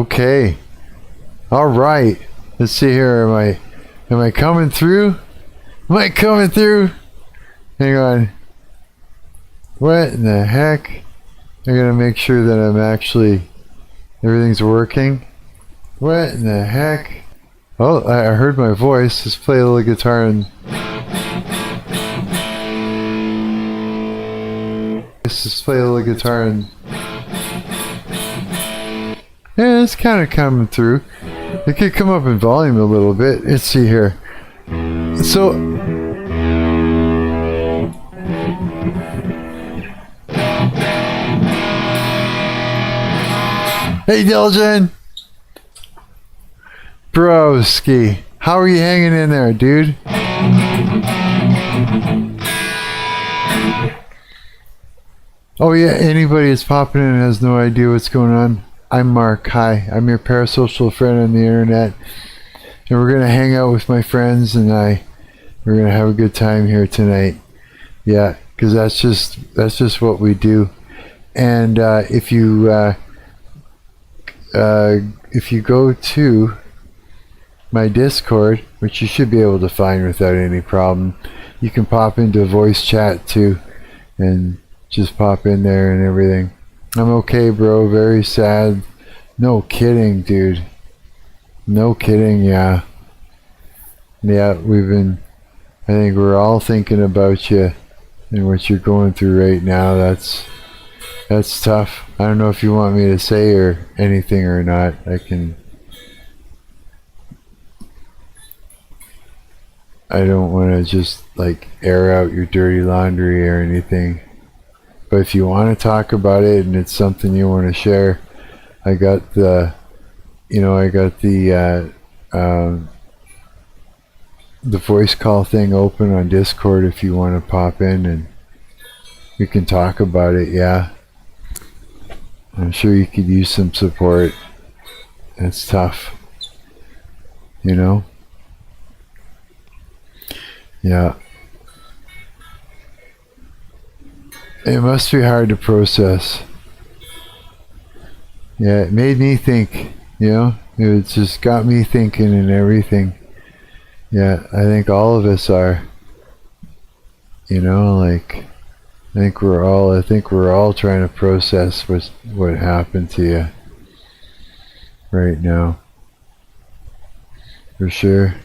Okay. All right. Let's see here. Am I coming through? Am I coming through? Hang on. What in the heck? I gotta make sure that I'm actually everything's working. What in the heck? Oh, I heard my voice. Let's play a little guitar and yeah, it's kind of coming through. It could come up in volume a little bit. Let's see here. So, hey Dillian, broski, how are you hanging in there, dude? Oh yeah, anybody that's popping in and has no idea what's going on, I'm Marc. Hi, I'm your parasocial friend on the internet, and we're gonna hang out with my friends and we're gonna have a good time here tonight. Yeah, because that's just what we do. And if you go to my Discord, which you should be able to find without any problem, you can pop into voice chat too, and just pop in there and everything. I'm okay, bro. Very sad. No kidding, dude. No kidding, yeah. Yeah, I think we're all thinking about you and what you're going through right now. That's tough. I don't know if you want me to say or anything or not. I don't want to just like air out your dirty laundry or anything. But if you want to talk about it and it's something you want to share, I got the voice call thing open on Discord if you want to pop in and we can talk about it. Yeah, I'm sure you could use some support. It's tough, you know. Yeah. It must be hard to process. Yeah, it made me think, you know, it just got me thinking and everything. Yeah, I think all of us are, you know, like, I think we're all trying to process what happened to you right now. For sure.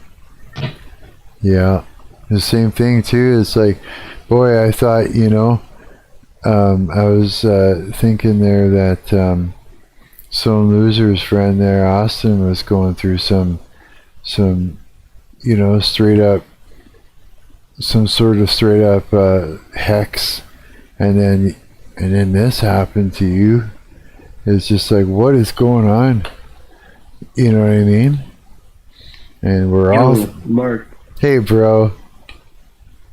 Yeah. The same thing too, it's like, boy, I thought, you know, I was thinking there that some loser's friend there, Austin, was going through some, you know, some sort of straight up hex, and then this happened to you. It's just like, what is going on? You know what I mean? And we're all, Mark. Hey, bro,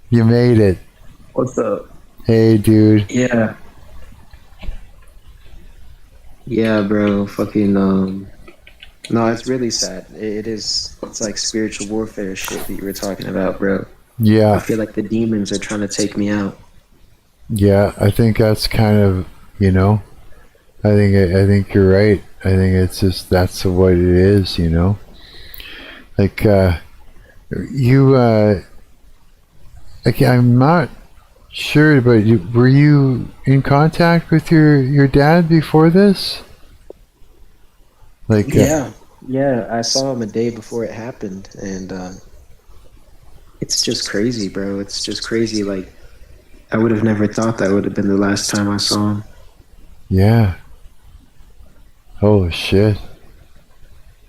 you made it. What's up? Hey, dude. Yeah. Yeah, bro. Fucking, no, it's really sad. It's like spiritual warfare shit that you were talking about, bro. Yeah. I feel like the demons are trying to take me out. Yeah, I think that's kind of, you know, I think you're right. I think it's just, that's what it is, you know. Like, I'm not sure, but were you in contact with your dad before this? Like, yeah, I saw him a day before it happened, and it's just crazy, bro. It's just crazy. Like, I would have never thought that would have been the last time I saw him. Yeah. Holy shit.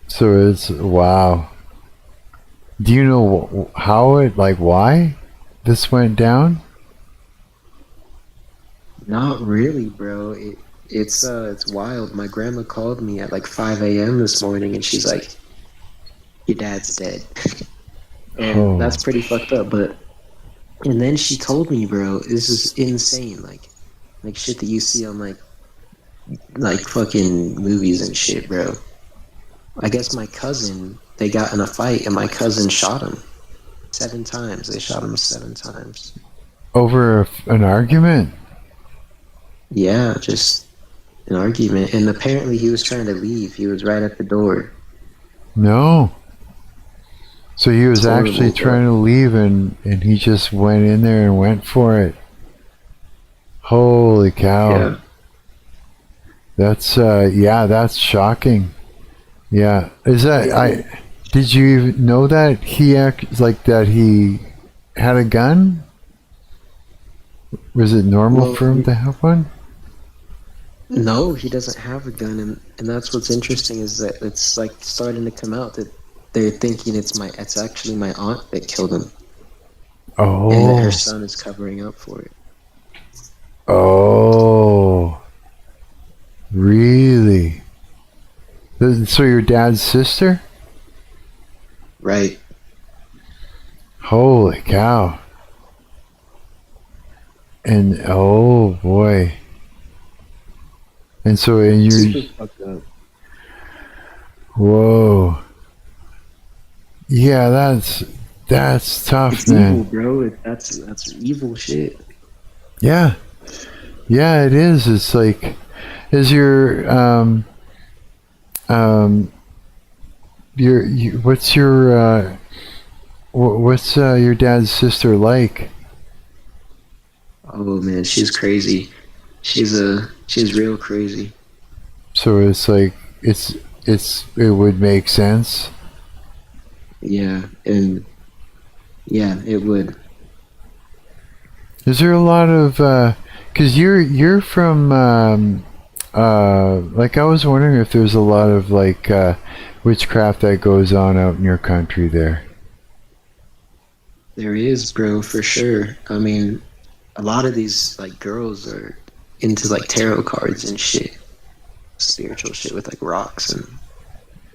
So it's, wow. Do you know how it, like, why this went down? Not really, bro. It's wild. My grandma called me at like 5 a.m. this morning, and she's like, "Your dad's dead," and that's pretty fucked up. And then she told me, bro, this is insane. Like shit that you see on like fucking movies and shit, bro. I guess my cousin, they got in a fight, and my cousin shot him 7 times. They shot him 7 times over an argument. Yeah, just an argument, and apparently he was trying to leave. He was right at the door. No. So he was Horrible, actually trying to leave, and he just went in there and went for it. Holy cow. Yeah. That's that's shocking. Yeah. Is that did you even know that he he had a gun? Was it normal for him to have one? No, he doesn't have a gun, and that's what's interesting is that it's like starting to come out that they're thinking it's actually my aunt that killed him. Oh. And that her son is covering up for it. Oh. Really? So your dad's sister? Right. Holy cow. And oh boy. And so Super fucked up. Whoa. Yeah, that's tough, It's man. evil, bro. That's evil shit. Yeah. Yeah, it is. It's like, is your what's your dad's sister like? Oh man, she's crazy. She's real crazy. So it's like it would make sense. Yeah, and yeah, it would. Is there a lot of because you're from like I was wondering if there's a lot of like witchcraft that goes on out in your country there. There is, bro, for sure. I mean, a lot of these like girls are into like tarot cards and shit, spiritual shit with like rocks and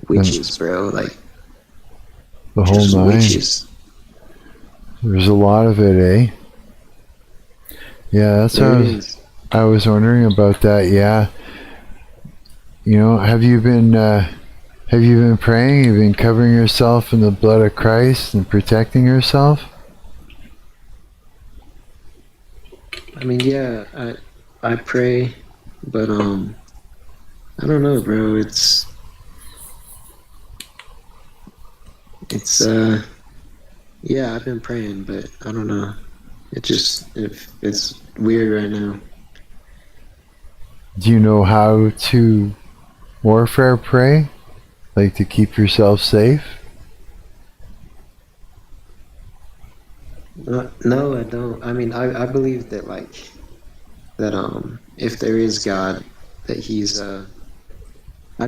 witches, bro. Like the whole nine. Witches. There's a lot of it, eh? Yeah, that's what I was wondering about that. Yeah, you know, have you been praying? Have you been covering yourself in the blood of Christ and protecting yourself? I mean, yeah, I pray, but I don't know, bro. It's yeah, I've been praying, but I don't know. It's weird right now. Do you know how to warfare pray? Like to keep yourself safe? No, I don't. I mean, I believe that like that if there is God, that he's I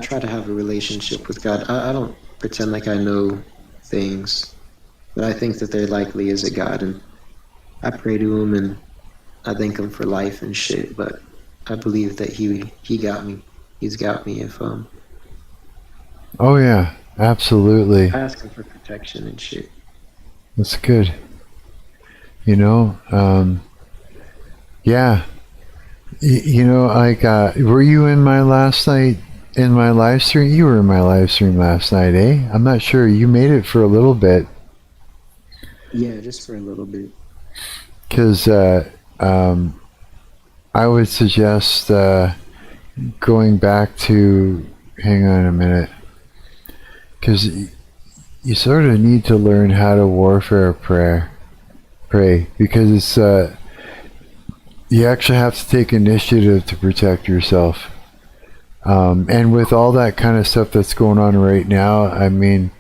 try to have a relationship with God. I don't pretend like I know things, but I think that there likely is a God, and I pray to him and I thank him for life and shit. But I believe that he got me. He's got me if Oh yeah, absolutely. I ask him for protection and shit. That's good. You know, yeah. You know, like, were you in my last night, in my live stream? You were in my live stream last night, eh? I'm not sure. You made it for a little bit. Yeah, just for a little bit. Because I would suggest going back to, hang on a minute, because you sort of need to learn how to warfare pray, because it's you actually have to take initiative to protect yourself. And with all that kind of stuff that's going on right now, I mean,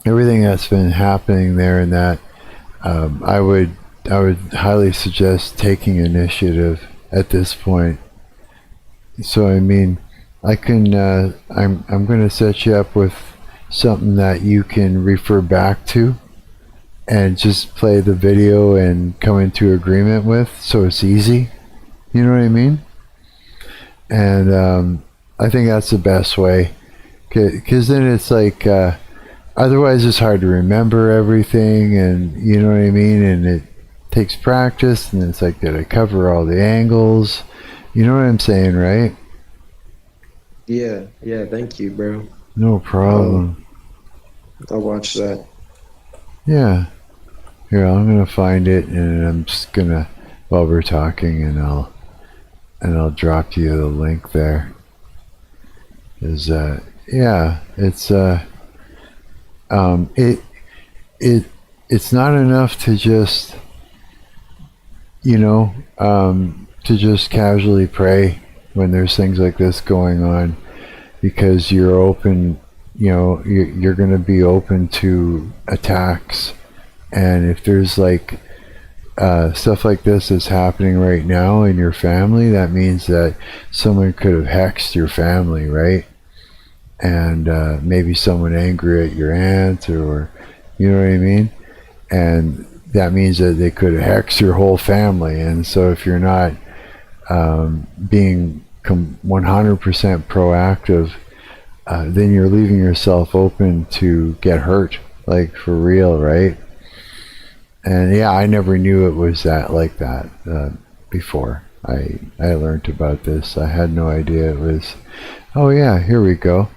everything that's been happening there and that, I would highly suggest taking initiative at this point. So I mean, I can I'm going to set you up with something that you can refer back to and just play the video and come into agreement with, so it's easy. You know what I mean? And I think that's the best way, because then it's like otherwise it's hard to remember everything, and you know what I mean, and it takes practice, and it's like, did I cover all the angles? You know what I'm saying, right? Yeah, thank you, bro. No problem. I'll watch that. Yeah. Here, I'm gonna find it, and I'm just gonna, while we're talking, and and I'll drop you the link there. Is yeah, it's it's not enough to just, you know, to just casually pray when there's things like this going on, because you're open, you know, you're going to be open to attacks. And if there's like stuff like this that's happening right now in your family, that means that someone could have hexed your family, right? And maybe someone angry at your aunt, or, you know what I mean? And that means that they could hex your whole family. And so if you're not being 100% proactive, then you're leaving yourself open to get hurt, like for real, right? And yeah, I never knew it was that like that before I learned about this. I had no idea it was. Oh yeah, here we go.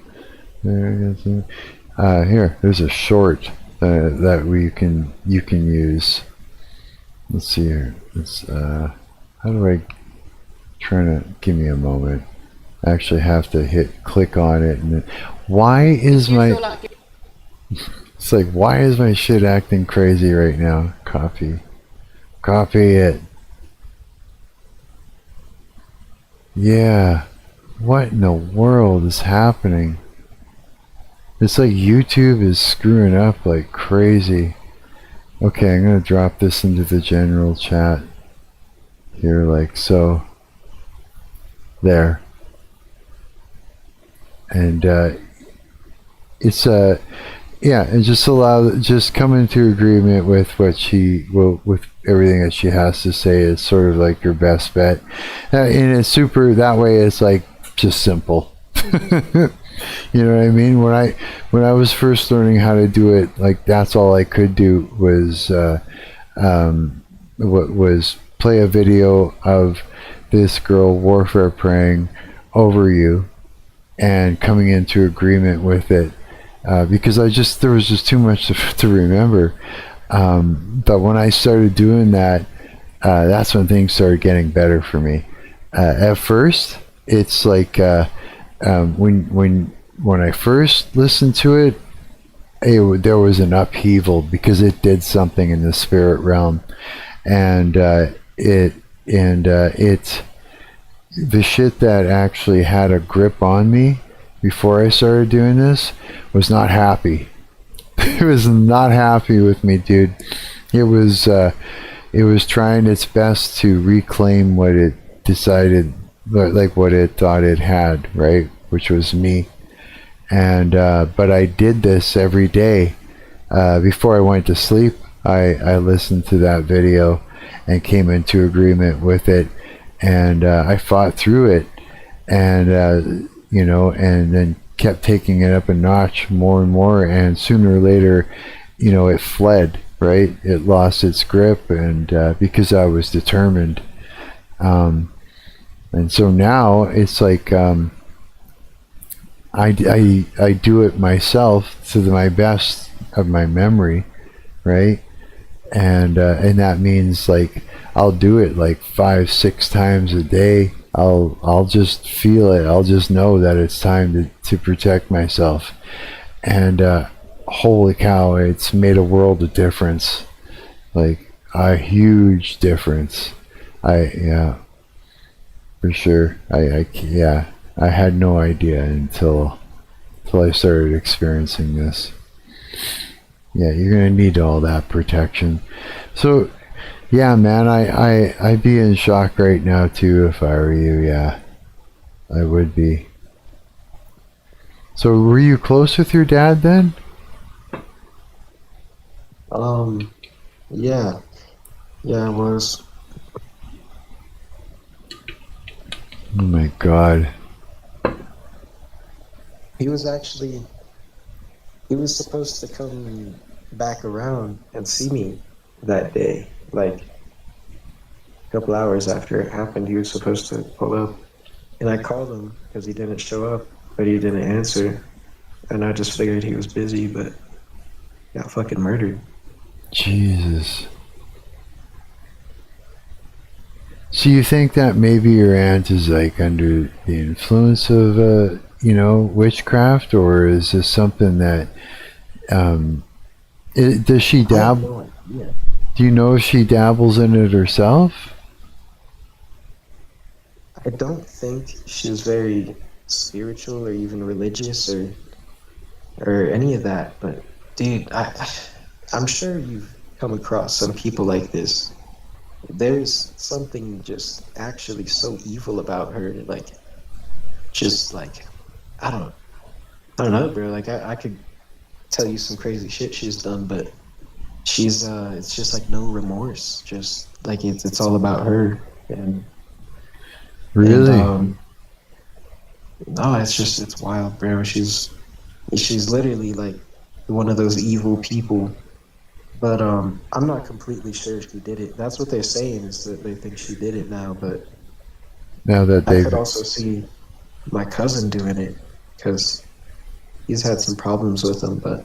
Here, there's a short that you can use. Let's see here. It's how do I? Trying to give me a moment. I actually have to click on it, and then, why is my? It's like, why is my shit acting crazy right now? Copy it. Yeah, what in the world is happening? It's like YouTube is screwing up like crazy. Okay, I'm gonna drop this into the general chat here, like so. There. And it's yeah, and just come into agreement with what with everything that she has to say is sort of like your best bet. And it's super, that way it's like just simple. You know what I mean? When I was first learning how to do it, like that's all I could do was play a video of this girl warfare praying over you and coming into agreement with it, because there was just too much to remember. But when I started doing that, that's when things started getting better for me. At first, it's like when I first listened to it, there was an upheaval because it did something in the spirit realm, and the shit that actually had a grip on me before I started doing this was not happy. It was not happy with me, dude. It was trying its best to reclaim what it decided, like what it thought it had, right? Which was me. And but I did this every day. Before I went to sleep, I listened to that video and came into agreement with it, and I fought through it, and you know, and then kept taking it up a notch more and more, and sooner or later, you know, it fled, right? It lost its grip, and because I was determined, and so now it's like I do it myself to my best of my memory, right? And that means like I'll do it like 5-6 times a day. I'll just feel it. I'll just know that it's time to protect myself. And holy cow, it's made a world of difference. Like a huge difference. Yeah, for sure. Yeah, I had no idea until I started experiencing this. Yeah, you're gonna need all that protection. So, yeah, man, I'd be in shock right now too if I were you. Yeah, I would be. So, were you close with your dad then? Yeah, I was. Oh my God. He was supposed to come back around and see me that day. Like a couple hours after it happened, he was supposed to pull up. And I called him because he didn't show up, but he didn't answer. And I just figured he was busy, but got fucking murdered. Jesus. So you think that maybe your aunt is like under the influence of, witchcraft, or is this something that, does she dabble? Yeah. Do you know if she dabbles in it herself? I don't think she's very spiritual or even religious or any of that. But dude, I'm sure you've come across some people like this. There's something just actually so evil about her. Like, just like, I don't know, bro. Like, I could tell you some crazy shit she's done, but she's it's just like no remorse. Just like it's all about her. And Really? No, it's wild, bro. She's literally like one of those evil people. But I'm not completely sure she did it. That's what they're saying, is that they think she did it now. But Now that I they've could also see my cousin doing it, because he's had some problems with him. But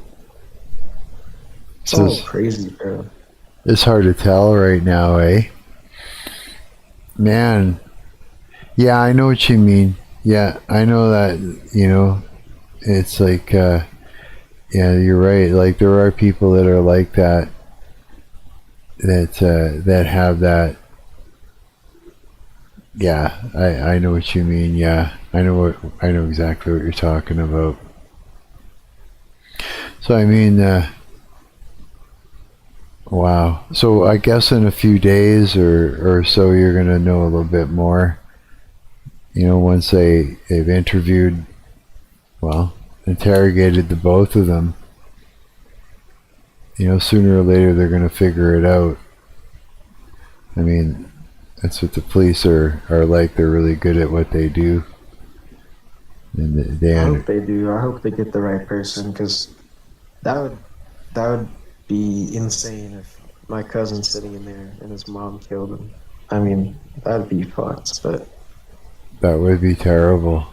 it's so all crazy, bro. it's hard to tell right now, eh? Man, yeah, I know what you mean. Yeah, I know that, it's like, yeah, you're right. Like, there are people that are like that, that have that. Yeah, I know what you mean. Yeah, I know exactly what you're talking about. So, I mean, wow. So I guess in a few days or so, you're going to know a little bit more. Once they've interviewed, interrogated the both of them. Sooner or later they're going to figure it out. I mean, that's what the police are like. They're really good at what they do. And I hope they do. I hope they get the right person, because that would be insane if my cousin's sitting in there and his mom killed him. I mean, that'd be fucked, but that would be terrible.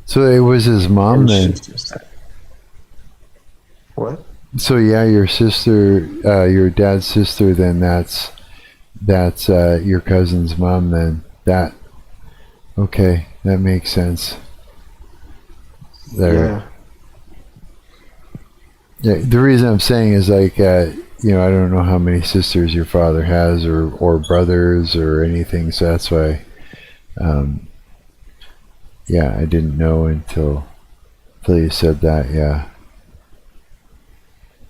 So it was his mom then. What? So yeah, your sister, your dad's sister, then that's your cousin's mom then. Okay, that makes sense. There. Yeah, the reason I'm saying is like, I don't know how many sisters your father has or brothers or anything, so that's why, yeah, I didn't know until you said that, yeah.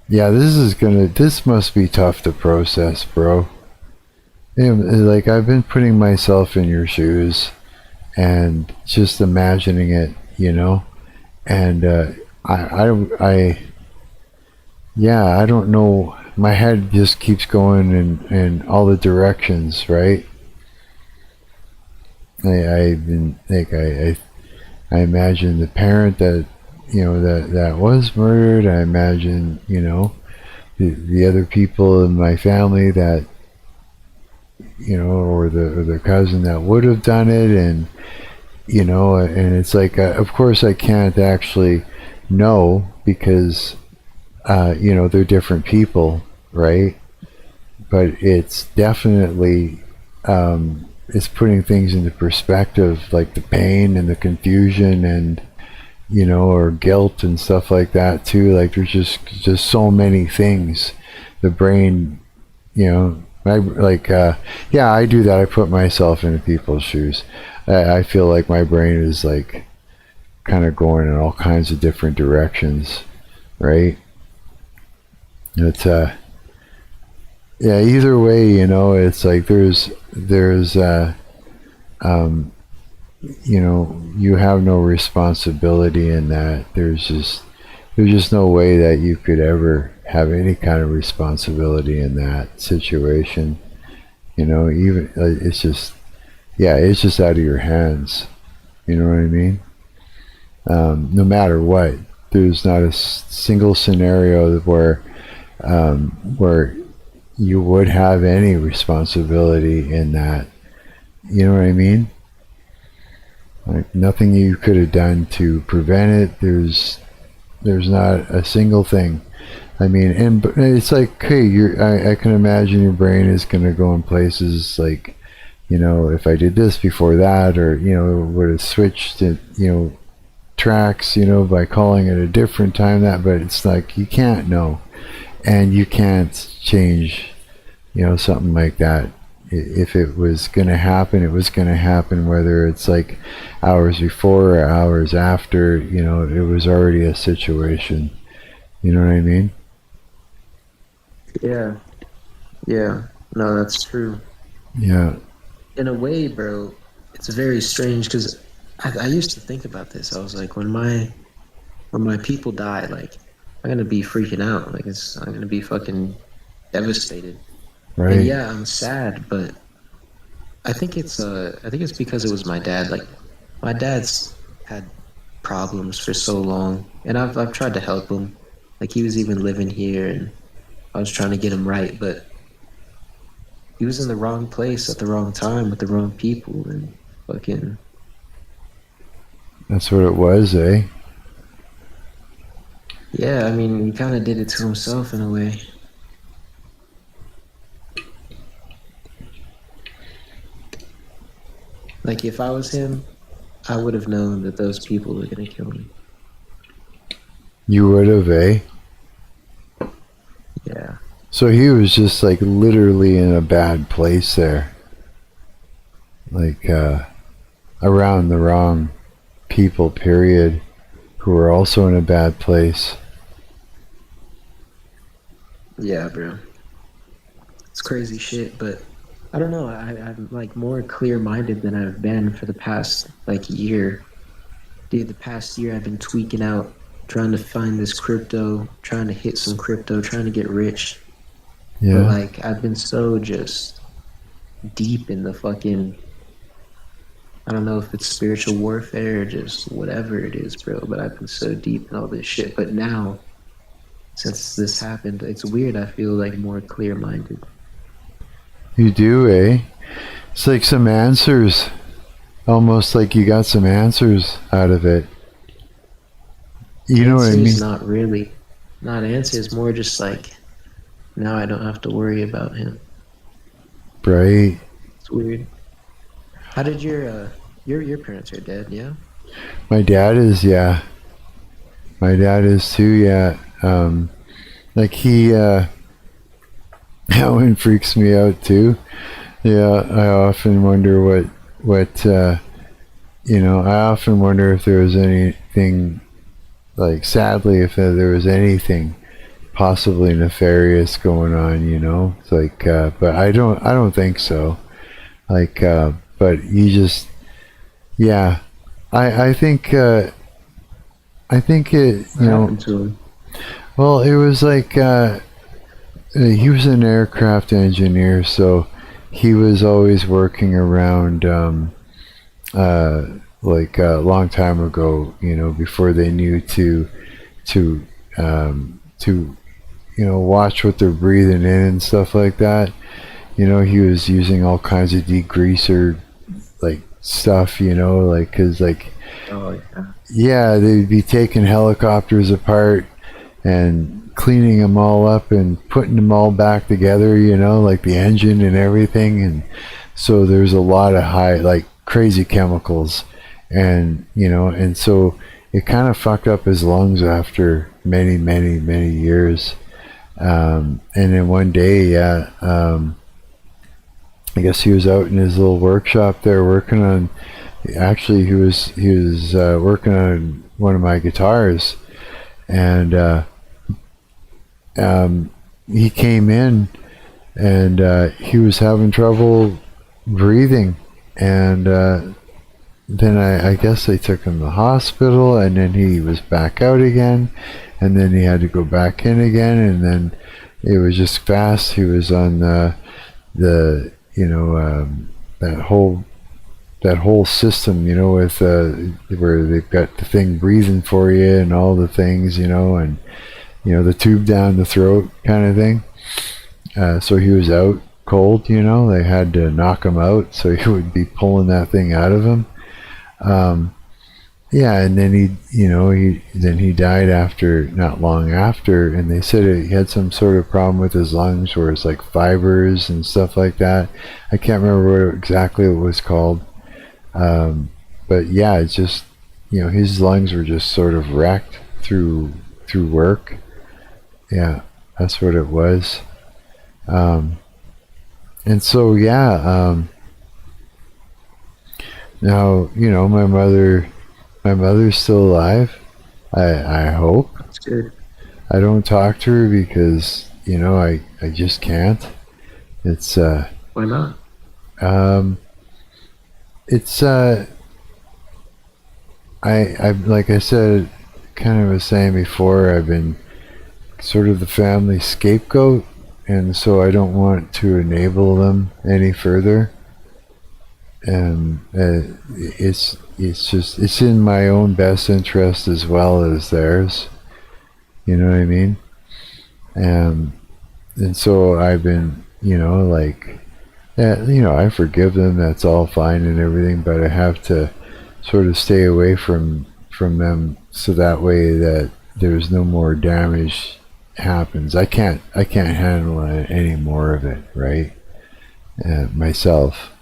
Yeah, this must be tough to process, bro. Like, I've been putting myself in your shoes and just imagining it, and I don't know. My head just keeps going in all the directions, right? I imagine the parent that that was murdered. I imagine the other people in my family that or the cousin that would have done it, and and it's like, of course I can't actually know, because they're different people, right? But it's definitely it's putting things into perspective, like the pain and the confusion and or guilt and stuff like that too. Like, there's just so many things. The brain, I do that. I put myself into people's shoes. I feel like my brain is like kind of going in all kinds of different directions, right? It's either way, it's like there's you have no responsibility in that. There's just no way that you could ever have any kind of responsibility in that situation. Even it's just out of your hands. You know what I mean? No matter what, there's not a single scenario where you would have any responsibility in that. You know what I mean? Like, nothing you could have done to prevent it. There's not a single thing. I mean, and it's like, hey, I can imagine your brain is going to go in places like if I did this before that, or would have switched it, tracks, by calling it a different time, that. But it's like, you can't know, and you can't change, something like that. If it was going to happen, it was going to happen, whether it's like hours before or hours after. It was already a situation. You know what I mean? Yeah. No, that's true. Yeah. In a way, bro, it's very strange, because I used to think about this. I was like, when my people die, like, I'm gonna be freaking out. Like, I'm gonna be fucking devastated. Right. And yeah, I'm sad, but I think it's because it was my dad. Like, my dad's had problems for so long, and I've tried to help him. Like, he was even living here, and I was trying to get him right, but he was in the wrong place at the wrong time with the wrong people, and fucking. That's what it was, eh? Yeah, I mean, he kind of did it to himself in a way. Like, if I was him, I would have known that those people were gonna kill me. You would have, eh? Yeah. So he was just like literally in a bad place there. Like, around the wrong people, period, who were also in a bad place. Yeah, bro. It's crazy shit, but I don't know. I'm like more clear-minded than I've been for the past like year. Dude, the past year I've been tweaking out, trying to find this crypto, trying to hit some crypto, trying to get rich. Yeah. But like, I've been so just deep in the fucking, I don't know if it's spiritual warfare or just whatever it is, bro, but I've been so deep in all this shit. But now, since this happened, it's weird, I feel like more clear-minded. You do, eh? It's like some answers. Almost like you got some answers out of it. You know what I mean? Not really. Not answers, more just like, now I don't have to worry about him. Right. It's weird. How did your parents are dead, yeah? My dad is, yeah. My dad is too, yeah. Like he, that one freaks me out too. Yeah, I often wonder I often wonder if there was anything, like, sadly, if there was anything possibly nefarious going on, It's like, but I don't think so. Like, but you just, yeah, I think it, What happened to him? well, it was like, he was an aircraft engineer, so he was always working around, like a long time ago, before they knew to watch what they're breathing in and stuff like that. He was using all kinds of degreaser, like, stuff, like, cause like, Oh, yeah, they'd be taking helicopters apart and cleaning them all up and putting them all back together, like the engine and everything. And so there's a lot of high, like, crazy chemicals, and and so it kind of fucked up his lungs after many, many, many years. And then one day, I guess he was out in his little workshop there working on, actually he was working on one of my guitars, and he came in, and he was having trouble breathing, and then I guess they took him to the hospital, and then he was back out again, and then he had to go back in again, and then it was just fast. He was on that whole system, with where they've got the thing breathing for you and all the things, and the tube down the throat kind of thing. So he was out cold, they had to knock him out so he would be pulling that thing out of him. yeah, and then he died after, not long after, and they said he had some sort of problem with his lungs where it's like fibers and stuff like that. I can't remember what exactly it was called. But yeah, it's just, his lungs were just sort of wrecked through work. Yeah, that's what it was. And so yeah, now my mother's still alive. I hope. That's good. I don't talk to her because I just can't. It's Why not? it's I like I said, kind of was saying before, I've been sort of the family scapegoat, and so I don't want to enable them any further. And it's in my own best interest as well as theirs. You know what I mean? And so I've been, I forgive them. That's all fine and everything, but I have to sort of stay away from them, so that way that there's no more damage happens. I can't handle any more of it, right? Myself.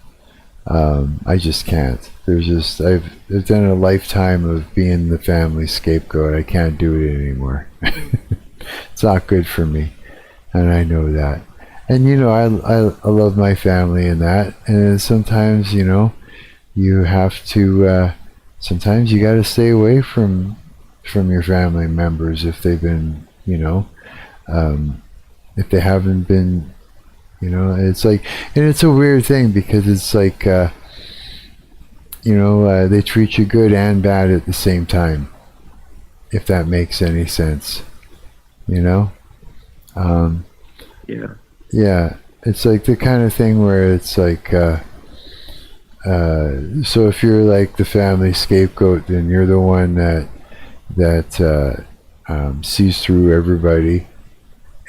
I just can't. I've done a lifetime of being the family scapegoat. I can't do it anymore. It's not good for me, and I know that. And I love my family and that. And sometimes you have to. Sometimes you got to stay away from your family members if they've been, if they haven't been. It's like, and it's a weird thing because it's like, they treat you good and bad at the same time, if that makes any sense, Yeah. Yeah, it's like the kind of thing where it's like, so if you're like the family scapegoat, then you're the one that sees through everybody,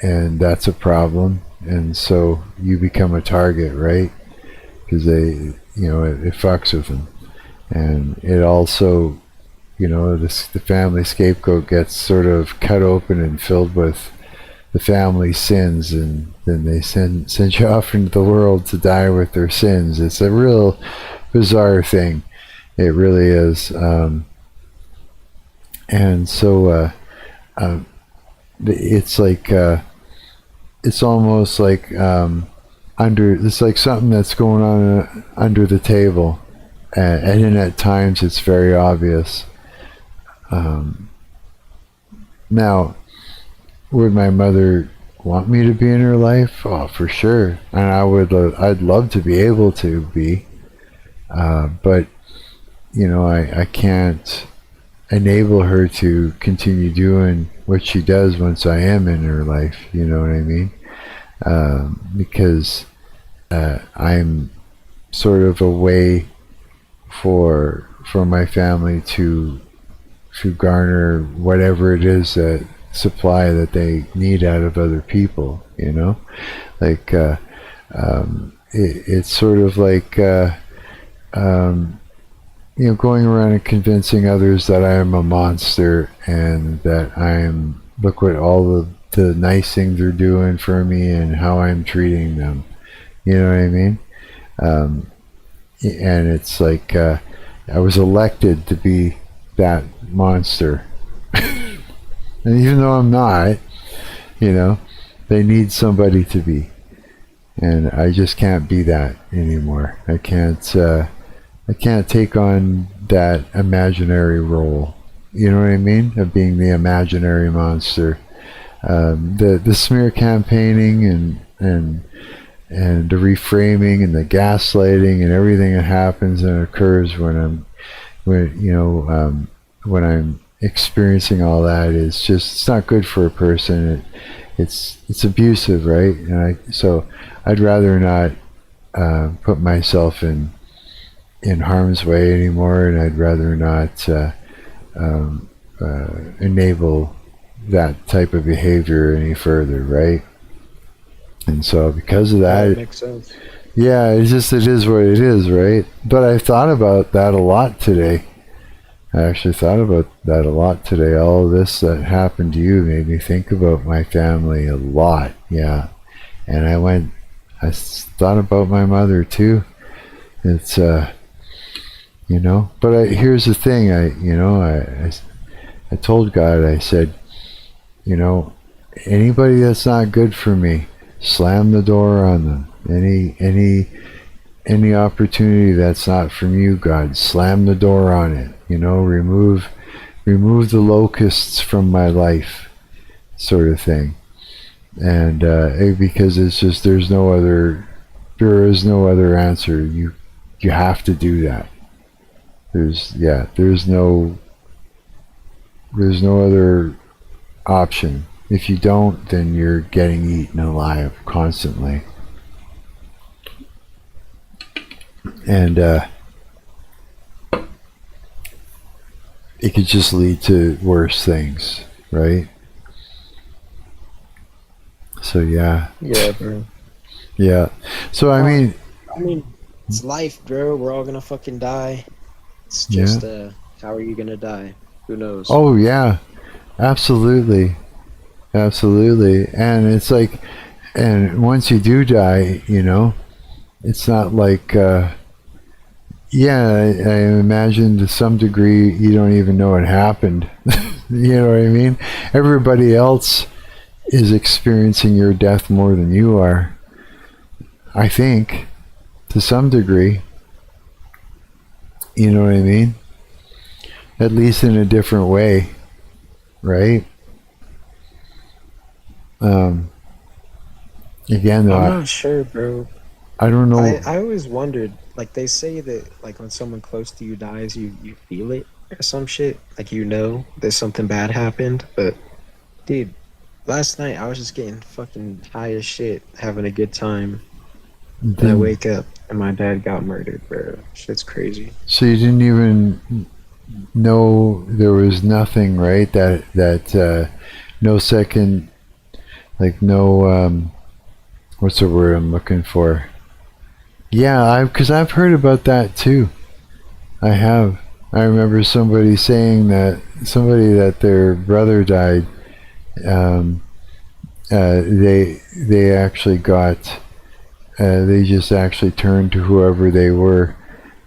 and that's a problem. And so you become a target, right? Because it fucks with them. And it also, the family scapegoat gets sort of cut open and filled with the family sins, and then they send you off into the world to die with their sins. It's a real bizarre thing. It really is. And so it's like, it's almost like it's like something that's going on under the table, and then at times it's very obvious. Now, would my mother want me to be in her life? Oh, for sure, and I'd love to be able to be, but I can't enable her to continue doing what she does once I am in her life. You know what I mean? Because I'm sort of a way for my family to garner whatever it is, that supply that they need out of other people. Like it's sort of like going around and convincing others that I am a monster, and that look what all the nice things they're doing for me and how I'm treating them. You know what I mean? And it's like, I was elected to be that monster. And even though I'm not, they need somebody to be. And I just can't be that anymore. I can't take on that imaginary role. You know what I mean? Of being the imaginary monster. The smear campaigning and the reframing and the gaslighting and everything that happens and occurs when I'm experiencing all that is just, it's not good for a person. It's abusive, right? And so I'd rather not put myself in harm's way anymore, and I'd rather not enable that type of behavior any further, right? And so because of that, makes sense. Yeah, it is what it is, right? But I've thought about that a lot today. I actually thought about that a lot today. All of this that happened to you made me think about my family a lot. Yeah. And I thought about my mother too. It's, but here's the thing. I told God, I said, anybody that's not good for me, slam the door on them. Any opportunity that's not from you, God, slam the door on it. Remove the locusts from my life, sort of thing. And because it's just there is no other answer. You have to do that. There's no other option. If you don't, then you're getting eaten alive constantly. And it could just lead to worse things, right? So yeah, bro. Yeah. So I mean, it's life, bro. We're all gonna fucking die. It's just how are you gonna die? Who knows? Oh yeah, absolutely. And it's like, and once you do die, it's not like I imagine to some degree you don't even know what happened. You know what I mean? Everybody else is experiencing your death more than you are, I think, to some degree. You know what I mean? At least in a different way, right? Again, though, I'm not sure, bro. I don't know. I always wondered, like, they say that, like, when someone close to you dies, you feel it or some shit. Like, there's something bad happened. But, dude, last night I was just getting fucking high as shit, having a good time. And I wake up and my dad got murdered, bro. Shit's crazy. So you didn't even know there was nothing, right? That no second, like no, what's the word I'm looking for? Yeah, because I've heard about that too. I have. I remember somebody saying that their brother died. They actually got. They just actually turned to whoever they were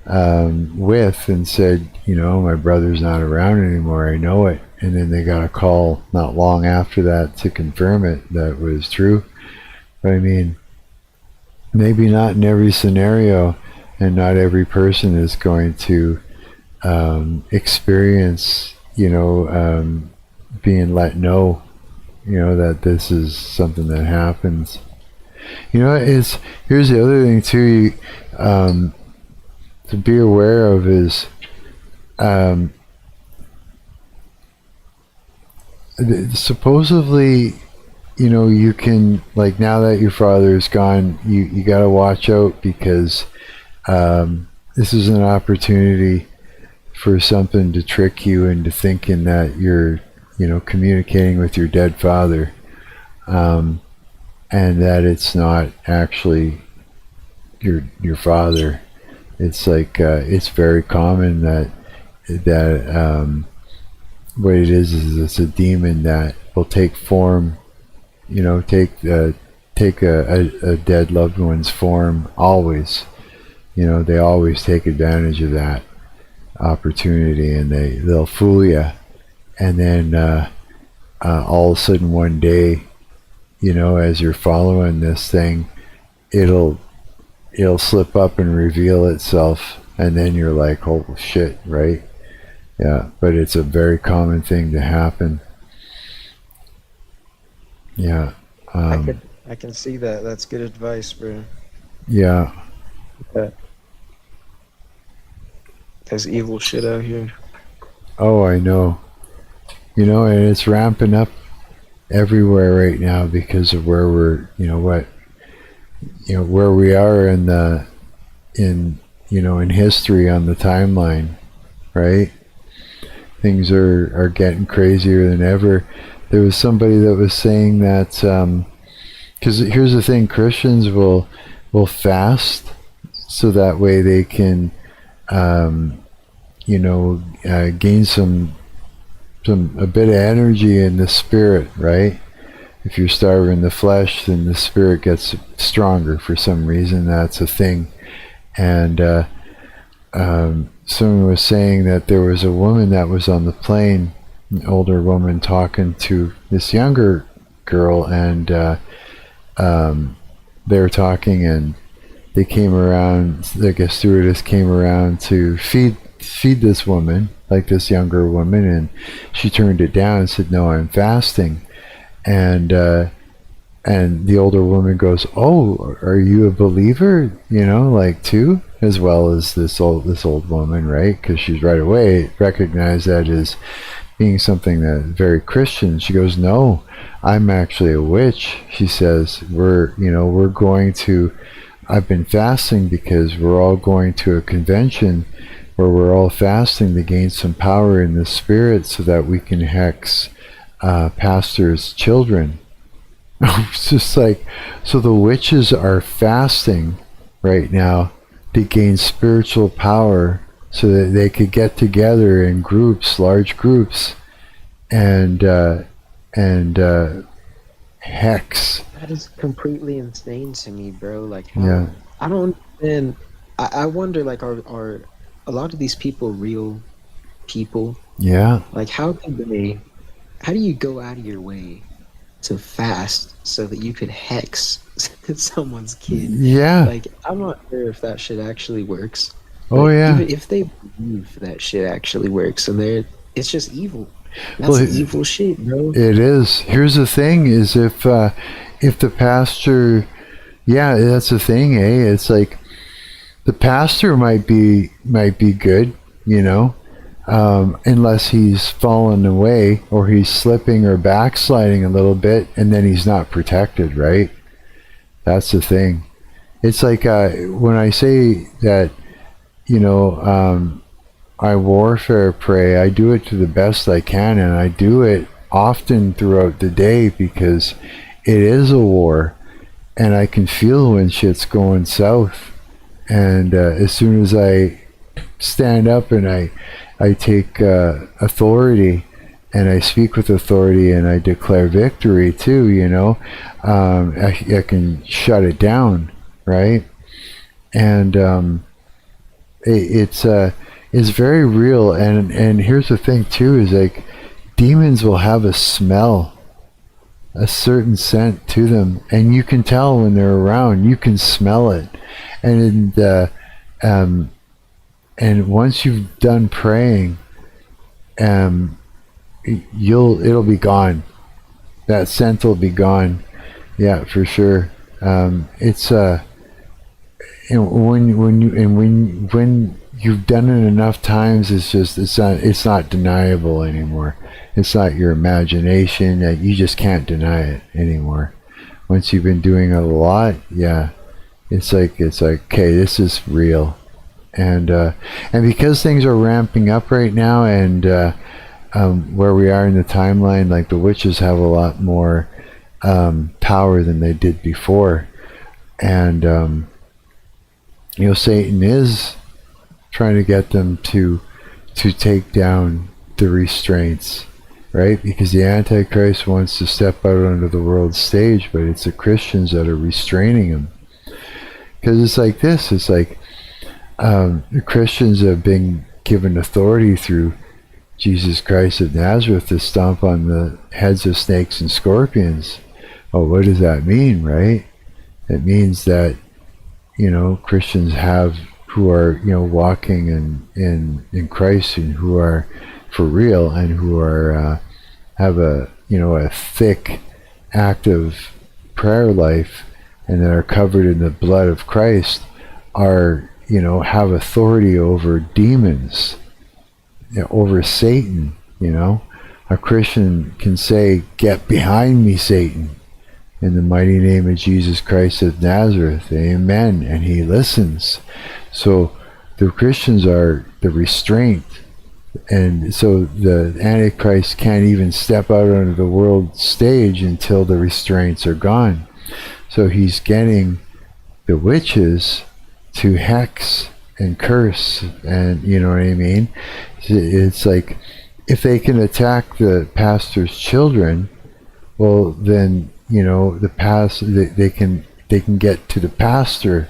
with and said, my brother's not around anymore. I know it. And then they got a call not long after that to confirm it that was true. But I mean, maybe not in every scenario, and not every person is going to experience, being let know, that this is something that happens. Here's the other thing too, to be aware of is supposedly, you can, like, now that your father is gone, you got to watch out, because this is an opportunity for something to trick you into thinking that you're, communicating with your dead father, and that it's not actually your father. It's like it's very common that what it is it's a demon that will take form, take a dead loved one's form always. They always take advantage of that opportunity, and they'll fool you, and then all of a sudden one day, as you're following this thing, it'll slip up and reveal itself, and then you're like, oh shit, right? Yeah, but it's a very common thing to happen. Yeah. I can see that. That's good advice, bro. Yeah. There's evil shit out here. Oh, I know. And it's ramping up everywhere right now because of where we're, where we are in history on the timeline, right? Things are getting crazier than ever. There was somebody that was saying that, because here's the thing, Christians will fast so that way they can gain a bit of energy in the spirit, right? If you're starving the flesh, then the spirit gets stronger for some reason. That's a thing. And someone was saying that there was a woman that was on the plane, an older woman, talking to this younger girl, and they were talking, and they came around, like a stewardess came around to feed this woman, like this younger woman, and she turned it down and said, "No, I'm fasting." And the older woman goes, "Oh, are you a believer? Like too?" As well as this old woman, right? Because she's right away recognized that as being something that very Christian. She goes, "No, I'm actually a witch." She says, we're going to, I've been fasting because we're all going to a convention where we're all fasting to gain some power in the spirit so that we can hex pastors' children. It's just like, so the witches are fasting right now to gain spiritual power so that they could get together in groups, large groups, and hex. That is completely insane to me, bro. Like, how, Yeah. I don't understand. I wonder, like, are a lot of these people real people? Yeah. Like, how do you go out of your way to fast so that you could hex someone's kid? Yeah. Like, I'm not sure if that shit actually works. Oh, yeah. Even if they believe that shit actually works, and it's just evil. That's evil shit, bro. It is. Here's the thing: is if the pastor, yeah, that's the thing, eh? It's like the pastor might be good, unless he's fallen away or he's slipping or backsliding a little bit, and then he's not protected, right? That's the thing. It's like when I say that, I warfare pray, I do it to the best I can, and I do it often throughout the day because it is a war, and I can feel when shit's going south. And as soon as I stand up and I take authority, and I speak with authority, and I declare victory too, I can shut it down, right? And it's very real. And here's the thing too, is like demons will have a smell, a certain scent to them, and you can tell when they're around. You can smell it, and once you've done praying, it'll be gone. That scent will be gone. Yeah, for sure. It's when you've done it enough times, it's not deniable anymore. It's not your imagination. You just can't deny it anymore. Once you've been doing it a lot, yeah, it's like okay, this is real. And because things are ramping up right now, and where we are in the timeline, like the witches have a lot more power than they did before, and Satan is trying to get them to take down the restraints, right? Because the Antichrist wants to step out onto the world stage, but it's the Christians that are restraining him. Because it's like this, it's like the Christians have been given authority through Jesus Christ of Nazareth to stomp on the heads of snakes and scorpions. Oh, what does that mean, right? It means that, Christians who are, walking in Christ, and who are for real, and who are have a thick, active prayer life, and that are covered in the blood of Christ, are have authority over demons, over Satan. A Christian can say, "Get behind me, Satan, in the mighty name of Jesus Christ of Nazareth, amen," and he listens. So the Christians are the restraint, and so the Antichrist can't even step out onto the world stage until the restraints are gone. So he's getting the witches to hex and curse, and you know what I mean. It's like if they can attack the pastor's children, well then they can get to the pastor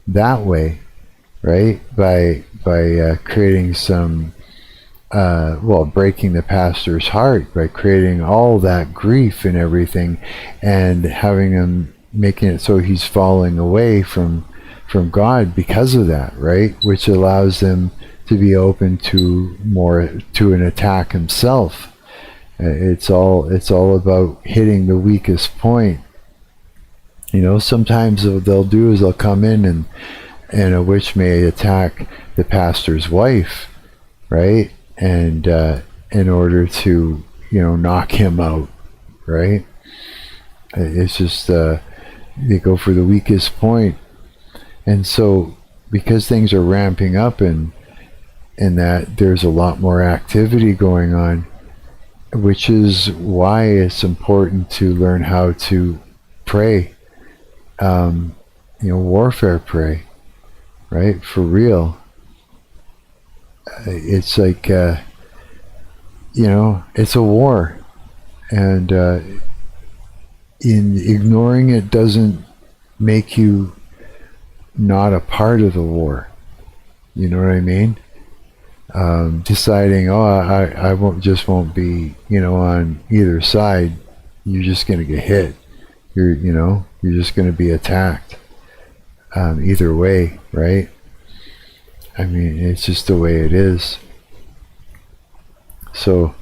that way, right? By creating some breaking the pastor's heart, by creating all that grief and everything, and having him, making it so he's falling away from God because of that, right? Which allows them to be open to an attack himself. It's all about hitting the weakest point. Sometimes what they'll do is they'll come in and a witch may attack the pastor's wife, right? And in order to knock him out, right? It's just they go for the weakest point. And so because things are ramping up and that there's a lot more activity going on, which is why it's important to learn how to pray, warfare pray, right? For real. It's like, it's a war, and in ignoring it doesn't make you not a part of the war. You know what I mean? Deciding, I won't be, on either side. You're just going to get hit. You're just going to be attacked. Either way, right? I mean, it's just the way it is. So,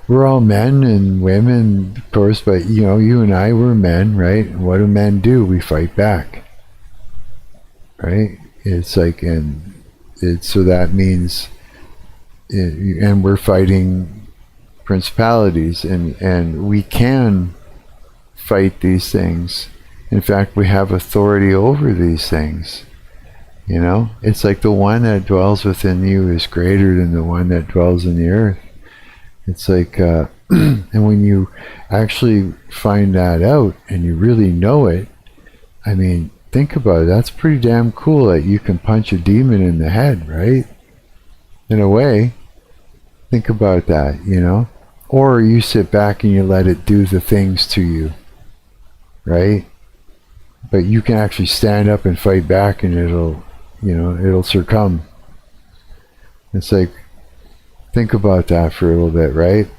we're all men and women, of course, but you and I, we're men, right? And what do men do? We fight back, right? It's like, so that means, and we're fighting principalities, and we can fight these things. In fact, we have authority over these things. It's like the one that dwells within you is greater than the one that dwells in the earth. It's like, and when you actually find that out and you really know it, I mean, think about it. That's pretty damn cool that you can punch a demon in the head, right? In a way, think about that, Or you sit back and you let it do the things to you, right? But you can actually stand up and fight back, and it'll succumb. It's like, think about that for a little bit, right?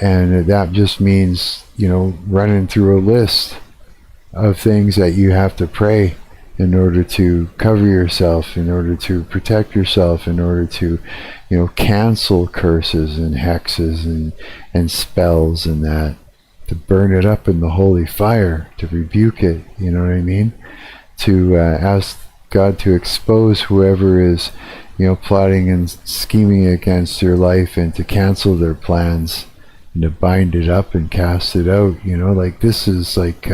And that just means, running through a list of things that you have to pray in order to cover yourself, in order to protect yourself, in order to, cancel curses and hexes and spells and that, to burn it up in the holy fire, to rebuke it, you know what I mean? To ask God to expose whoever is, plotting and scheming against your life, and to cancel their plans, and to bind it up and cast it out. Like, this is like,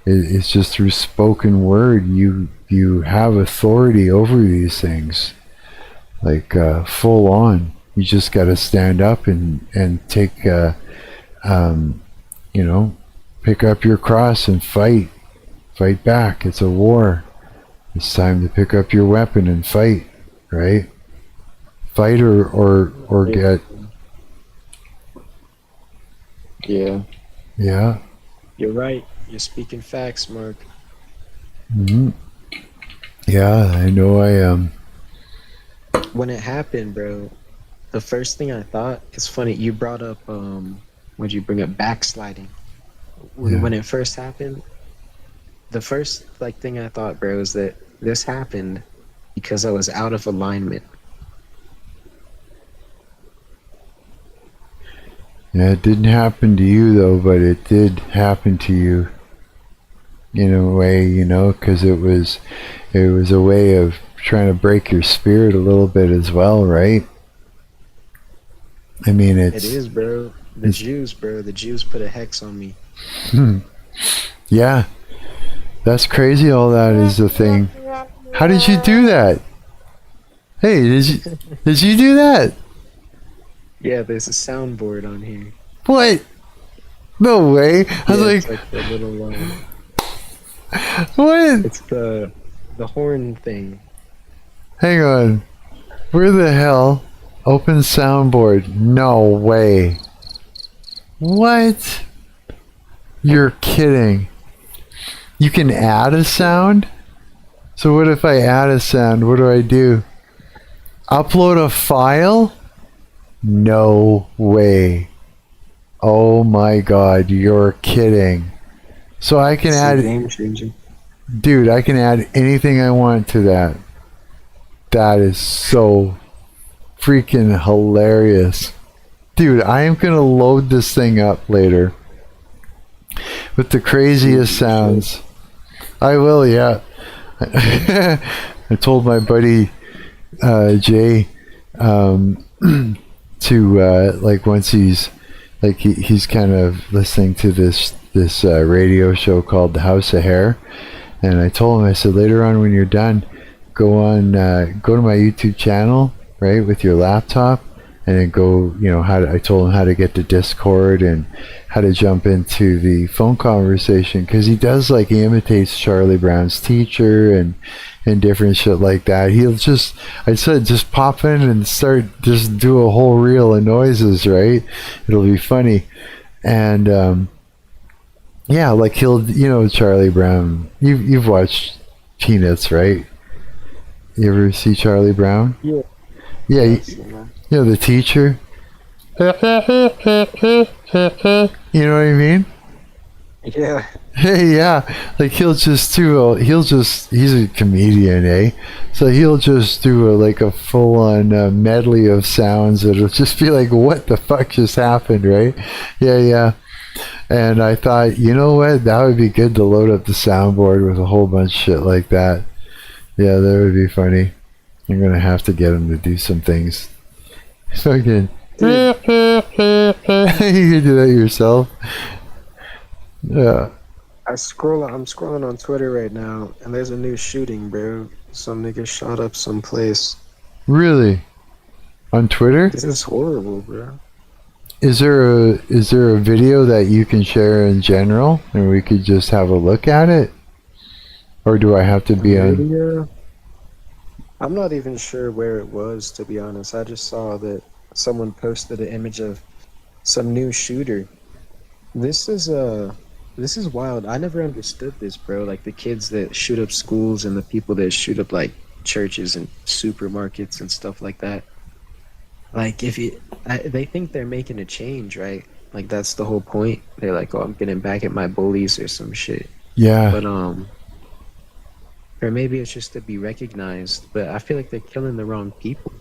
it's just through spoken word. You have authority over these things, like full on. You just got to stand up and take, pick up your cross and fight back. It's a war. It's time to pick up your weapon and fight, right? Fight or get. Yeah. Yeah. You're right. You're speaking facts, Mark. Mm-hmm. Yeah, I know I am. When it happened, bro, the first thing I thought, it's funny, you brought up, what'd you bring up? Backsliding. When it first happened, the first thing I thought, bro, is that this happened because I was out of alignment. Yeah, it didn't happen to you though, but it did happen to you in a way, because it was a way of trying to break your spirit a little bit as well, right? I mean, it is, bro. The Jews put a hex on me. Yeah, that's crazy. All that is the thing. How did you do that? Hey, did you do that? Yeah, there's a soundboard on here. What? No way. I was it's like the little What? It's the horn thing. Hang on. Where the hell? Open soundboard. No way. What? You're kidding. You can add a sound? So what if I add a sound? What do? Upload a file? No way. Oh my god, you're kidding. So I can add... game changing. Dude, I can add anything I want to that. That is so freaking hilarious. Dude, I am going to load this thing up later. With the craziest sounds. I will, yeah. I told my buddy Jay to like once he's like he's kind of listening to this radio show called The House of Hair, and I told him, I said, later on when you're done, go to my YouTube channel, right, with your laptop, and then go, I told him how to get to Discord and how to jump into the phone conversation, because he imitates Charlie Brown's teacher and different shit like that. I said, just pop in and just do a whole reel of noises, right? It'll be funny. And yeah, like he'll, Charlie Brown, you've watched Peanuts, right? You ever see Charlie Brown? Yeah. Yeah, the teacher. You know what I mean? Yeah. Hey, yeah, like he's a comedian, eh? So he'll just do a full-on medley of sounds that'll just be like, what the fuck just happened, right? Yeah. And I thought, you know what, that would be good to load up the soundboard with a whole bunch of shit like that. Yeah, that would be funny. I'm gonna have to get him to do some things. Fucking. You can do that yourself. Yeah. I'm scrolling on Twitter right now, and there's a new shooting, bro. Some nigga shot up some place. Really? On Twitter? This is horrible, bro. Is there a video that you can share in general, and we could just have a look at it? Or do I have to be on? I'm not even sure where it was, to be honest. I just saw that someone posted an image of some new shooter. This is wild. I never understood this, bro. Like the kids that shoot up schools and the people that shoot up like churches and supermarkets and stuff like that. Like they think they're making a change, right? Like that's the whole point. They're like, oh, I'm getting back at my bullies or some shit. Yeah. But or maybe it's just to be recognized. But I feel like they're killing the wrong people.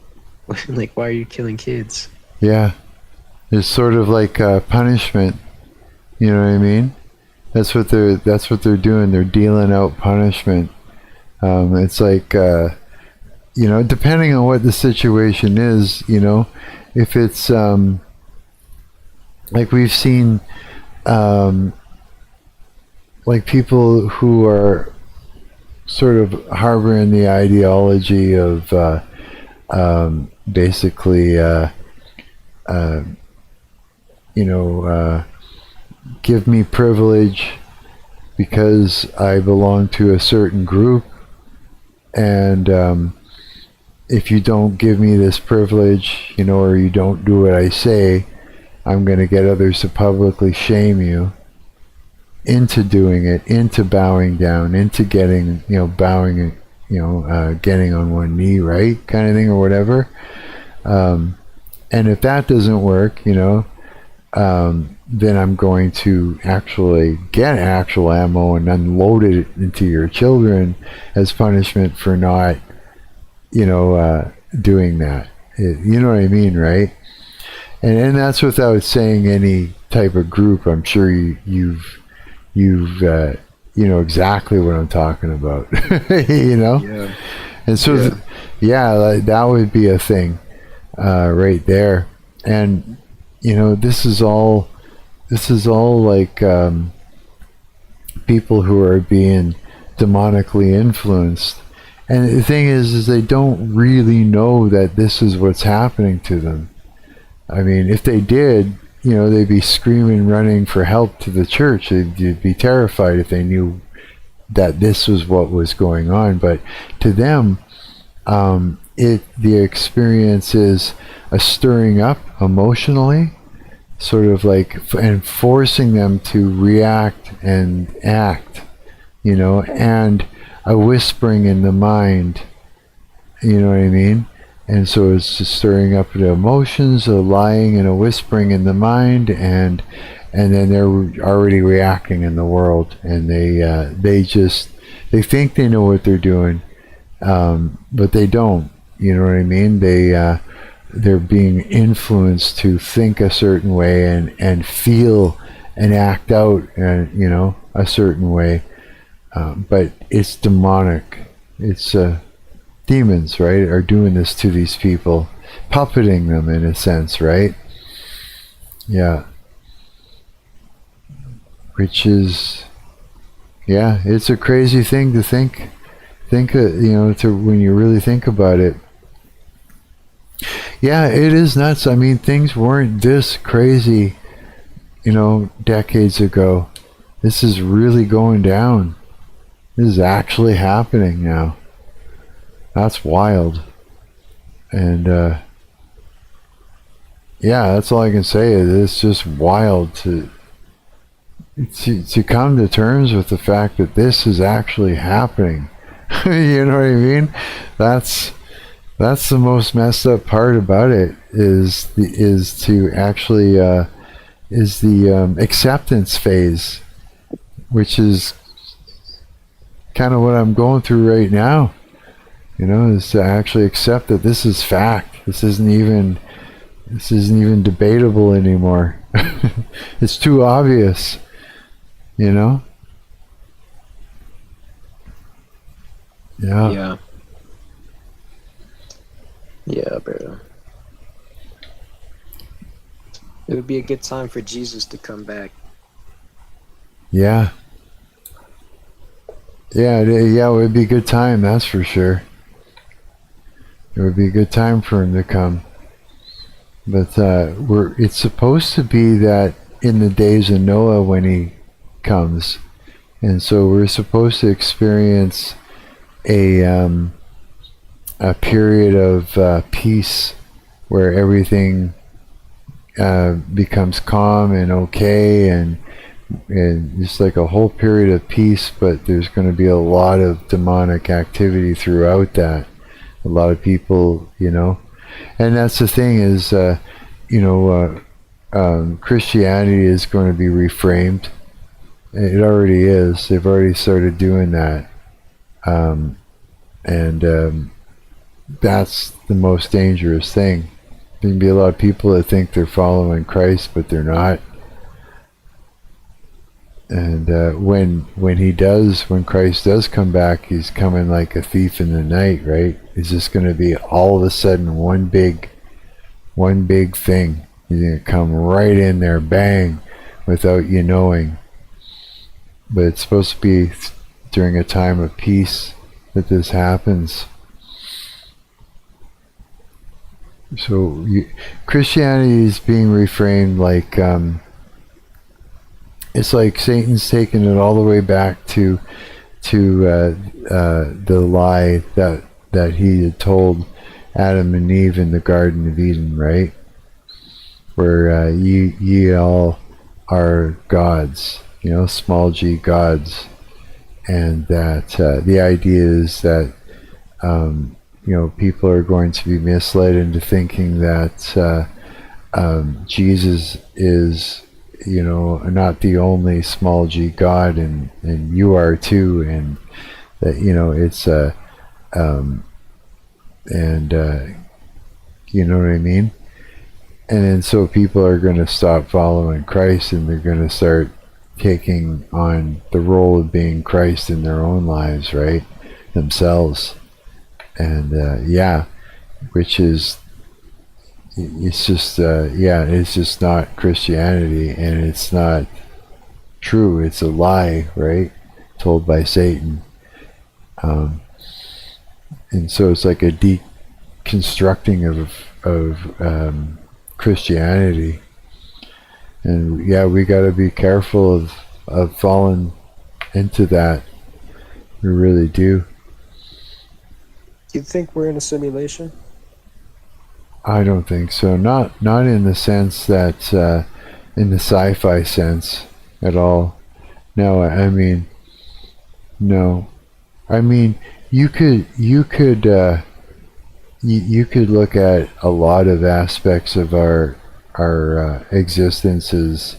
Like, why are you killing kids? Yeah. It's sort of like punishment. You know what I mean? That's what they're doing. They're dealing out punishment. It's like, depending on what the situation is, if it's like we've seen, like people who are sort of harboring the ideology of basically, give me privilege because I belong to a certain group, and if you don't give me this privilege, or you don't do what I say, I'm going to get others to publicly shame you into doing it, into bowing down, into getting, bowing, getting on one knee, right, kind of thing, or whatever. And if that doesn't work, then I'm going to actually get actual ammo and unload it into your children as punishment for not, doing that. You know what I mean, right? And that's without saying any type of group. I'm sure you've exactly what I'm talking about. Yeah. And so that would be a thing right there. And this is all like people who are being demonically influenced. And the thing is they don't really know that this is what's happening to them. I mean, if they did, they'd be screaming, running for help to the church. They'd be terrified if they knew, that this was what was going on. But to them, the experience is a stirring up emotionally, sort of like, and forcing them to react and act, and a whispering in the mind, you know what I mean? And so it's just stirring up the emotions, a lying and a whispering in the mind, and then they're already reacting in the world, and they think they know what they're doing, but they don't. You know what I mean? They're being influenced to think a certain way and feel and act out, a certain way, but it's demonic. It's demons, right, are doing this to these people, puppeting them in a sense, right? Yeah. Which is, it's a crazy thing to think, when you really think about it. Yeah, it is nuts. I mean, things weren't this crazy, decades ago. This is really going down. This is actually happening now. That's wild. And that's all I can say. It's just wild to come to terms with the fact that this is actually happening. You know what I mean? That's the most messed up part about it, is the acceptance phase, which is kind of what I'm going through right now. Is to actually accept that this is fact. This isn't even debatable anymore. It's too obvious, Yeah. Yeah, bro. It would be a good time for Jesus to come back. Yeah. Yeah, it would be a good time, that's for sure. It would be a good time for him to come. But it's supposed to be that in the days of Noah when he comes. And so we're supposed to experience a period of peace where everything becomes calm and okay, and just like a whole period of peace, but there's going to be a lot of demonic activity throughout that. A lot of people, and that's the thing is, Christianity is going to be reframed. It already is. They've already started doing that. That's the most dangerous thing. There can be a lot of people that think they're following Christ, but they're not. And when Christ does come back, he's coming like a thief in the night, right? It's just going to be all of a sudden one big thing. He's going to come right in there, bang, without you knowing. But it's supposed to be during a time of peace that this happens. So Christianity is being reframed like it's like Satan's taken it all the way back to the lie that he had told Adam and Eve in the Garden of Eden, right? Where ye all are gods, small g gods, and that the idea is that people are going to be misled into thinking that Jesus is not the only small g God, and you are too, and that it's you know what I mean? And then so people are going to stop following Christ, and they're going to start taking on the role of being Christ in their own lives, right? Themselves. And which is, it's just not Christianity, and it's not true. It's a lie, right? Told by Satan. And so it's like a deconstructing of Christianity. And we got to be careful of falling into that. We really do. You think we're in a simulation? I don't think so. Not in the sense that, in the sci-fi sense at all. No, I mean, no. I mean, you could look at a lot of aspects of our existence as,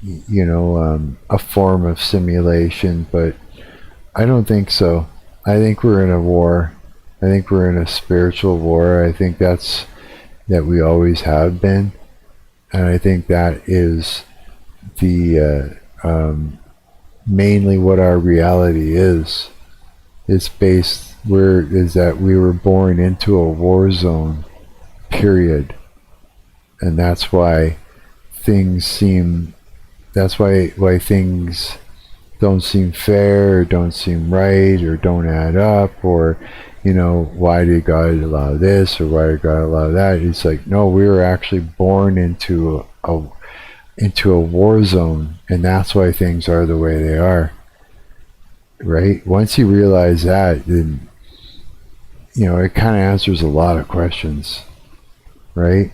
a form of simulation, but I don't think so. I think we're in a war. I think we're in a spiritual war. I think that we always have been, and I think that is the mainly what our reality is. It's based is that we were born into a war zone, period, and that's why things don't seem fair, or don't seem right, or don't add up, or why did God allow this, or why did God allow that? It's like, no, we were actually born into a war zone, and that's why things are the way they are. Right? Once you realize that, then it kind of answers a lot of questions, right?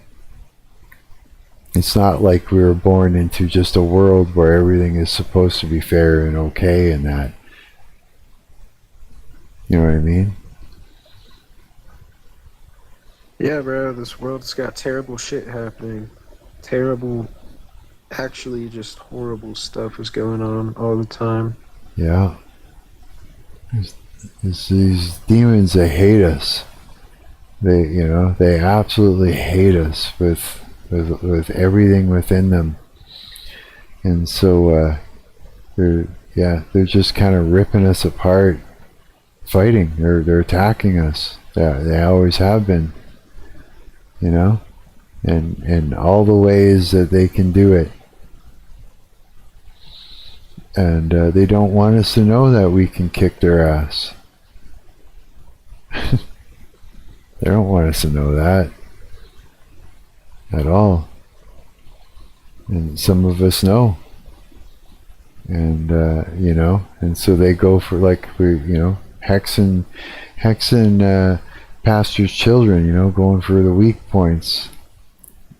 It's not like we were born into just a world where everything is supposed to be fair and okay and that. You know what I mean? Yeah, bro, this world's got terrible shit happening. Terrible, actually just horrible stuff is going on all the time. Yeah. It's these demons, they hate us. They absolutely hate us with everything within them. And so they're just kind of ripping us apart, fighting. They're attacking us. They always have been. And all the ways that they can do it. And they don't want us to know that we can kick their ass. They don't want us to know that at all. And some of us know. And and so they go for, like, hexing pastors' children, going for the weak points,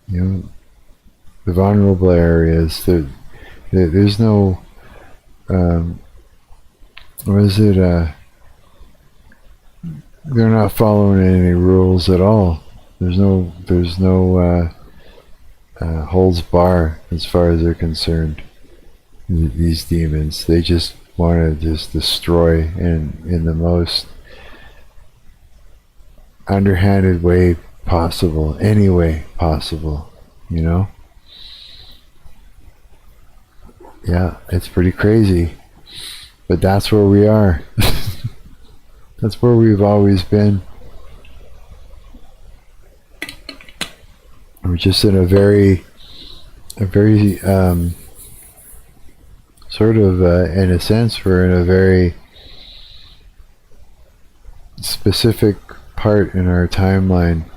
the vulnerable areas. There's no they're not following any rules at all. There's no holds bar as far as they're concerned. These demons, they just want to just destroy in the most underhanded way possible, any way possible, Yeah, it's pretty crazy. But that's where we are. That's where we've always been. We're just in a very sort of, in a sense, we're in a very specific part in our timeline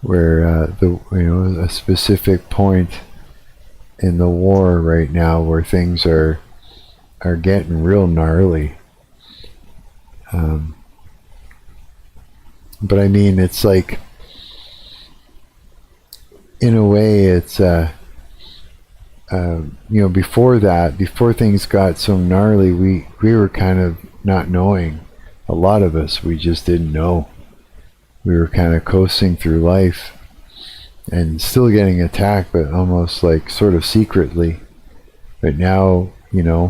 where a specific point in the war right now where things are getting real gnarly. But I mean, it's like, in a way, it's before things got so gnarly, we were kind of not knowing. A lot of us, we just didn't know. We were kind of coasting through life and still getting attacked, but almost like sort of secretly. But now, the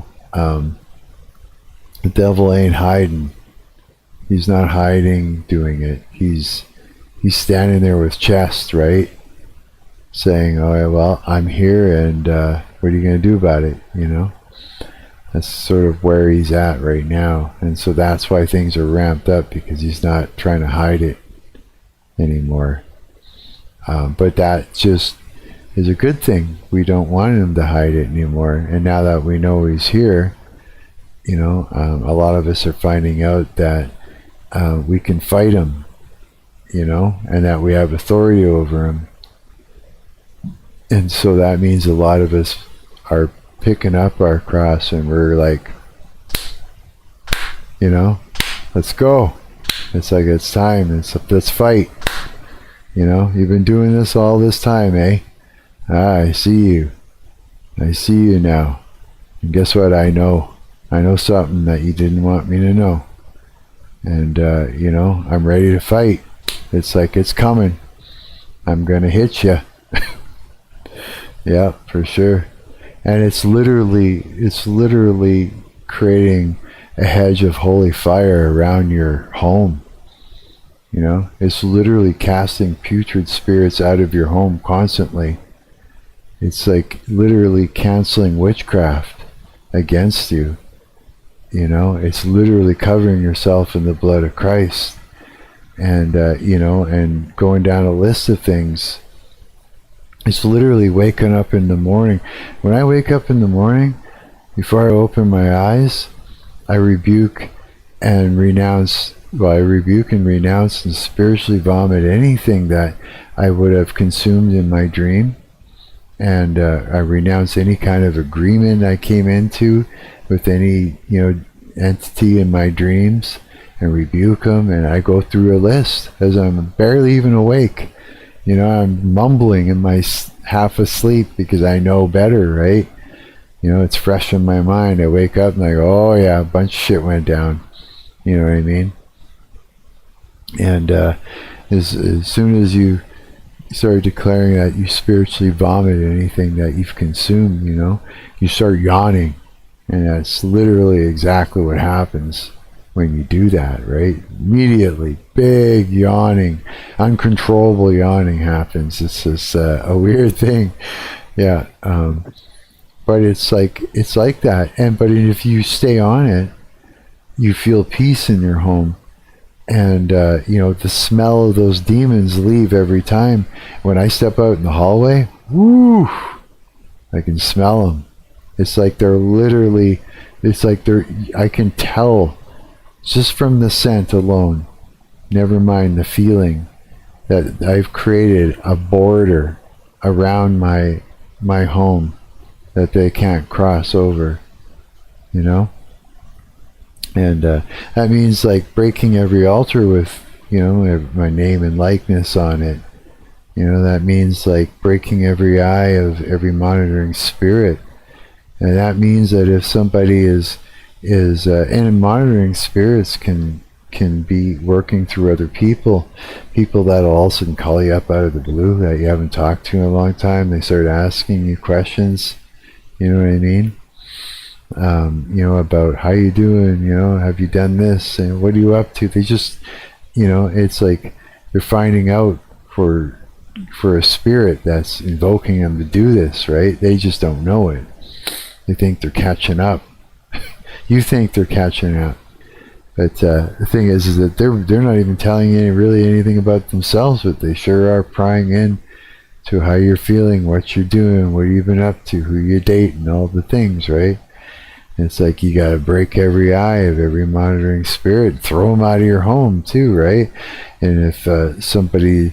devil ain't hiding. He's not hiding doing it. He's standing there with chest, right? Saying, oh, well, I'm here, and what are you going to do about it, That's sort of where he's at right now. And so that's why things are ramped up, because he's not trying to hide it anymore. But that just is a good thing. We don't want him to hide it anymore. And now that we know he's here, a lot of us are finding out that we can fight him, and that we have authority over him. And so that means a lot of us are picking up our cross, and we're like, You know, let's go. It's like, it's time. Let's fight. You know, you've been doing this all this time, eh? I see you. I see you now. And guess what? I know something that you didn't want me to know. And, you know, I'm ready to fight. It's like, it's coming. I'm going to hit you. Yeah, for sure. And it's literally creating a hedge of holy fire around your home. You know, it's literally casting putrid spirits out of your home constantly. It's like literally canceling witchcraft against you. You know, it's literally covering yourself in the blood of Christ. And, you know, and going down a list of things. It's literally waking up in the morning. When I wake up in the morning, before I open my eyes, I rebuke and renounce and spiritually vomit anything that I would have consumed in my dream. And I renounce any kind of agreement I came into with any, you know, entity in my dreams, and rebuke them. And I go through a list as I'm barely even awake. You know, I'm mumbling in my half asleep because I know better, right? You know, it's fresh in my mind. I wake up and I go, oh yeah, a bunch of shit went down. You know what I mean? And as soon as you start declaring that you spiritually vomit anything that you've consumed, you know, you start yawning. And that's literally exactly what happens when you do that, right? Immediately, big yawning, uncontrollable yawning happens. It's just a weird thing. Yeah. But it's like that. But if you stay on it, you feel peace in your home. And, you know, the smell of those demons leave every time. When I step out in the hallway, woo, I can smell them. It's like I can tell just from the scent alone, never mind the feeling, that I've created a border around my home that they can't cross over, you know? And that means like breaking every altar with, you know, my name and likeness on it. You know, that means like breaking every eye of every monitoring spirit. And that means that if somebody is and monitoring spirits can be working through other people that'll all of a sudden call you up out of the blue that you haven't talked to in a long time. They start asking you questions, you know what I mean? You know, about how you doing, you know, have you done this, and what are you up to? They just, you know, it's like they're finding out for a spirit that's invoking them to do this, right? They just don't know it. They think they're catching up. You think they're catching up. But the thing is that they're not even telling you really anything about themselves, but they sure are prying in to how you're feeling, what you're doing, what you've been up to, who you're dating, all the things, right? And it's like you got to break every eye of every monitoring spirit, throw them out of your home too, right? And if somebody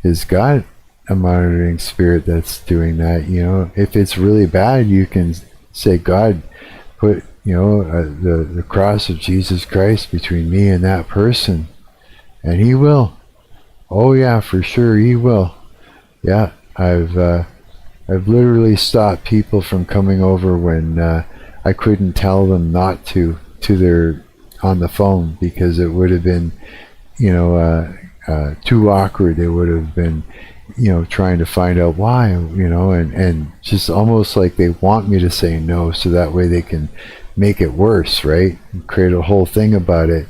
has got a monitoring spirit that's doing that, you know, if it's really bad, you can say, God, put, you know, the cross of Jesus Christ between me and that person, and he will. Oh yeah, for sure he will. Yeah, I've literally stopped people from coming over when I couldn't tell them not to their on the phone, because it would have been, you know, too awkward. They would have been, you know, trying to find out why, you know, and just almost like they want me to say no, so that way they can make it worse, right? And create a whole thing about it.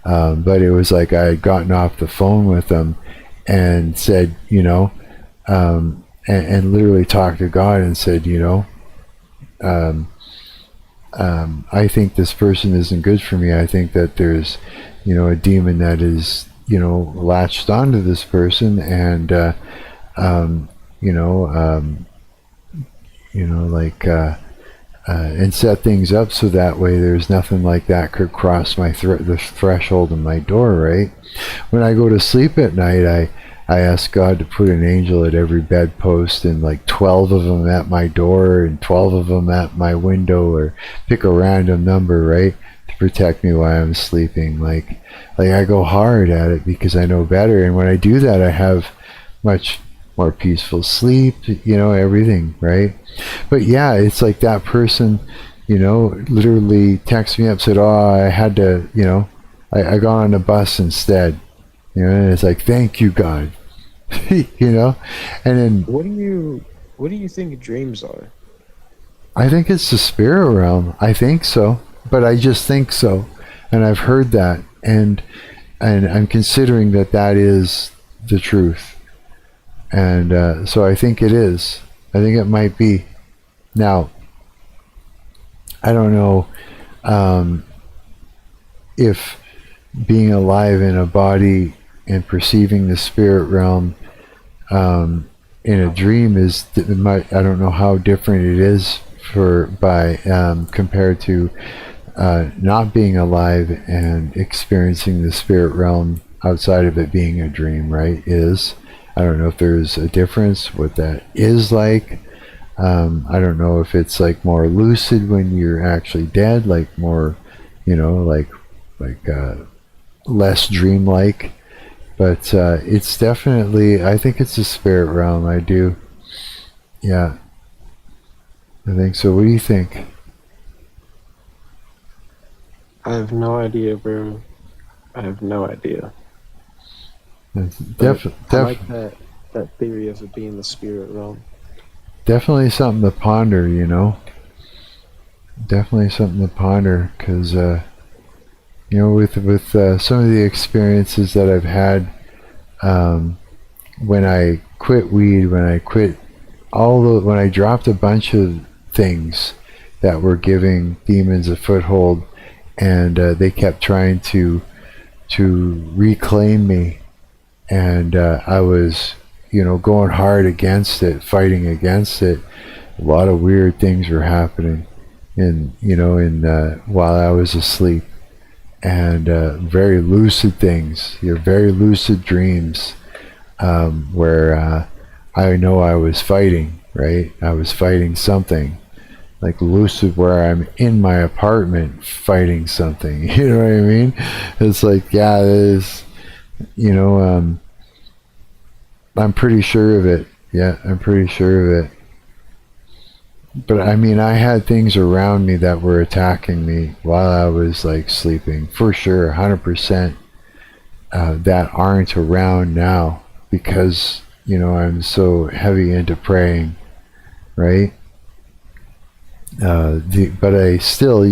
But it was like I had gotten off the phone with them and said, you know, and literally talked to God and said, you know, I think this person isn't good for me. I think that there's, you know, a demon that is, you know, latched onto this person, and and set things up so that way there's nothing like that could cross my the threshold of my door, right? When I go to sleep at night, I ask God to put an angel at every bedpost, and like 12 of them at my door and 12 of them at my window, or pick a random number, right, to protect me while I'm sleeping. Like I go hard at it because I know better, and when I do that, I have much more peaceful sleep, everything, right? But yeah, it's like that person, literally texted me up, said, oh, I had to, I got on a bus instead, and it's like, thank you, God. And then What do you think dreams are? I think it's the spirit realm. I think so, but I just think so, and I've heard that, and I'm considering that is the truth, and so I think it is. I think it might be. Now, I don't know if being alive in a body and perceiving the spirit realm in a dream I don't know how different it is compared to not being alive and experiencing the spirit realm outside of it being a dream, right? I don't know if there's a difference, what that is like. I don't know if it's like more lucid when you're actually dead, like more, like less dreamlike. But it's definitely, I think it's a spirit realm. I do. Yeah. I think so. What do you think? I have no idea, bro. I have no idea. I like that theory of it being the spirit realm. Definitely something to ponder, Definitely something to ponder, because with some of the experiences that I've had when I quit weed, when I dropped a bunch of things that were giving demons a foothold, and they kept trying to reclaim me, and I was going hard against it, fighting against it. A lot of weird things were happening while I was asleep, and very lucid things, very lucid dreams, where I know I was fighting, right? I was fighting something, like lucid, where I'm in my apartment fighting something. You know what I mean? It's like, yeah, it is, I'm pretty sure of it. Yeah, I'm pretty sure of it. But I mean, I had things around me that were attacking me while I was like sleeping, for sure, 100%, that aren't around now because, I'm so heavy into praying, right? But I still,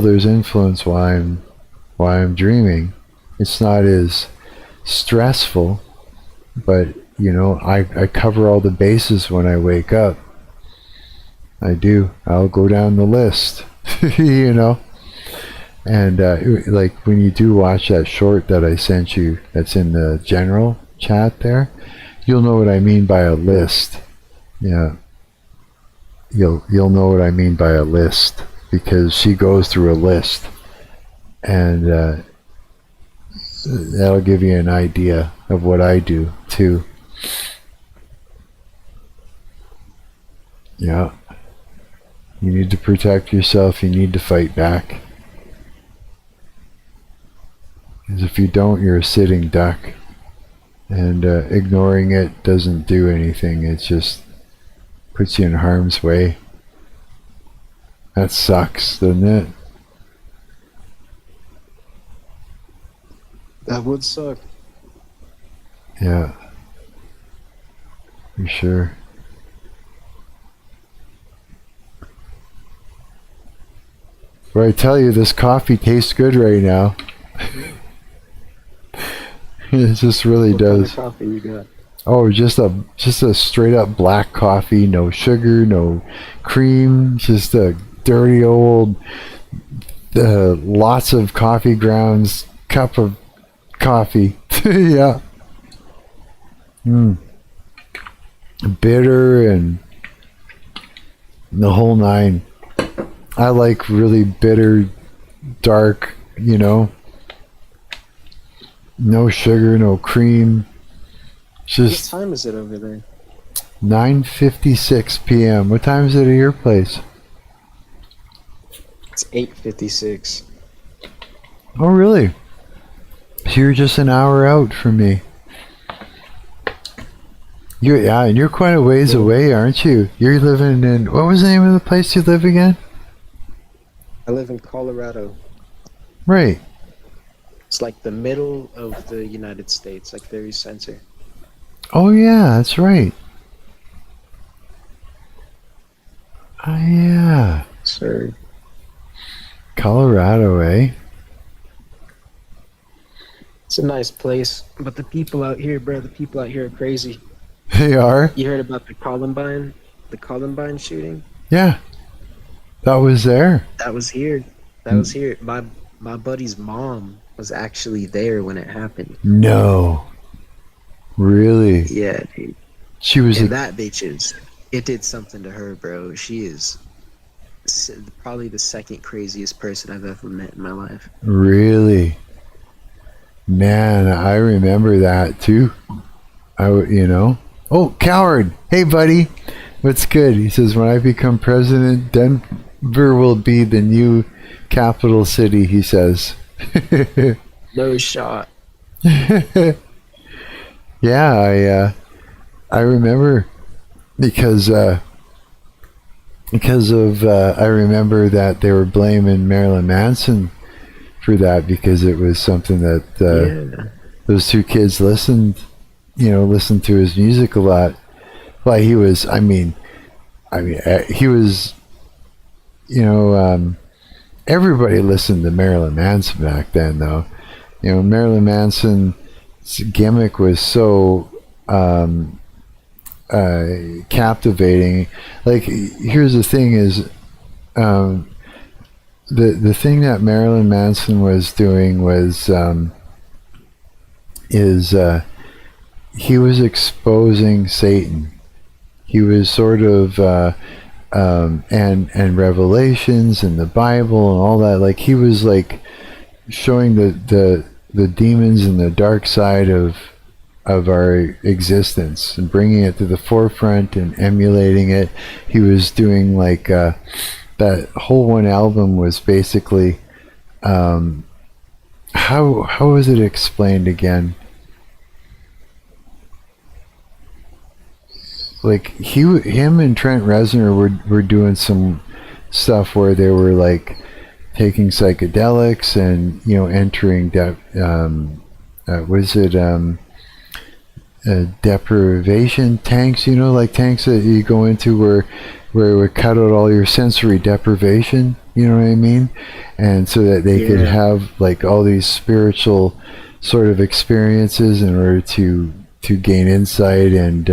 there's influence while I'm dreaming. It's not as stressful, but I cover all the bases when I wake up. I do. I'll go down the list, and like when you do watch that short that I sent you, that's in the general chat there, you'll know what I mean by a list. Yeah, you'll know what I mean by a list, because she goes through a list, and that'll give you an idea of what I do too. Yeah. You need to protect yourself. You need to fight back. Because if you don't, you're a sitting duck. And ignoring it doesn't do anything. It just puts you in harm's way. That sucks, doesn't it? That would suck. Yeah. For sure. But I tell you, this coffee tastes good right now. It just really What does. kind of coffee you got? Oh, just a straight up black coffee, no sugar, no cream, just a dirty old, lots of coffee grounds cup of coffee. Yeah. Bitter and the whole nine. I like really bitter, dark, no sugar, no cream, It's What just time is it over there? 9:56 p.m. What time is it at your place? It's 8:56. Oh, really? So you're just an hour out from me. And you're quite a ways away, aren't you? You're living in, what was the name of the place you live again? I live in Colorado. Right. It's like the middle of the United States, like very center. Oh yeah, that's right. Oh yeah. Sir. Colorado, eh? It's a nice place, but the people out here, bro, the people out here are crazy. They are? You heard about the Columbine shooting? Yeah. That was there. That was here. That was here. My buddy's mom was actually there when it happened. No. Really? Yeah, dude. She was And that bitch it did something to her, bro. She is probably the second craziest person I've ever met in my life. Really? Man, I remember that too. Oh, Coward. Hey, buddy. What's good? He says, when I become president, Denver will be the new capital city, he says. No shot. Yeah, I remember because of I remember that they were blaming Marilyn Manson for that because it was something that those two kids listened to his music a lot. Well, he was, he was, everybody listened to Marilyn Manson back then, though. Marilyn Manson's gimmick was so captivating. Like, here's the thing is, the thing that Marilyn Manson was doing was, he was exposing Satan. He was sort of, and Revelations and the Bible and all that. Like, he was like showing the demons and the dark side of our existence and bringing it to the forefront and emulating it. He was doing like that whole one album was basically how was it explained again? Like him and Trent Reznor were doing some stuff where they were like taking psychedelics and entering deprivation tanks, like tanks that you go into where it would cut out all your sensory deprivation, you know what I mean? And so that they could have like all these spiritual sort of experiences in order to gain insight and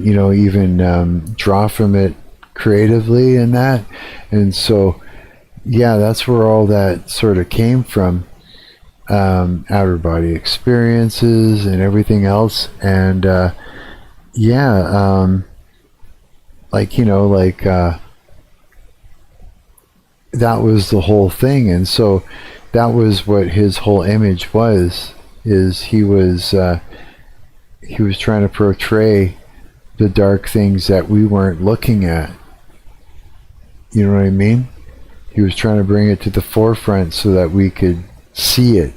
even draw from it creatively and that. And so that's where all that sort of came from. Outer body experiences and everything else, and that was the whole thing. And so that was what his whole image was, is he was trying to portray the dark things that we weren't looking at. You know what I mean? He was trying to bring it to the forefront so that we could see it,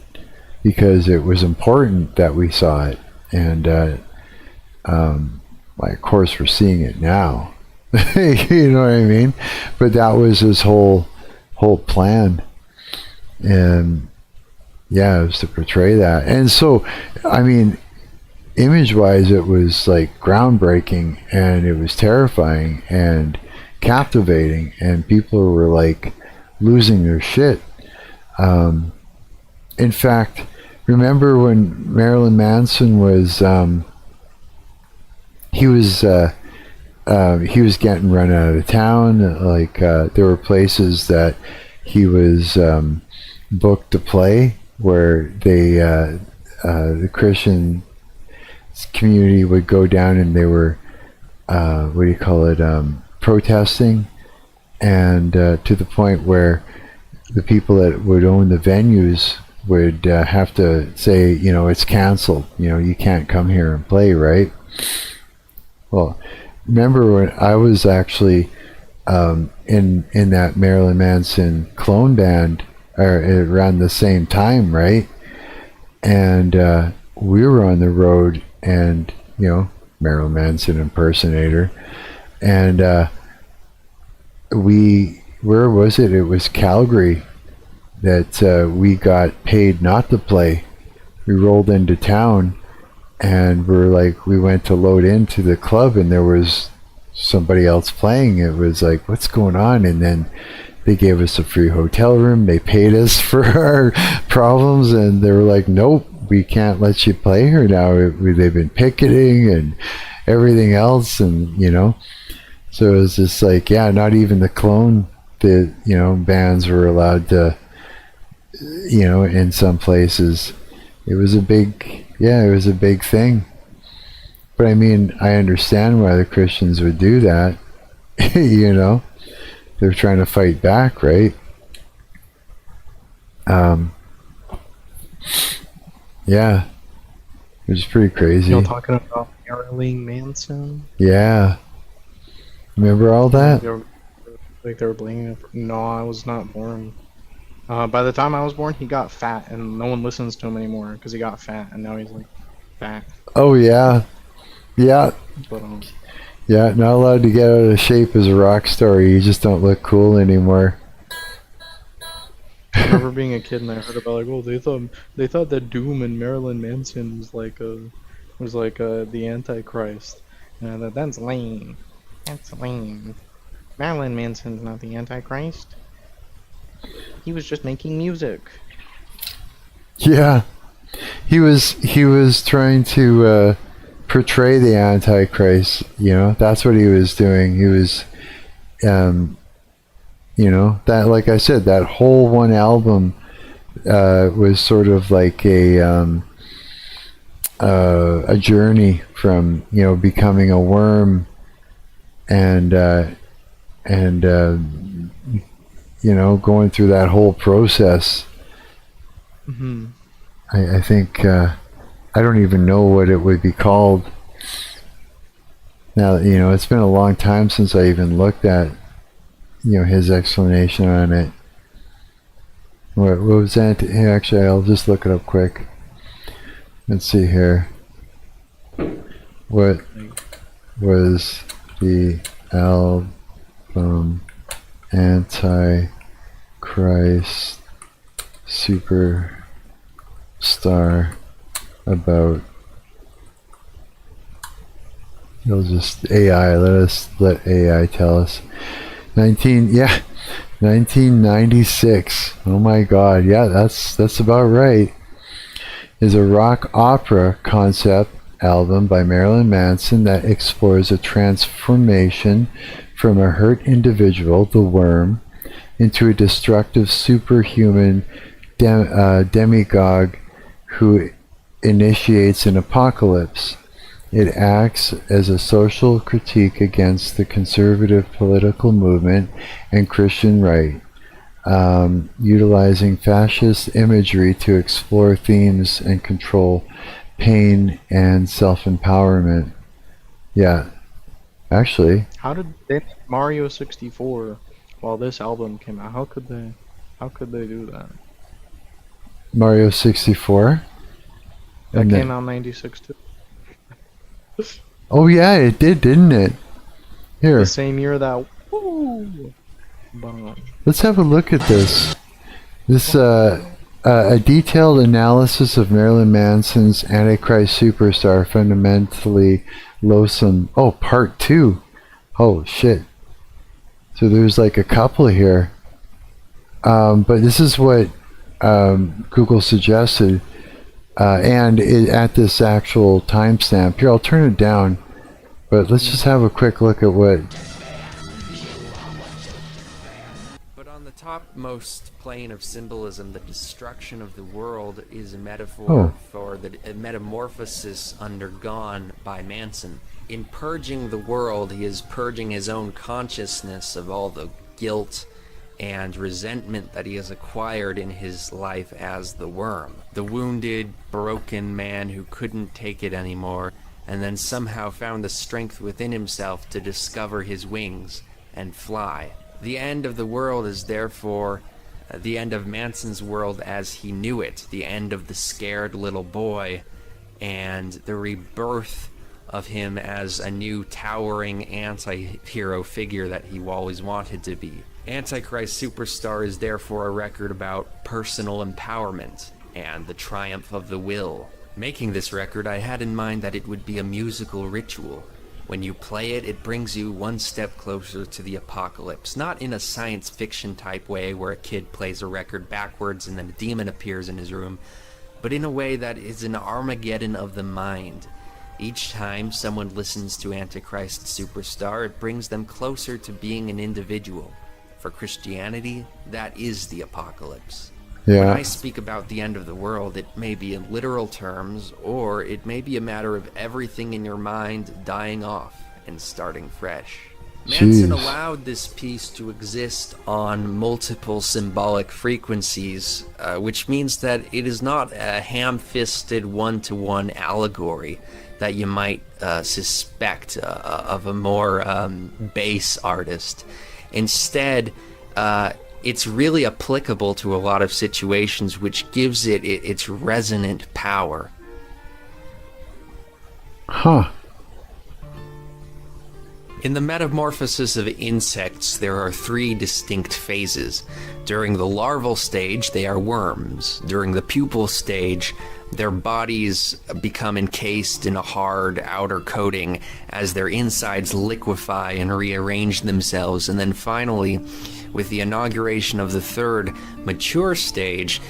because it was important that we saw it. And of course we're seeing it now. You know what I mean? But that was his whole plan. And it was to portray that. And so image wise it was like groundbreaking, and it was terrifying and captivating, and people were like losing their shit. In fact, remember when Marilyn Manson was he was getting run out of town. Like there were places that he was booked to play where they the Christian community would go down, and they were protesting, and to the point where the people that would own the venues would have to say, you know, it's canceled. You know, you can't come here and play, right? Well, remember when I was actually in that Marilyn Manson clone band around the same time, right? And we were on the road, and you know, Marilyn Manson impersonator, and where was it? It was Calgary that we got paid not to play. We rolled into town, and we went to load into the club, and there was somebody else playing. It was like, what's going on? And then they gave us a free hotel room. They paid us for our problems, and they were like, nope, we can't let you play here now. They've been picketing and everything else, and you know, so it was just like, yeah, not even the clone, the, you know, bands were allowed to, you know, in some places. It was a big thing. But I mean, I understand why the Christians would do that. You know, they're trying to fight back, right? Yeah, which is pretty crazy. You know, talking about Marilyn Manson. Yeah, remember all that? They were blaming it. No, I was not born. By the time I was born, he got fat, and no one listens to him anymore because he got fat, and now he's like fat. Oh yeah, yeah. But yeah, not allowed to get out of shape as a rock star. You just don't look cool anymore. I remember being a kid and I heard about like, oh, they thought that Doom and Marilyn Manson was like the Antichrist, and I thought, that's lame. That's lame. Marilyn Manson's not the Antichrist. He was just making music. Yeah, he was trying to portray the Antichrist. You know, that's what he was doing. He was, you know, that, like I said, that whole one album was sort of like a journey from, you know, becoming a worm and you know, going through that whole process. Mm-hmm. I think I don't even know what it would be called. Now, you know, it's been a long time since I even looked at, you know, his explanation on it. What was that? Actually, I'll just look it up quick. Let's see here. What was the album Antichrist Superstar about? It'll just AI. Let AI tell us. 1996. Oh my God. Yeah, that's about right. Is a rock opera concept album by Marilyn Manson that explores a transformation from a hurt individual, the worm, into a destructive superhuman demagogue who initiates an apocalypse. It acts as a social critique against the conservative political movement and Christian right, utilizing fascist imagery to explore themes and control pain and self-empowerment. Yeah, actually. How did they make Mario 64 while this album came out? How could they do that? Mario 64? That came out in 96 too. Oh yeah, it did, didn't it? Here. The same year that. Woo! Let's have a look at this. This a detailed analysis of Marilyn Manson's Antichrist Superstar, fundamentally loathsome. Oh, part 2. Oh shit. So there's like a couple here. But this is what Google suggested. And at this actual timestamp. Here, I'll turn it down. But let's just have a quick look at what... But on the topmost plane of symbolism, the destruction of the world is a metaphor for the metamorphosis undergone by Manson. In purging the world, he is purging his own consciousness of all the guilt and resentment that he has acquired in his life as the worm. The wounded, broken man who couldn't take it anymore, and then somehow found the strength within himself to discover his wings and fly. The end of the world is therefore the end of Manson's world as he knew it, the end of the scared little boy, and the rebirth of him as a new towering anti-hero figure that he always wanted to be. Antichrist Superstar is therefore a record about personal empowerment and the triumph of the will. Making this record, I had in mind that it would be a musical ritual. When you play it, it brings you one step closer to the apocalypse, not in a science fiction type way where a kid plays a record backwards and then a demon appears in his room, but in a way that is an Armageddon of the mind. Each time someone listens to Antichrist Superstar, it brings them closer to being an individual. For Christianity, that is the apocalypse. Yeah. When I speak about the end of the world, it may be in literal terms, or it may be a matter of everything in your mind dying off and starting fresh. Manson allowed this piece to exist on multiple symbolic frequencies, which means that it is not a ham-fisted one-to-one allegory that you might suspect of a more base artist. Instead, it's really applicable to a lot of situations, which gives it its resonant power. Huh. In the metamorphosis of insects, there are 3 distinct phases. During the larval stage, they are worms. During the pupal stage, their bodies become encased in a hard outer coating as their insides liquefy and rearrange themselves. And then finally, with the inauguration of the 3rd mature stage,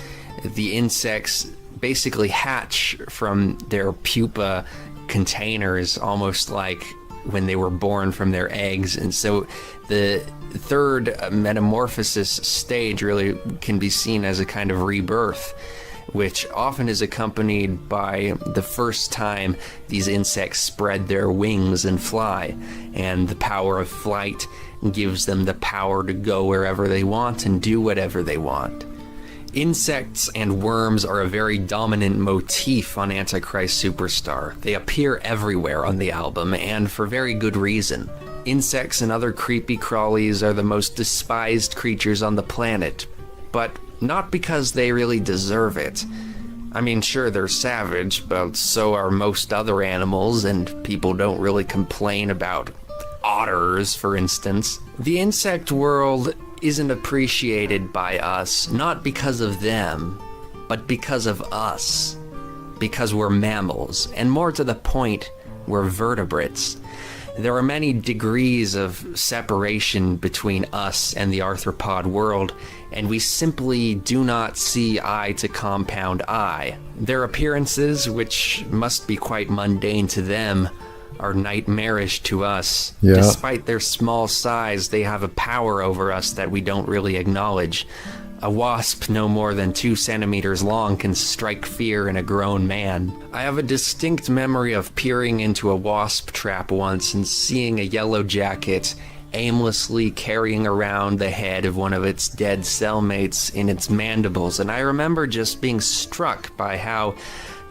the insects basically hatch from their pupa containers, almost like when they were born from their eggs. And so the 3rd metamorphosis stage really can be seen as a kind of rebirth, which often is accompanied by the first time these insects spread their wings and fly, and the power of flight gives them the power to go wherever they want and do whatever they want. Insects and worms are a very dominant motif on Antichrist Superstar. They appear everywhere on the album, and for very good reason. Insects and other creepy crawlies are the most despised creatures on the planet, but not because they really deserve it. I mean, sure, they're savage, but so are most other animals, and people don't really complain about otters, for instance. The insect world isn't appreciated by us, not because of them, but because of us. Because we're mammals, and more to the point, we're vertebrates. There are many degrees of separation between us and the arthropod world, and we simply do not see eye to compound eye. Their appearances, which must be quite mundane to them, are nightmarish to us. Yeah. Despite their small size, they have a power over us that we don't really acknowledge. A wasp no more than 2 centimeters long can strike fear in a grown man. I have a distinct memory of peering into a wasp trap once and seeing a yellow jacket aimlessly carrying around the head of one of its dead cellmates in its mandibles, and I remember just being struck by how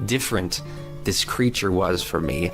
different this creature was from me,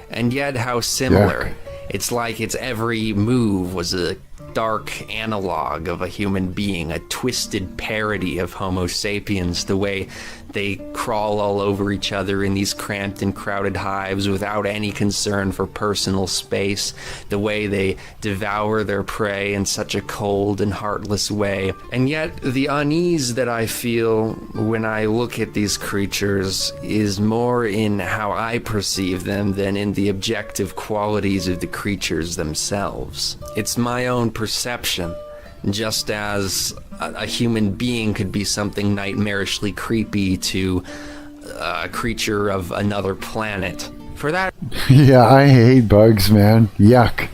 and yet how similar. Yuck. It's like its every move was a dark analog of a human being, a twisted parody of Homo sapiens, the way they crawl all over each other in these cramped and crowded hives without any concern for personal space, the way they devour their prey in such a cold and heartless way. And yet, the unease that I feel when I look at these creatures is more in how I perceive them than in the objective qualities of the creatures themselves. It's my own perception, just as a human being could be something nightmarishly creepy to a creature of another planet. For that, Yeah, I hate bugs, man. Yuck.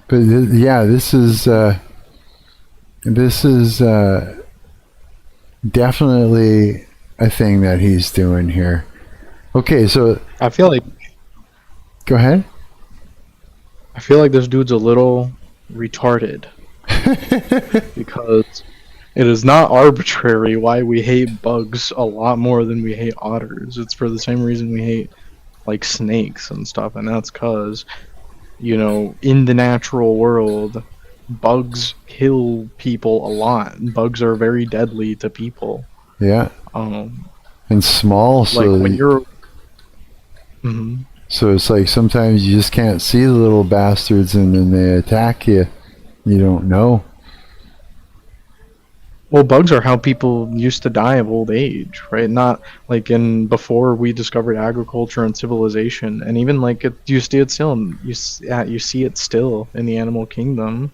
But this is definitely a thing that he's doing here. Okay, so I feel like go ahead. this dude's a little retarded. Because it is not arbitrary why we hate bugs a lot more than we hate otters. It's for the same reason we hate like snakes and stuff, and that's because, you know, in the natural world, bugs kill people a lot. Bugs are very deadly to people. Yeah. And small, so like when you're. Mm-hmm. So it's like sometimes you just can't see the little bastards, and then they attack you. You don't know. Well, bugs are how people used to die of old age, right? Not like before we discovered agriculture and civilization, and even like you see it still. You see it still in the animal kingdom.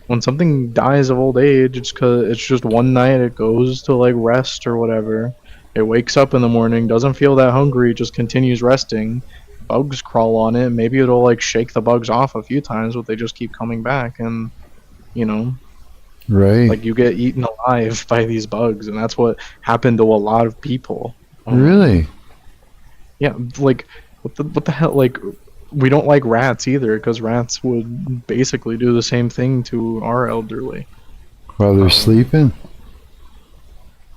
When something dies of old age, it's 'cause it's just one night it goes to like rest or whatever. It wakes up in the morning, doesn't feel that hungry, just continues resting. Bugs crawl on it. Maybe it'll like shake the bugs off a few times, but they just keep coming back, and you know. Right. Like you get eaten alive by these bugs, and that's what happened to a lot of people. Really? Yeah, like what the hell? Like we don't like rats either, because rats would basically do the same thing to our elderly. While they're sleeping?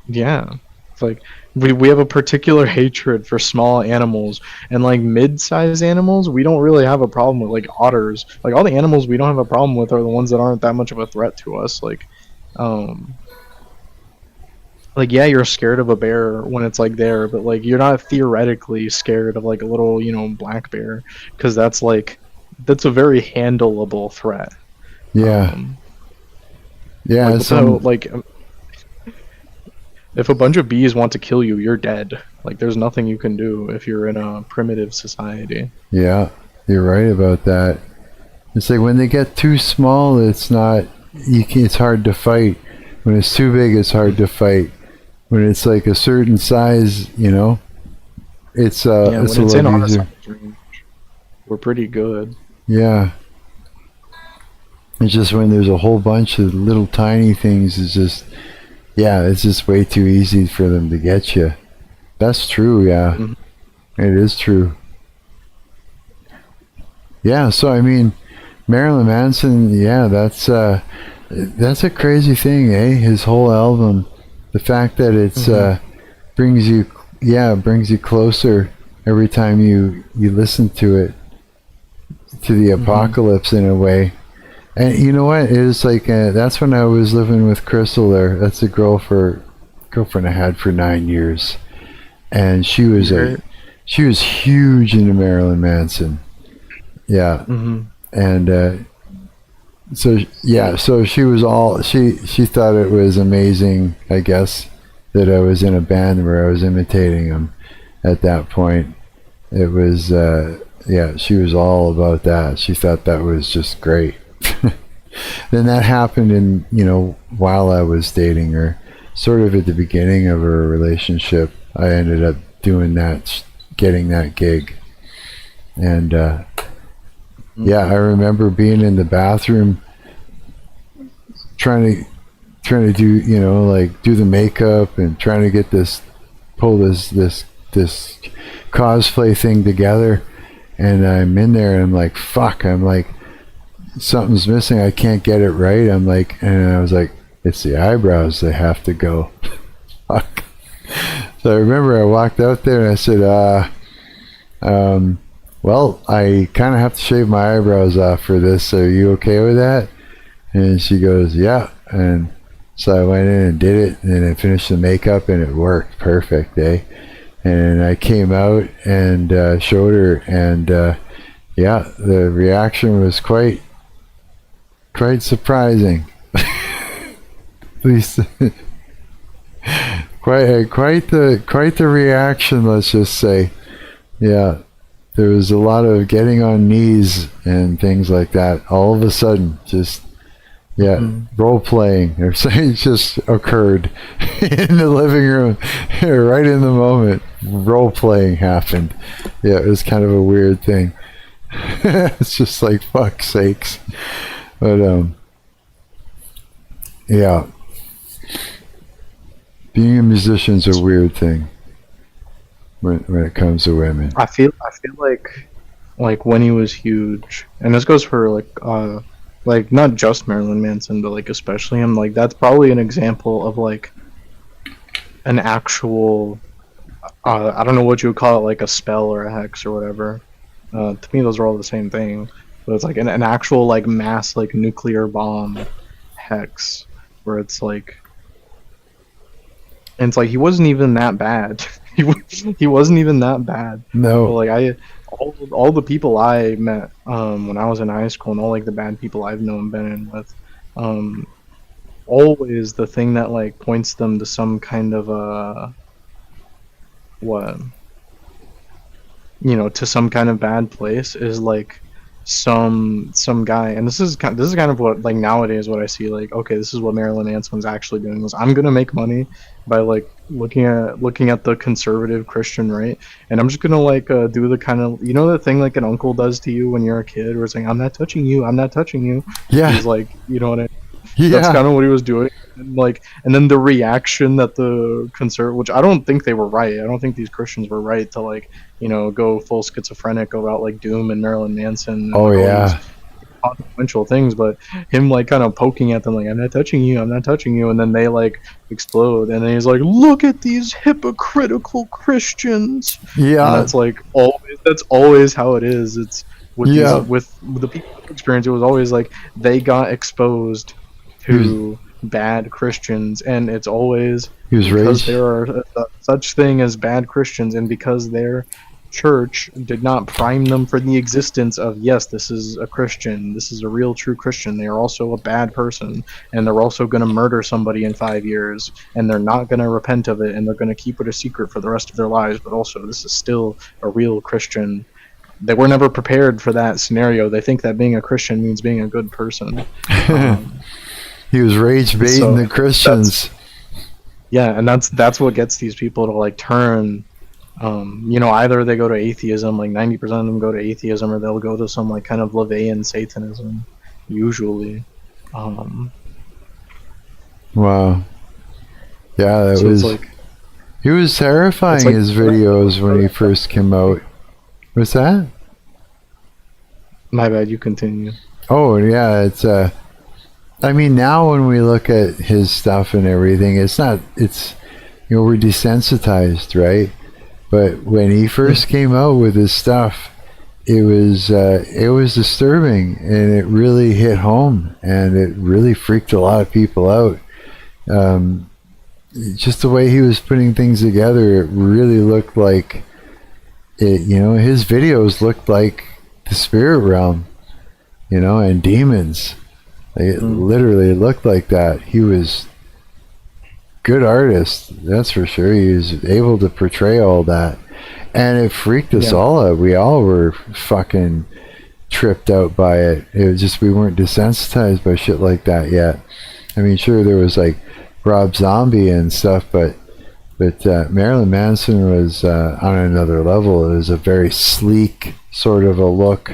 Yeah, it's like we have a particular hatred for small animals, and like mid-sized animals we don't really have a problem with. Like otters, like all the animals we don't have a problem with are the ones that aren't that much of a threat to us. Like yeah, you're scared of a bear when it's like there, but like you're not theoretically scared of like a little, you know, black bear, because that's a very handleable threat. Yeah. Yeah. Like, so like if a bunch of bees want to kill you, you're dead. Like there's nothing you can do if you're in a primitive society. Yeah, you're right about that. It's like when they get too small, it's not. It's hard to fight. When it's too big, it's hard to fight. When it's like a certain size, you know, it's when it's it's a in lot our easier. size range, we're pretty good. Yeah. It's just when there's a whole bunch of little tiny things, it's just, yeah, it's just way too easy for them to get you. That's true, yeah. Mm-hmm. It is true. Yeah, so I mean, Marilyn Manson, yeah, that's a crazy thing, eh? His whole album, the fact that it's brings you closer every time you listen to it, to the apocalypse in a way. And you know what? It was like that's when I was living with Crystal there. That's a girlfriend I had for 9 years, and she was huge into Marilyn Manson. Yeah, and so she was all she thought it was amazing. I guess that I was in a band where I was imitating him. At that point, it was she was all about that. She thought that was just great. Then that happened while I was dating her, sort of at the beginning of our relationship. I ended up doing that, getting that gig, and I remember being in the bathroom trying to do do the makeup and trying to pull this cosplay thing together, and I'm in there and I'm like, fuck, I'm like, something's missing, I can't get it right. I'm like, and I was like, it's the eyebrows, they have to go. Fuck. So I remember I walked out there and I said, well, I kind of have to shave my eyebrows off for this. Are you okay with that? And she goes, yeah. And so I went in and did it, and then I finished the makeup, and it worked perfect, eh? And I came out and showed her, and the reaction was quite surprising. At least quite the reaction, let's just say. Yeah, there was a lot of getting on knees and things like that. All of a sudden, just role playing or something just occurred in the living room, right in the moment. Role playing happened. Yeah, it was kind of a weird thing. It's just like, fuck's sakes. But being a musician's a weird thing when it comes to women. I feel like when he was huge, and this goes for like like not just Marilyn Manson, but like especially him, like that's probably an example of like an actual, I don't know what you would call it, like a spell or a hex or whatever. To me, those are all the same thing. But it's like an actual like mass like nuclear bomb hex, where it's like, and it's like he wasn't even that bad. He wasn't even that bad. No. But like all the people I met when I was in high school and all like the bad people I've known been in with, always the thing that like points them to some kind of what, you know, to some kind of bad place is like some guy, and this is kind of what like nowadays what I see, like, okay, this is what Marilyn Manson was actually doing, was I'm gonna make money by like looking at the conservative Christian right, and I'm just gonna like do the kind of, you know, the thing like an uncle does to you when you're a kid, where it's like, I'm not touching you, I'm not touching you. Yeah. He's like, you know what I mean? Yeah. That's kind of what he was doing. And like, and then the reaction that the which I don't think they were right. I don't think these Christians were right to like, you know, go full schizophrenic about like Doom and Marilyn Manson. And, Oh like, yeah. consequential things, but him like kind of poking at them like, I'm not touching you, I'm not touching you, and then they like explode, and then he's like, look at these hypocritical Christians. Yeah. And that's like that's always how it is. It's with Yeah. with the people experience, it was always like they got exposed to bad Christians, and it's always He was because raised. there are such thing as bad Christians, and because their church did not prime them for the existence of, yes, this is a Christian, this is a real true Christian, they are also a bad person, and they're also going to murder somebody in 5 years, and they're not going to repent of it, and they're going to keep it a secret for the rest of their lives, but also this is still a real Christian. They were never prepared for that scenario. They think that being a Christian means being a good person. He was rage baiting so the Christians. Yeah, and that's what gets these people to like turn. You know, either they go to atheism, like 90% of them go to atheism, or they'll go to some like kind of LaVeyan Satanism, usually. Wow. Yeah, that So was. it's like, He was terrifying, it's like- his videos when he first came out. What's that? my bad, you continue. Oh yeah, it's I mean, now when we look at his stuff and everything, it's you know, we're desensitized, right? But when he first came out with his stuff, it was disturbing, and it really hit home, and it really freaked a lot of people out. Just the way he was putting things together, it really looked like it. You know, his videos looked like the spirit realm, you know, and demons. It literally looked like that. He was good artist, that's for sure. He was able to portray all that, and it freaked us all out. We all were fucking tripped out by it. It was just we weren't desensitized by shit like that yet. I mean, sure, there was like Rob Zombie and stuff, but Marilyn Manson was on another level. It was a very sleek sort of a look,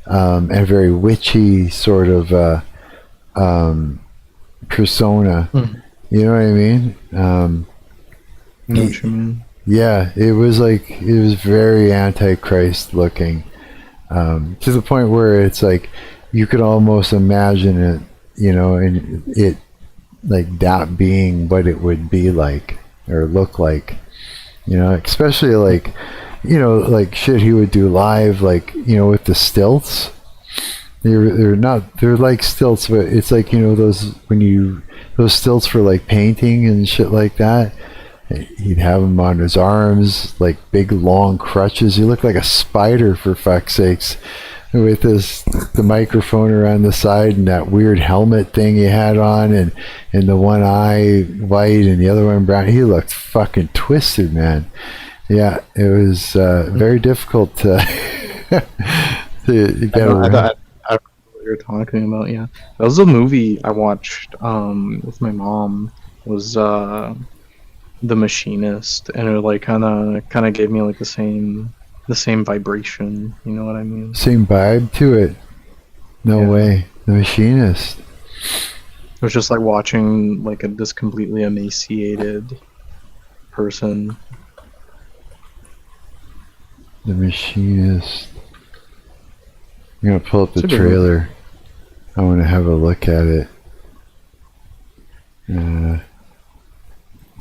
and very witchy sort of persona. You know what I mean? I know what you mean. Yeah, it was very Antichrist looking, to the point where it's like you could almost imagine it, you know, and it like that being what it would be like or look like, you know, especially like, you know, like shit he would do live, like, you know, with the stilts. They're like stilts, but it's like, you know, those stilts for like painting and shit like that. He'd have them on his arms, like big long crutches. He looked like a spider, for fuck's sakes, with the microphone around the side and that weird helmet thing he had on, and the one eye white and the other one brown. He looked fucking twisted, man. Yeah, it was very difficult to to get around. I don't know what you're talking about. Yeah, that was a movie I watched with my mom. Was The Machinist, and it like kind of gave me like the same vibration. You know what I mean? Same vibe to it. No way. The Machinist. It was just like watching like this completely emaciated person. The Machinist. I'm gonna pull up the It's a good trailer. I want to have a look at it. Let's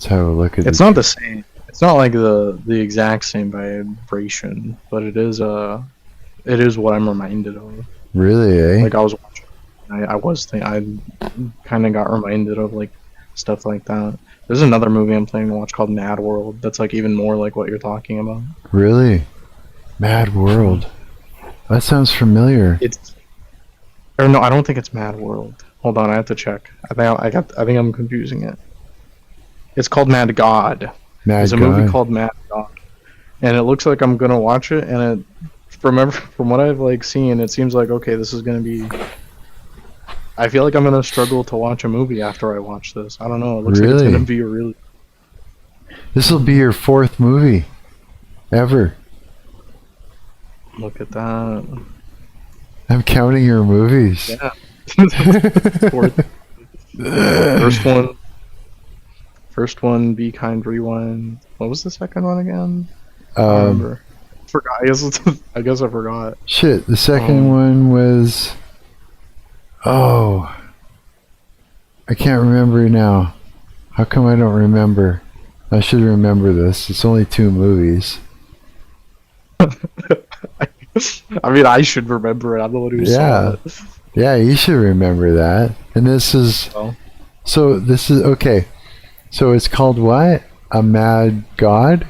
have a look at It's not the same. It's not like the exact same vibration, but it is what I'm reminded of. Really, eh? Like I was watching, I kind of got reminded of like stuff like that. There's another movie I'm planning to watch called Mad World. That's like even more like what you're talking about. Really? Mad World. That sounds familiar. Or no, I don't think it's Mad World. Hold on, I have to check. I think I'm confusing it. It's called Mad God. There's a movie called Mad God, and it looks like I'm gonna watch it. And from what I've like seen, it seems like okay, this is gonna be. I feel like I'm gonna struggle to watch a movie after I watch this. I don't know. It looks like it's gonna be a really. This will be your 4th movie, ever. Look at that. I'm counting your movies. Yeah. First one, Be Kind, Rewind. What was the second one again? I don't remember. Forgot. I guess I forgot. Shit, the second one was... Oh. I can't remember now. How come I don't remember? I should remember this. It's only 2 movies. I mean, I should remember it. I'm the one who saw it. Yeah, you should remember that. And this is... Oh. So, this is... Okay. So, it's called what? A Mad God?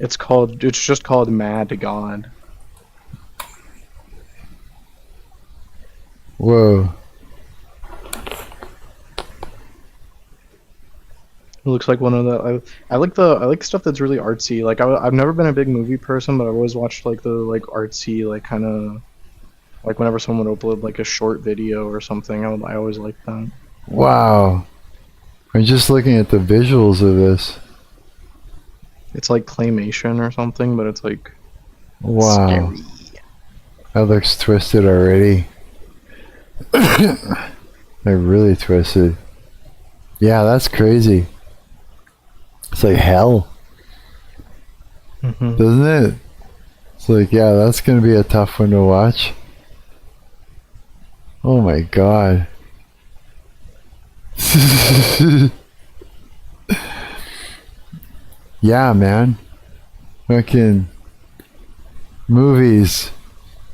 It's just called Mad God. Whoa. It looks like one of the I like stuff that's really artsy. Like I've never been a big movie person, but I've always watched like the like artsy like kind of like whenever someone would upload like a short video or something. I always liked that. Wow. I'm just looking at the visuals of this. It's like claymation or something, but it's like wow. scary. That looks twisted already. They're really twisted. Yeah, that's crazy. It's like hell. Mm-hmm. Doesn't it? It's like, yeah, that's gonna be a tough one to watch. Oh my god. Yeah, man. Fucking movies.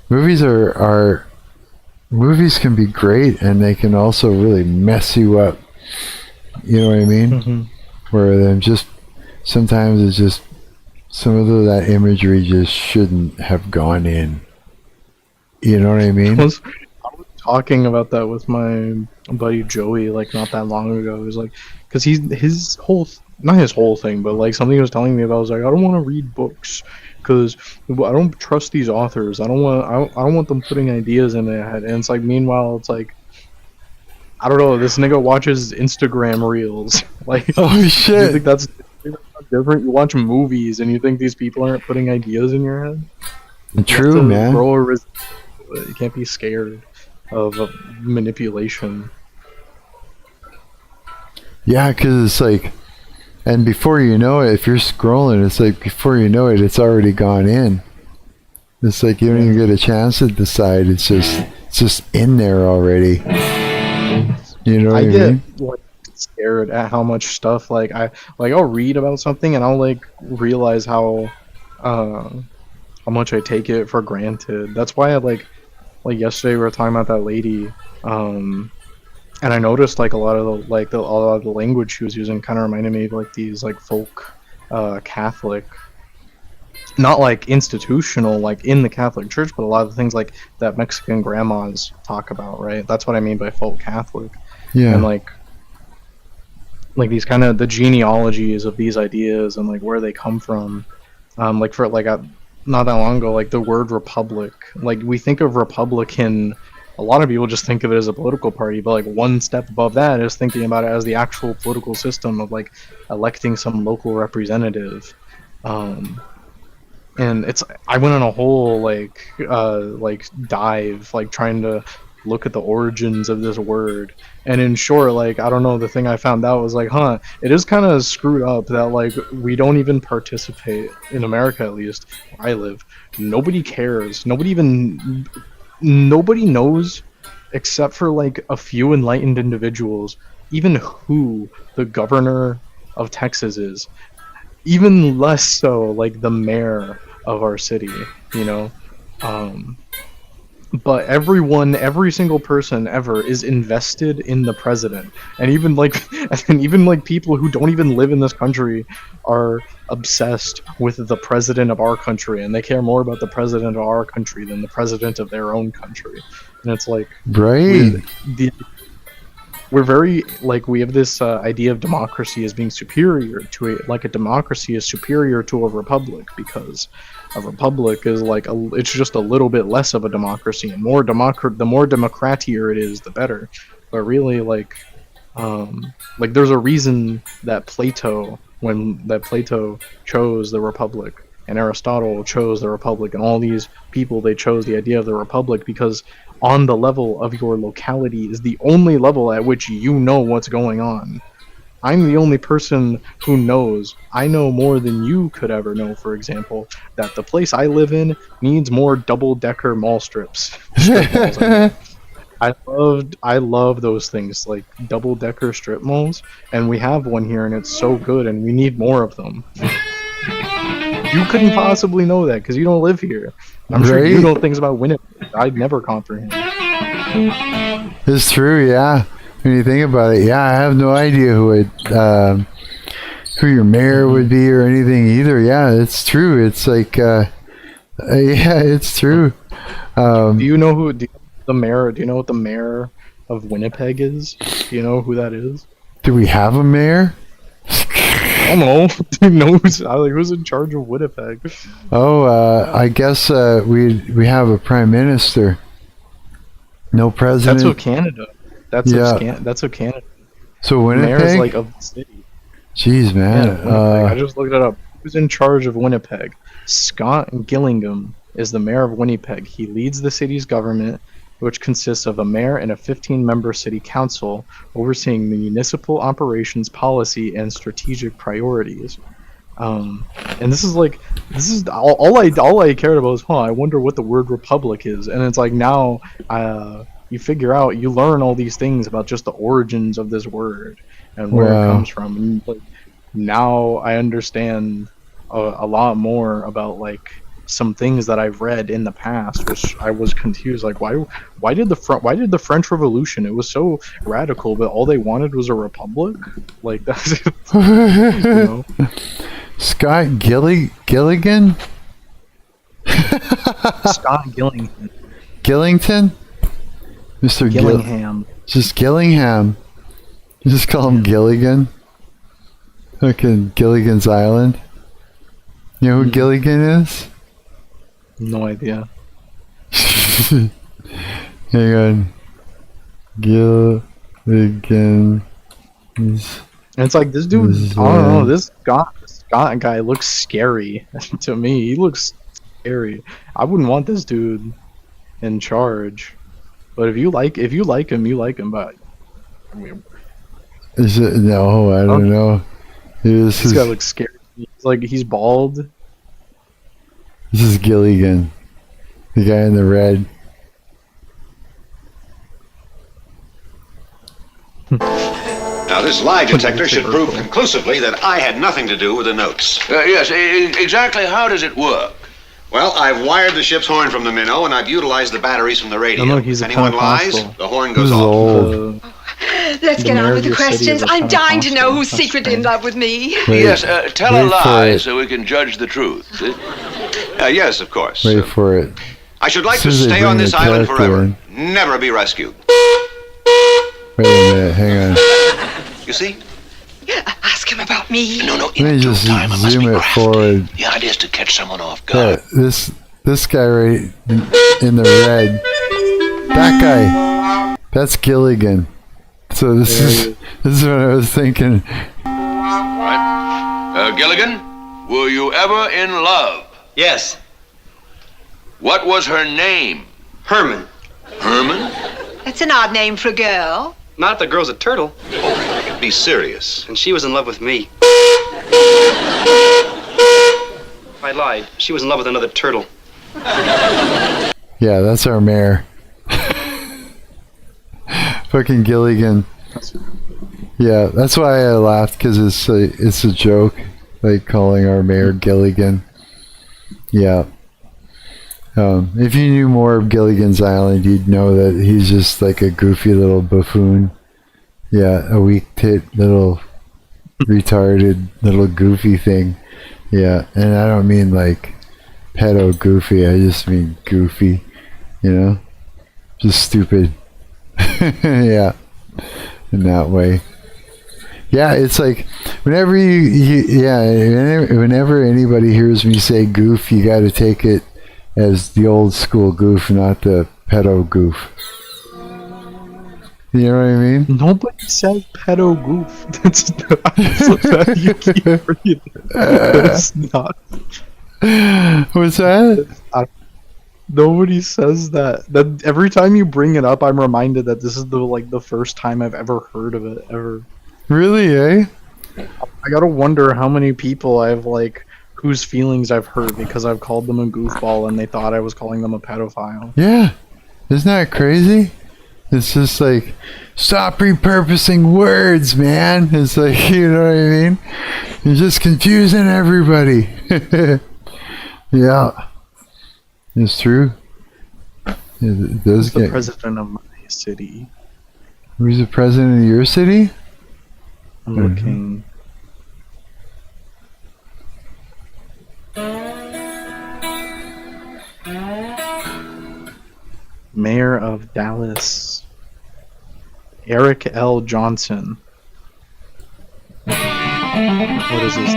Movies movies can be great, and they can also really mess you up. You know what I mean? Mm-hmm. Where then just sometimes it's just some of that imagery just shouldn't have gone in. You know what I mean? I was talking about that with my buddy Joey like not that long ago. It was like because his whole not his whole thing, but like something he was telling me about was like I don't want to read books because I don't trust these authors. I don't want them putting ideas in their head. And it's like meanwhile it's like I don't know. This nigga watches Instagram reels. Like, oh shit! You think that's different? You watch movies and you think these people aren't putting ideas in your head? True, man. You can't be scared of manipulation. Yeah, because it's like, and before you know it, if you're scrolling, it's like before you know it, it's already gone in. It's like you don't even get a chance to decide. It's just in there already. You know what I mean? Like scared at how much stuff I'll read about something and I'll like realize how much I take it for granted. That's why I like yesterday we were talking about that lady, and I noticed like a lot of the language she was using kind of reminded me of like these like folk Catholic, not like institutional like in the Catholic Church, but a lot of the things like that Mexican grandmas talk about, right? That's what I mean by folk Catholic. Yeah. And like these kind of the genealogies of these ideas and like where they come from. Like for like not that long ago, like the word republic, like we think of Republican, a lot of people just think of it as a political party, but like one step above that is thinking about it as the actual political system of like electing some local representative. And I went on a whole like dive, like trying to look at the origins of this word. And in short, like, I don't know, the thing I found out was like, it is kind of screwed up that like we don't even participate in America, at least where I live. Nobody cares. Nobody knows except for like a few enlightened individuals, even who the governor of Texas is, even less so like the mayor of our city, you know. But every single person ever is invested in the president, and even like people who don't even live in this country are obsessed with the president of our country, and they care more about the president of our country than the president of their own country. And it's like, right. We're very like, we have this idea of democracy as being superior to a democracy is superior to a republic, because a republic is like it's just a little bit less of a democracy, and the more democratier it is, the better. But really, like there's a reason that Plato chose the republic, and Aristotle chose the republic, and all these people, they chose the idea of the republic because on the level of your locality is the only level at which you know what's going on. I'm the only person who knows. I know more than you could ever know, for example, that the place I live in needs more double-decker mall strips. Strip malls, I love those things, like double-decker strip malls, and we have one here, and it's so good, and we need more of them. You couldn't possibly know that because you don't live here. I'm sure you know things about Winnipeg I'd never comprehend. It's true, yeah. When you think about it, yeah, I have no idea who your mayor would be or anything either. Yeah, it's true. It's like, yeah, it's true. Do you know the mayor? Do you know what the mayor of Winnipeg is? Do you know who that is? Do we have a mayor? I don't know. Do you know who's in charge of Winnipeg? Oh, I guess we have a prime minister. No president. That's what Canada. That's what Canada. So Winnipeg? Mayor's like of the city. Jeez, man. Yeah, I just looked it up. Who's in charge of Winnipeg? Scott Gillingham is the mayor of Winnipeg. He leads the city's government, which consists of a mayor and a 15-member city council overseeing the municipal operations, policy, and strategic priorities. And this is all I cared about was, I wonder what the word republic is. And it's like, now you figure out, you learn all these things about just the origins of this word and where it comes from. And like, now I understand a lot more about like some things that I've read in the past, which I was confused. Like, why did the French Revolution? It was so radical, but all they wanted was a republic. Like, that's you know? Scott Gilligan? Scott Gillington. Gillington? Mr. Gillingham. Just Gillingham. You just call him Gilligan? Fucking Gilligan's Island. You know who Gilligan is? No idea. Hang on. Gilligan. And it's like, this dude, I don't know, this Scott guy looks scary to me. He looks scary. I wouldn't want this dude in charge. But if you like him, you like him. But I mean, is it? No, I don't know. This guy looks scary. He's bald. This is Gilligan, the guy in the red. Now, this lie detector should prove conclusively that I had nothing to do with the notes. Yes, exactly how does it work? Well, I've wired the ship's horn from the minnow, and I've utilized the batteries from the radio. No, he's if anyone lies, the horn goes off. Old. Let's get on with the questions. I'm dying to know who's secretly in love with me. Wait, yes, tell a lie it. so we can judge the truth. Yes, of course. Wait for it. I should like As to soon as they stay on bring this the island character forever. in. Never be rescued. Wait a minute, hang on. You see? Ask him about me. No, Let me just zoom it forward. The idea is to catch someone off guard. This guy right in the red. That guy. That's Gilligan. So this is what I was thinking. Right. Gilligan, were you ever in love? Yes. What was her name? Herman. Herman? That's an odd name for a girl. Not if the girl's a turtle. Be serious. And she was in love with me. I lied. She was in love with another turtle. Yeah, that's our mayor. Fucking Gilligan. Yeah, that's why I laughed, because it's a joke, like calling our mayor Gilligan. Yeah. If you knew more of Gilligan's Island, you'd know that he's just like a goofy little buffoon. Yeah, a weak tit little retarded little goofy thing. Yeah, and I don't mean like pedo goofy, I just mean goofy, you know? Just stupid. Yeah, in that way. Yeah, it's like whenever whenever anybody hears me say goof, you got to take it as the old school goof, not the pedo goof. You know what I mean? Nobody says pedo goof. That's not you keep reading. That's not. What's that? Nobody says that. That every time you bring it up, I'm reminded that this is the first time I've ever heard of it ever. Really, eh? I gotta wonder how many people I've whose feelings I've hurt because I've called them a goofball and they thought I was calling them a pedophile. Yeah, isn't that crazy? It's just like, stop repurposing words, man. It's like, you know what I mean? You're just confusing everybody. Yeah. It's true. It does Who's the president of my city? Who's the president of your city? I'm looking. Mayor of Dallas, Eric L. Johnson. What is this?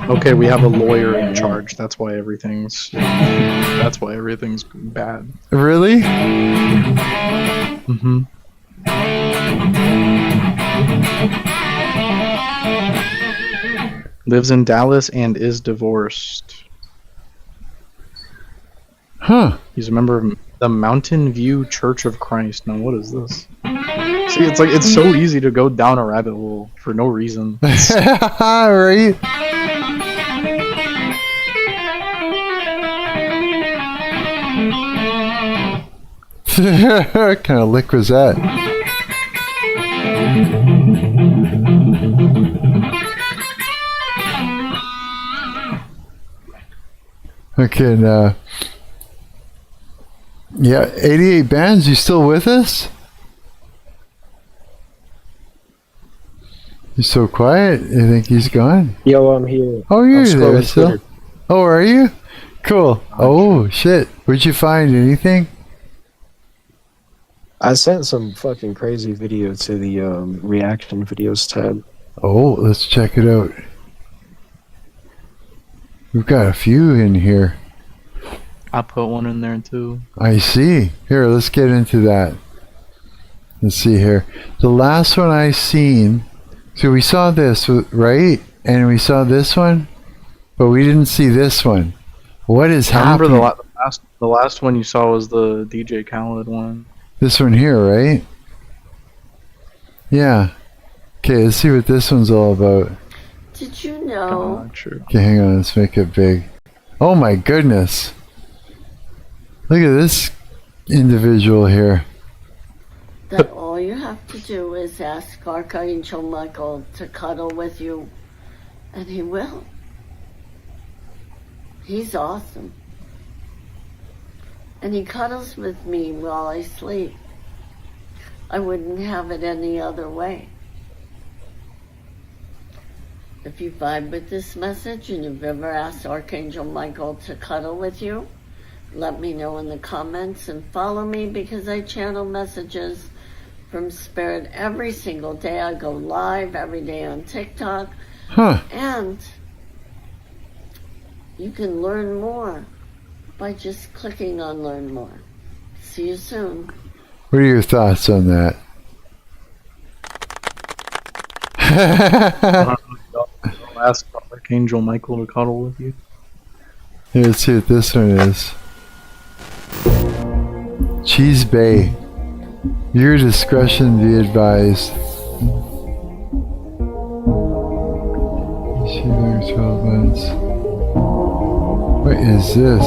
Okay, we have a lawyer in charge. That's why everything's bad. Really? Mm-hmm. Lives in Dallas and is divorced. Huh. He's a member of the Mountain View Church of Christ. Now, what is this? See, it's so easy to go down a rabbit hole for no reason. Right? What kind of lick was that? Okay, now, yeah, 88 bands, you still with us? You're so quiet, you think he's gone? Yo, I'm here. Oh, you're I'm there scrolling still? Twitter. Oh, are you? Cool. Oh, shit. Where'd you find anything? I sent some fucking crazy video to the reaction videos tab. Oh, let's check it out. We've got a few in here. I put one in there too. I see. Here, let's get into that. Let's see here. The last one I seen, so we saw this, right? And we saw this one, but we didn't see this one. What is happening? I remember the last one you saw was the DJ Khaled one. This one here, right? Yeah. Okay, let's see what this one's all about. Did you know? Okay, hang on, let's make it big. Oh my goodness. Look at this individual here. That all you have to do is ask Archangel Michael to cuddle with you, and he will. He's awesome. And he cuddles with me while I sleep. I wouldn't have it any other way. If you vibe with this message and you've ever asked Archangel Michael to cuddle with you, let me know in the comments and follow me, because I channel messages from Spirit every single day. I go live every day on TikTok. Huh. And you can learn more by just clicking on Learn More. See you soon. What are your thoughts on that? I'll ask Archangel Michael to cuddle with you. Here, let's see what this one is. Cheese Bay. Your discretion be advised. She there 12 months. What is this?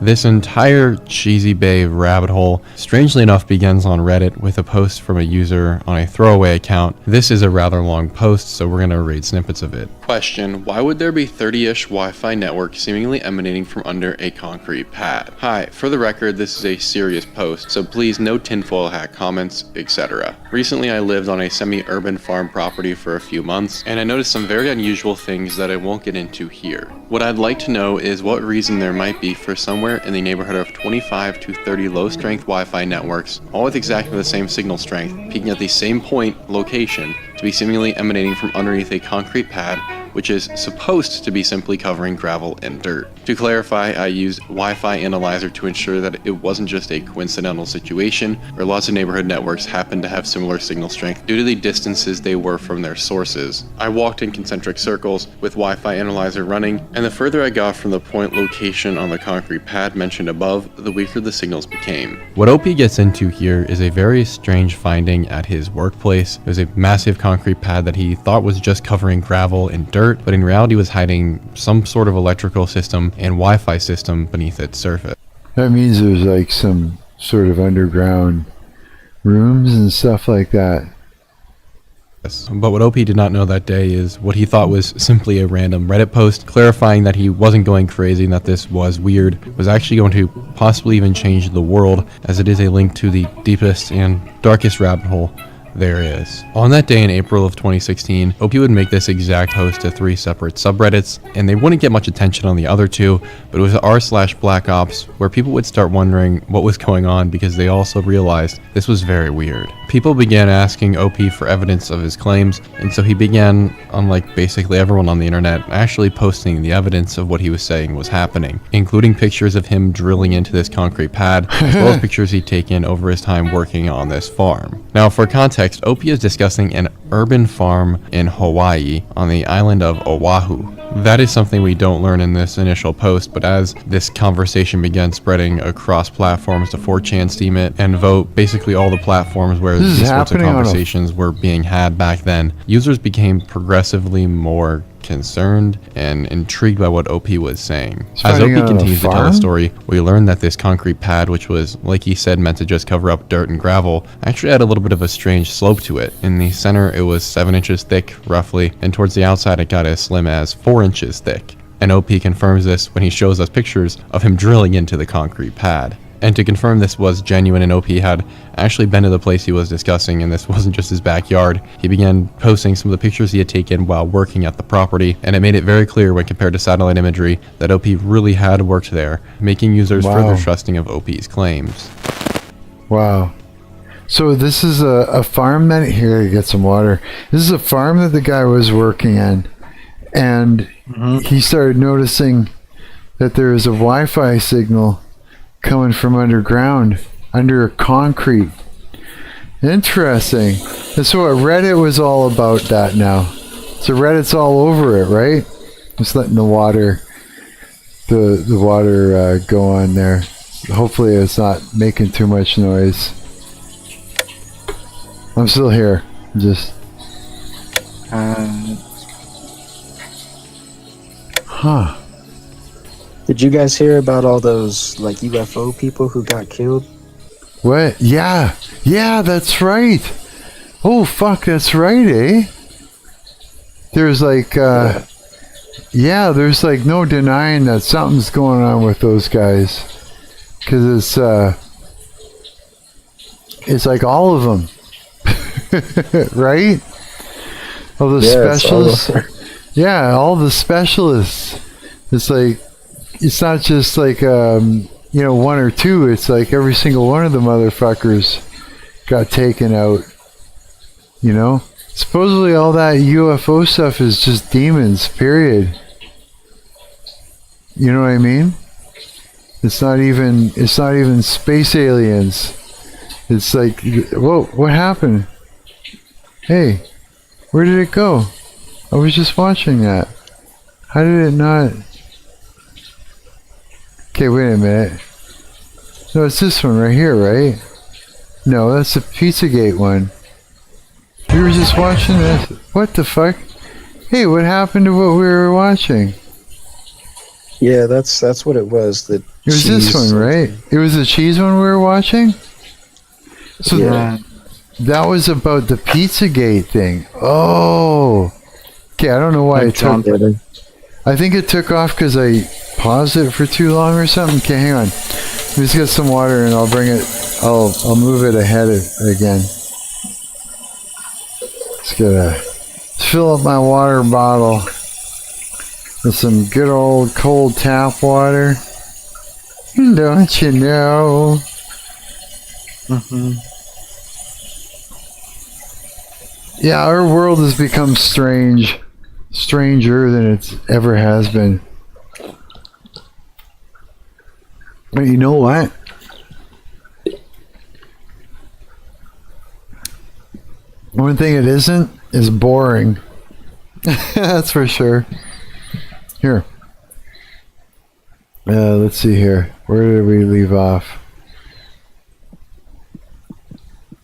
This entire Cheesy Bay rabbit hole, strangely enough, begins on Reddit with a post from a user on a throwaway account. This is a rather long post, so we're going to read snippets of it. Question: why would there be 30-ish Wi-Fi networks seemingly emanating from under a concrete pad? Hi, for the record, this is a serious post, so please no tinfoil hat comments, etc. Recently I lived on a semi-urban farm property for a few months, and I noticed some very unusual things that I won't get into here. What I'd like to know is what reason there might be for somewhere in the neighborhood of 25 to 30 low-strength Wi-Fi networks, all with exactly the same signal strength, peaking at the same point location, to be seemingly emanating from underneath a concrete pad, which is supposed to be simply covering gravel and dirt. To clarify, I used Wi-Fi Analyzer to ensure that it wasn't just a coincidental situation where lots of neighborhood networks happened to have similar signal strength due to the distances they were from their sources. I walked in concentric circles with Wi-Fi Analyzer running, and the further I got from the point location on the concrete pad mentioned above, the weaker the signals became. What OP gets into here is a very strange finding at his workplace. There's a massive concrete pad that he thought was just covering gravel and dirt, but in reality was hiding some sort of electrical system and Wi-Fi system beneath its surface. That means there's like some sort of underground rooms and stuff like that. But what OP did not know that day is what he thought was simply a random Reddit post clarifying that he wasn't going crazy and that this was weird, was actually going to possibly even change the world, as it is a link to the deepest and darkest rabbit hole there is. On that day in April of 2016, OP would make this exact post to 3 separate subreddits, and they wouldn't get much attention on the other 2, but it was r/Black Ops where people would start wondering what was going on because they also realized this was very weird. People began asking OP for evidence of his claims, and so he began, unlike basically everyone on the internet, actually posting the evidence of what he was saying was happening, including pictures of him drilling into this concrete pad, as well as pictures he'd taken over his time working on this farm. Now, for context, OP is discussing an urban farm in Hawaii on the island of Oahu. That is something we don't learn in this initial post, but as this conversation began spreading across platforms to 4chan, Steam It, and Vote, basically all the platforms where these sorts of conversations were being had back then, users became progressively more concerned and intrigued by what OP was saying. As OP continues to tell the story, we learn that this concrete pad, which was, like he said, meant to just cover up dirt and gravel, actually had a little bit of a strange slope to it. In the center, it was 7 inches thick, roughly, and towards the outside, it got as slim as 4 inches thick. And OP confirms this when he shows us pictures of him drilling into the concrete pad. And to confirm this was genuine and OP had actually been to the place he was discussing, and this wasn't just his backyard, he began posting some of the pictures he had taken while working at the property, and it made it very clear when compared to satellite imagery that OP really had worked there, making users further trusting of OP's claims. Wow. So this is a farm that, here to get some water, this is a farm that the guy was working in, and he started noticing that there is a Wi-Fi signal coming from underground, under concrete. Interesting. That's what Reddit was all about that now. So Reddit's all over it, right? Just letting the water go on there. Hopefully it's not making too much noise. I'm still here. Just Did you guys hear about all those like UFO people who got killed? What? Yeah, that's right. Oh fuck, that's right, eh? There's like there's like no denying that something's going on with those guys, because it's like all of them. Right? All the specialists. All the specialists. It's like, it's not just like, 1 or 2. It's like every single one of the motherfuckers got taken out. Supposedly all that UFO stuff is just demons, period. You know what I mean? It's not even space aliens. It's like, whoa, what happened? Hey, where did it go? I was just watching that. How did it not? Okay, wait a minute. No, it's this one right here, right? No, that's the Pizzagate one. We were just watching this. What the fuck? Hey, what happened to what we were watching? Yeah, that's what it was. The It was this one, right? It was the cheese one we were watching? So Yeah. that was about the Pizzagate thing. Oh. Okay, I don't know why it took... I think it took off because I paused it for too long or something. Okay, hang on. Let me just get some water and I'll bring it... I'll move it ahead again. Let's fill up my water bottle with some good old cold tap water. Don't you know? Yeah, our world has become strange. Stranger than it ever has been. But you know what? One thing it isn't is boring. That's for sure. Here. Let's see here. Where did we leave off?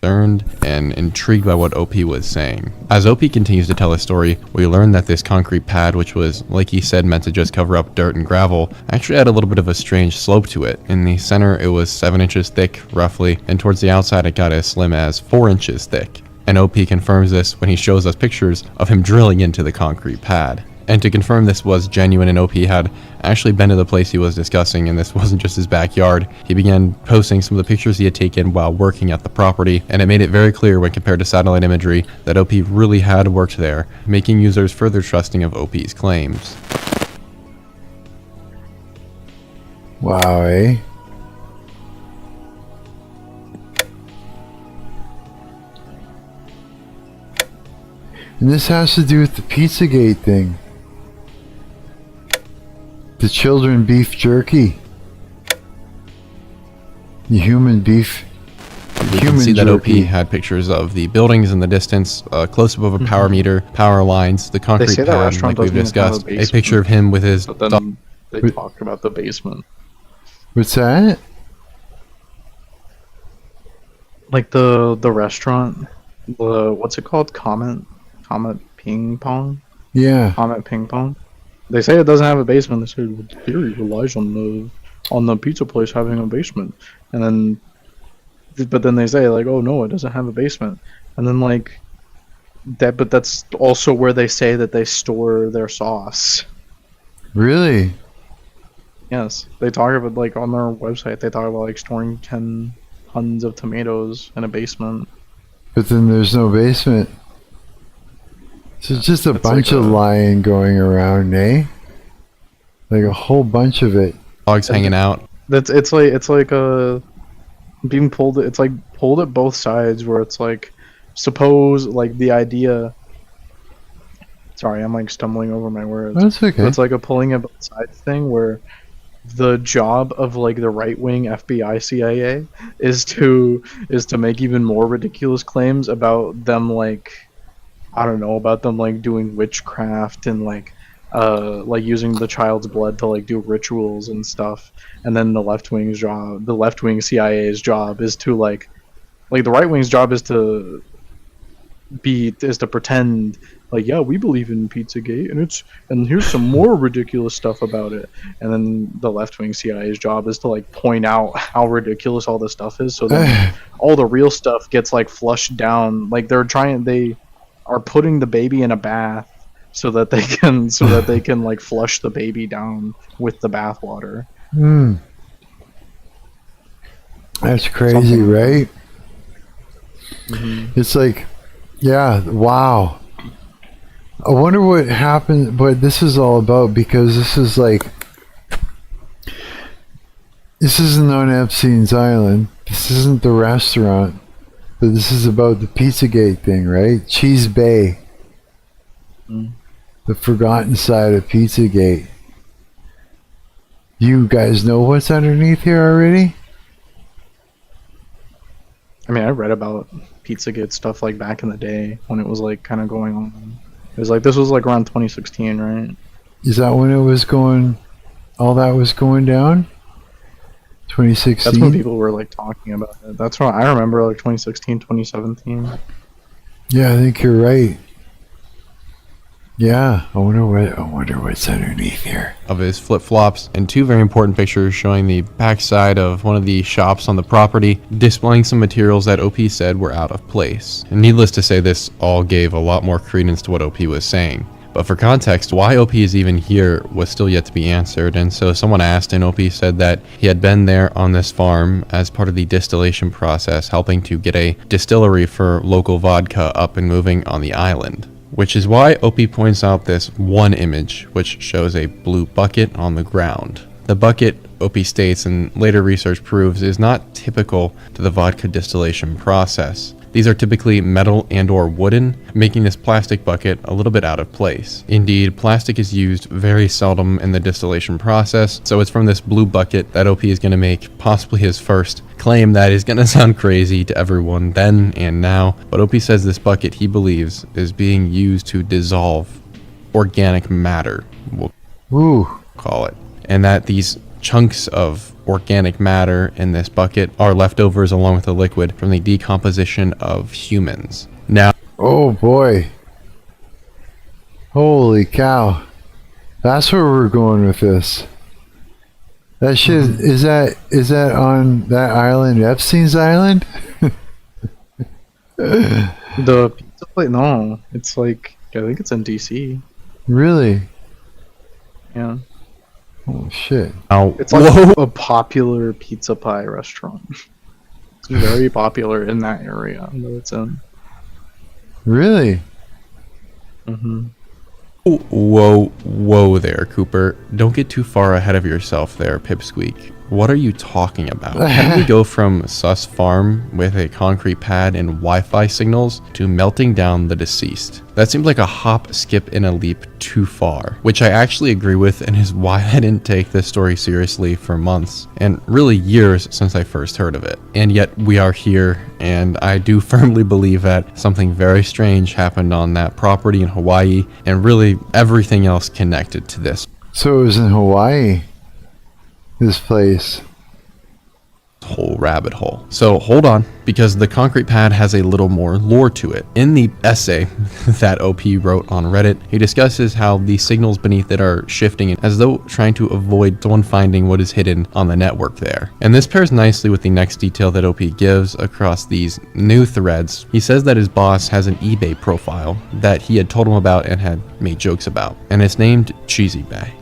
Concerned and intrigued by what OP was saying. As OP continues to tell his story, we learn that this concrete pad, which was, like he said, meant to just cover up dirt and gravel, actually had a little bit of a strange slope to it. In the center, it was 7 inches thick, roughly, and towards the outside, it got as slim as 4 inches thick. And OP confirms this when he shows us pictures of him drilling into the concrete pad. And to confirm this was genuine and OP had actually been to the place he was discussing, and this wasn't just his backyard. He began posting some of the pictures he had taken while working at the property, and it made it very clear when compared to satellite imagery that OP really had worked there, making users further trusting of OP's claims. Wow, eh? And this has to do with the Pizzagate thing. The children beef jerky. The human beef. You can see that OP had pictures of the buildings in the distance, close up of a power meter, power lines, the concrete pad, like we've discussed. A picture of him with his But then they talked about the basement. What's that? Like the restaurant, what's it called? Comet Ping Pong? Yeah. Comet Ping Pong. They say it doesn't have a basement. They say the theory relies on the pizza place having a basement. And then but then they say like, oh no, it doesn't have a basement. And then like that, but that's also where they say that they store their sauce. Really? Yes. They talk about like on their website they talk about like storing 10 tons of tomatoes in a basement. But then there's no basement. So it's just a bunch of lying going around, eh? Like a whole bunch of it. Dogs hanging out. It's like being pulled. It's like pulled at both sides, where it's like, suppose like the idea. Sorry, I'm like stumbling over my words. That's okay. It's like a pulling at both sides thing, where the job of like the right wing FBI CIA is to make even more ridiculous claims about them, like I don't know, about them like doing witchcraft and like using the child's blood to like do rituals and stuff. And then the left wing CIA's job is to like the right wing's job is to pretend like, yeah, we believe in Pizzagate and here's some more ridiculous stuff about it. And then the left wing CIA's job is to like point out how ridiculous all this stuff is, so that all the real stuff gets like flushed down. Like they are putting the baby in a bath so that they can like flush the baby down with the bath water. That's crazy, right? Mm-hmm. It's like, yeah, wow. I wonder what happened, what this is all about, because this is like, this isn't on Epstein's Island. This isn't the restaurant. But this is about the Pizzagate thing, right? Cheese Bay. The forgotten side of Pizzagate. You guys know what's underneath here already? I mean, I read about Pizzagate stuff like back in the day when it was like kind of going on. It was like, this was like around 2016, right? Is that when it was going, all that was going down? 2016? That's when people were like talking about it. That's what I remember, like 2016, 2017. Yeah, I think you're right. Yeah, I wonder what's underneath here. Of his flip-flops, and two very important pictures showing the backside of one of the shops on the property, displaying some materials that OP said were out of place. And needless to say, this all gave a lot more credence to what OP was saying. But for context, why OP is even here was still yet to be answered, and so someone asked, and OP said that he had been there on this farm as part of the distillation process, helping to get a distillery for local vodka up and moving on the island. Which is why OP points out this one image, which shows a blue bucket on the ground. The bucket, OP states, and later research proves, is not typical to the vodka distillation process. These are typically metal and or wooden, making this plastic bucket a little bit out of place. Indeed, plastic is used very seldom in the distillation process, so it's from this blue bucket that OP is going to make possibly his first claim that is going to sound crazy to everyone then and now, but OP says this bucket, he believes, is being used to dissolve organic matter, we'll call it, and that these chunks of organic matter in this bucket are leftovers along with the liquid from the decomposition of humans. Now, oh boy, holy cow, that's where we're going with this. That shit, is that on that island, Epstein's island? The pizza place? No, it's like, I think it's in DC. Really? Yeah. Oh shit. It's like a popular pizza pie restaurant. It's very popular in that area that it's in. Really? Mm-hmm. Whoa there, Cooper. Don't get too far ahead of yourself there, Pipsqueak. What are you talking about? How do we go from sus farm with a concrete pad and Wi-Fi signals to melting down the deceased? That seems like a hop, skip, and a leap too far, which I actually agree with and is why I didn't take this story seriously for months, and really years since I first heard of it. And yet we are here, and I do firmly believe that something very strange happened on that property in Hawaii, and really everything else connected to this. So it was in Hawaii, this place. Whole rabbit hole. So hold on, because the concrete pad has a little more lore to it. In the essay that OP wrote on Reddit, he discusses how the signals beneath it are shifting as though trying to avoid someone finding what is hidden on the network there. And this pairs nicely with the next detail that OP gives across these new threads. He says that his boss has an eBay profile that he had told him about and had made jokes about, and it's named Cheesy Bay.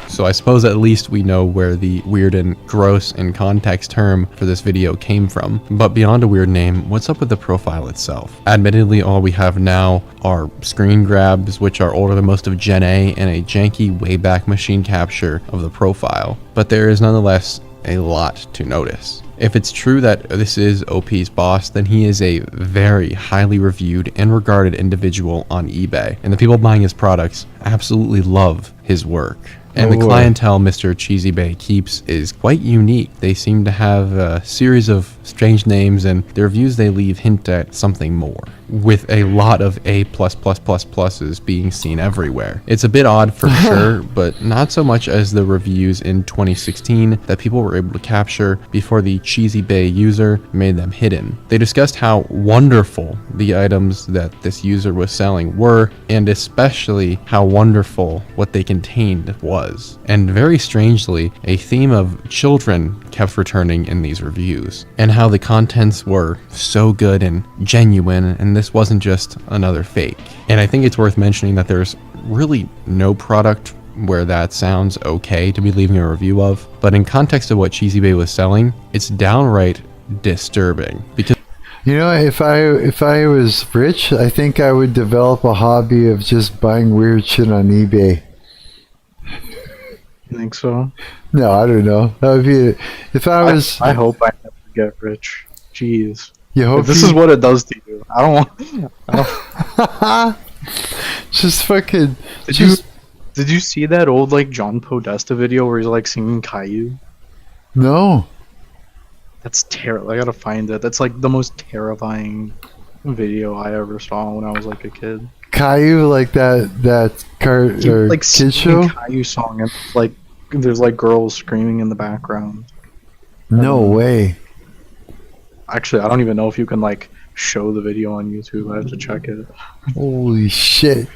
So I suppose at least we know where the weird and gross in context term for this video came from. But beyond a weird name, what's up with the profile itself? Admittedly, all we have now are screen grabs, which are older than most of Gen A, and a janky Wayback Machine capture of the profile. But there is nonetheless a lot to notice. If it's true that this is OP's boss, then he is a very highly reviewed and regarded individual on eBay, and the people buying his products absolutely love his work. And the clientele Mr. Cheesy Bay keeps is quite unique. They seem to have a series of strange names, and the reviews they leave hint at something more, with a lot of A++++s being seen everywhere. It's a bit odd for sure, but not so much as the reviews in 2016 that people were able to capture before the Cheesy Bay user made them hidden. They discussed how wonderful the items that this user was selling were, and especially how wonderful what they contained was. And very strangely, a theme of children kept returning in these reviews, and how the contents were so good and genuine, and this wasn't just another fake. And I think it's worth mentioning that there's really no product where that sounds okay to be leaving a review of, but in context of what Cheesy Bay was selling, it's downright disturbing. Because you know, if I was rich, I think I would develop a hobby of just buying weird shit on eBay. You think so? No, I don't know. That would be if I was. I hope I never get rich. Jeez. You hope if this is what it does to you. I don't want. Just fucking. Did you see that old like John Podesta video where he's like singing Caillou? No. That's terrible. I gotta find it. That's like the most terrifying video I ever saw when I was like a kid. Caillou, like that or like kid show? Caillou song, and like there's like girls screaming in the background. No way. Actually, I don't even know if you can like show the video on YouTube. I have to check it. Holy shit.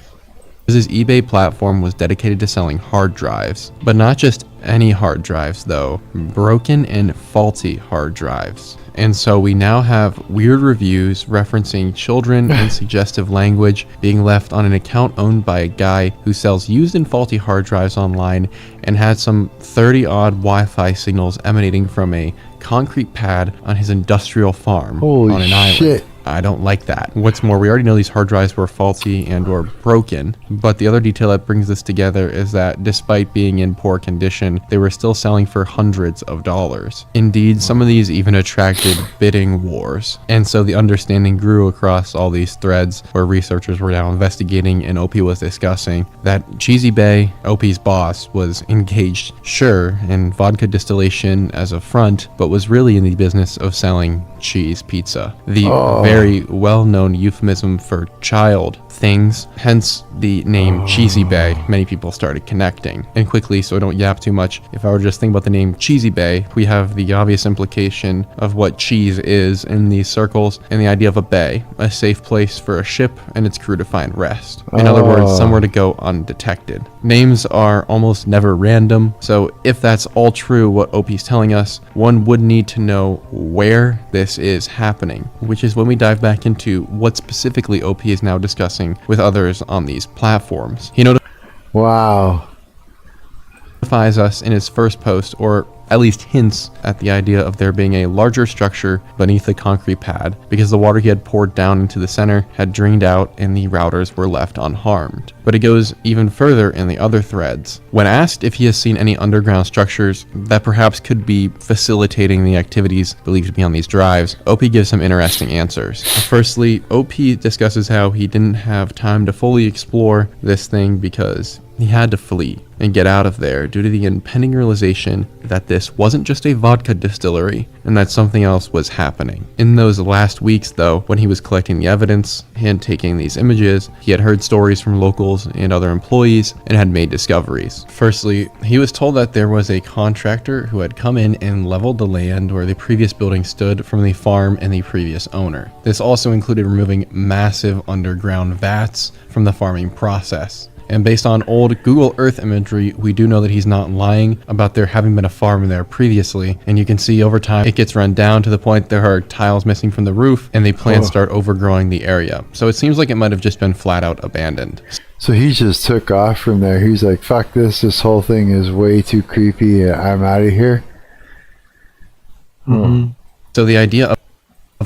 His eBay platform was dedicated to selling hard drives, but not just any hard drives though, broken and faulty hard drives. And so we now have weird reviews referencing children and suggestive language being left on an account owned by a guy who sells used and faulty hard drives online and had some 30-odd Wi-Fi signals emanating from a concrete pad on his industrial farm on an island. I don't like that. What's more, we already know these hard drives were faulty and or broken, but the other detail that brings this together is that despite being in poor condition, they were still selling for hundreds of dollars. Indeed, some of these even attracted bidding wars. And so the understanding grew across all these threads where researchers were now investigating and OP was discussing that Cheesy Bay, OP's boss, was engaged, sure, in vodka distillation as a front, but was really in the business of selling cheese pizza. The very well-known euphemism for child things, hence the name Cheesy Bay. Many people started connecting. And quickly, so I don't yap too much, if I were just think about the name Cheesy Bay, we have the obvious implication of what cheese is in these circles and the idea of a bay, a safe place for a ship and its crew to find rest. In other words, somewhere to go undetected. Names are almost never random, so if that's all true what OP's telling us, one would need to know where this is happening, which is when we dive back into what specifically OP is now discussing with others on these platforms. He notifies us in his first post, or at least hints at the idea of there being a larger structure beneath the concrete pad because the water he had poured down into the center had drained out and the routers were left unharmed. But it goes even further in the other threads. When asked if he has seen any underground structures that perhaps could be facilitating the activities believed to be on these drives, OP gives some interesting answers. Firstly, OP discusses how he didn't have time to fully explore this thing because he had to flee and get out of there due to the impending realization that this wasn't just a vodka distillery and that something else was happening. In those last weeks though, when he was collecting the evidence and taking these images, he had heard stories from locals and other employees and had made discoveries. Firstly, he was told that there was a contractor who had come in and leveled the land where the previous building stood from the farm and the previous owner. This also included removing massive underground vats from the farming process. And based on old Google Earth imagery, we do know that he's not lying about there having been a farm there previously. And you can see over time it gets run down to the point there are tiles missing from the roof and the plants start overgrowing the area. So it seems like it might have just been flat out abandoned. So he just took off from there. He's like, fuck this whole thing is way too creepy. I'm out of here. So the idea of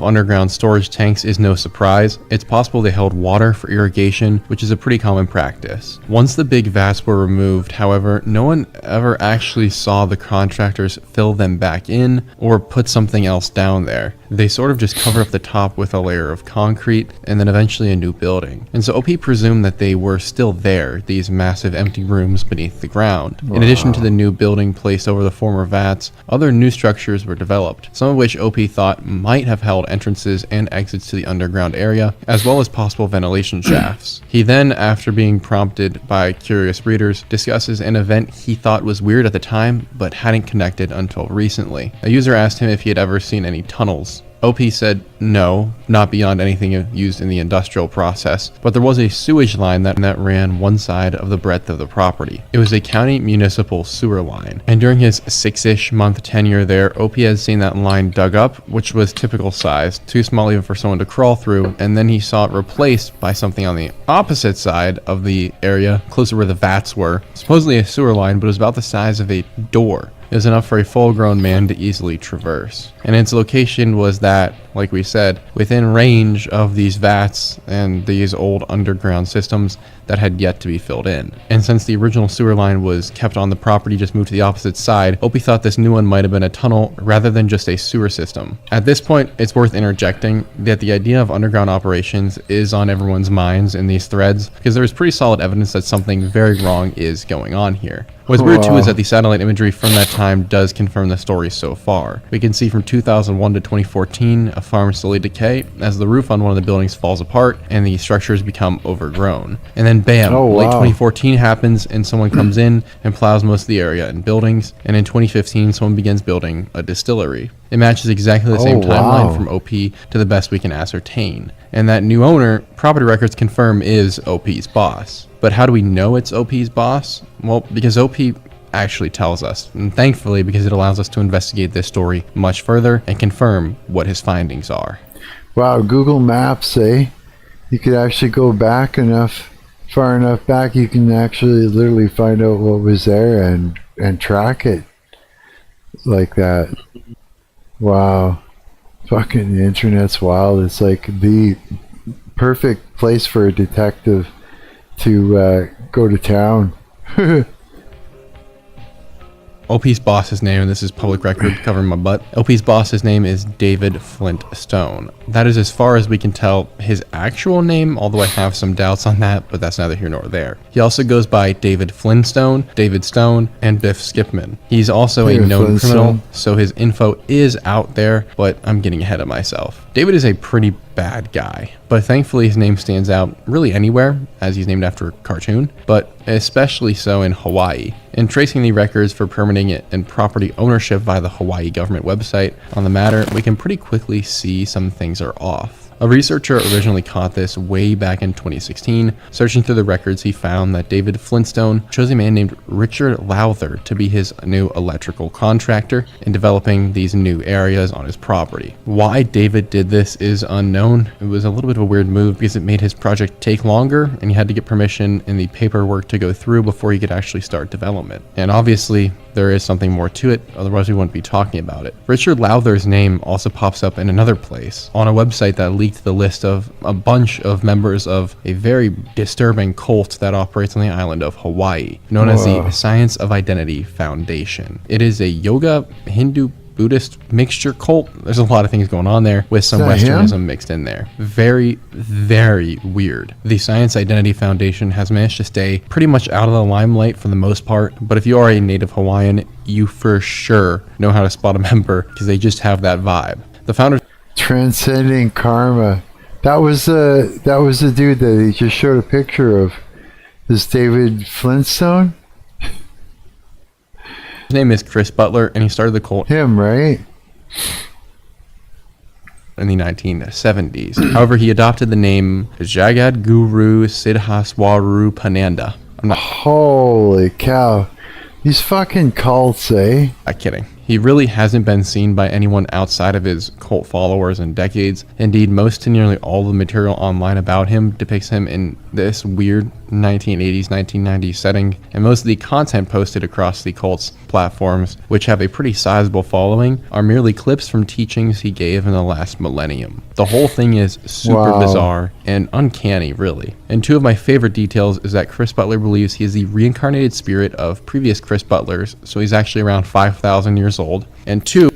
underground storage tanks is no surprise. It's possible they held water for irrigation, which is a pretty common practice. Once the big vats were removed, however, no one ever actually saw the contractors fill them back in or put something else down there. They sort of just covered up the top with a layer of concrete and then eventually a new building. And so OP presumed that they were still there, these massive empty rooms beneath the ground. In addition to the new building placed over the former vats, other new structures were developed, some of which OP thought might have held entrances and exits to the underground area, as well as possible ventilation shafts. He then, after being prompted by curious readers, discusses an event he thought was weird at the time, but hadn't connected until recently. A user asked him if he had ever seen any tunnels. OP said no, not beyond anything used in the industrial process, but there was a sewage line that ran one side of the breadth of the property. It was a county municipal sewer line, and during his 6-ish month tenure there, OP had seen that line dug up, which was typical size, too small even for someone to crawl through, and then he saw it replaced by something on the opposite side of the area, closer where the vats were. Supposedly a sewer line, but it was about the size of a door. It was enough for a full-grown man to easily traverse. And its location was that, like we said, within range of these vats and these old underground systems that had yet to be filled in. And since the original sewer line was kept on the property, just moved to the opposite side, Opie thought this new one might have been a tunnel rather than just a sewer system. At this point, it's worth interjecting that the idea of underground operations is on everyone's minds in these threads, because there is pretty solid evidence that something very wrong is going on here. What's weird too is that the satellite imagery from that time does confirm the story so far. We can see from 2001 to 2014 a farms slowly decay as the roof on one of the buildings falls apart and the structures become overgrown. And then bam, late 2014 happens and someone comes in and plows most of the area and buildings. And in 2015, someone begins building a distillery. It matches exactly the same timeline from OP to the best we can ascertain. And that new owner, property records confirm, is OP's boss. But how do we know it's OP's boss? Well, because OP actually tells us, and thankfully because it allows us to investigate this story much further and confirm what his findings are. Wow, Google Maps, eh? You could actually go back far enough back, you can actually literally find out what was there and track it like that. Wow. Fucking the internet's wild. It's like the perfect place for a detective to go to town. OP's boss's name, and this is public record covering my butt. OP's boss's name is David Flintstone. That is as far as we can tell his actual name, although I have some doubts on that, but that's neither here nor there. He also goes by David Flintstone, David Stone, and Biff Skipman. He's also a known criminal, so his info is out there, but I'm getting ahead of myself. David is a pretty bad guy, but thankfully his name stands out really anywhere, as he's named after a cartoon, but especially so in Hawaii. In tracing the records for permitting it and property ownership via the Hawaii government website on the matter, we can pretty quickly see some things are off. A researcher originally caught this way back in 2016. Searching through the records, he found that David Flintstone chose a man named Richard Lowther to be his new electrical contractor in developing these new areas on his property. Why David did this is unknown. It was a little bit of a weird move because it made his project take longer and he had to get permission and the paperwork to go through before he could actually start development. And obviously, there is something more to it, otherwise we wouldn't be talking about it. Richard Lowther's name also pops up in another place, on a website that leaked the list of a bunch of members of a very disturbing cult that operates on the island of Hawaii, known as the Science of Identity Foundation. It is a yoga, Hindu, Buddhist mixture cult. There's a lot of things going on there with some Westernism mixed in there. Very, very weird. The Science Identity Foundation has managed to stay pretty much out of the limelight for the most part, but if you are a native Hawaiian, you for sure know how to spot a member because they just have that vibe. The founder Transcending Karma. That was the dude that he just showed a picture of. This David Flintstone? His name is Chris Butler, and he started the cult. Him, right? In the 1970s. However, he adopted the name Jagat Guru Siddhaswaru Pananda. Holy cow. These fucking cults, eh? Not kidding. He really hasn't been seen by anyone outside of his cult followers in decades. Indeed, most to nearly all the material online about him depicts him in this weird 1980s, 1990s setting, and most of the content posted across the cult's platforms, which have a pretty sizable following, are merely clips from teachings he gave in the last millennium. The whole thing is super bizarre and uncanny, really. And two of my favorite details is that Chris Butler believes he is the reincarnated spirit of previous Chris Butlers, so he's actually around 5,000 years old. And two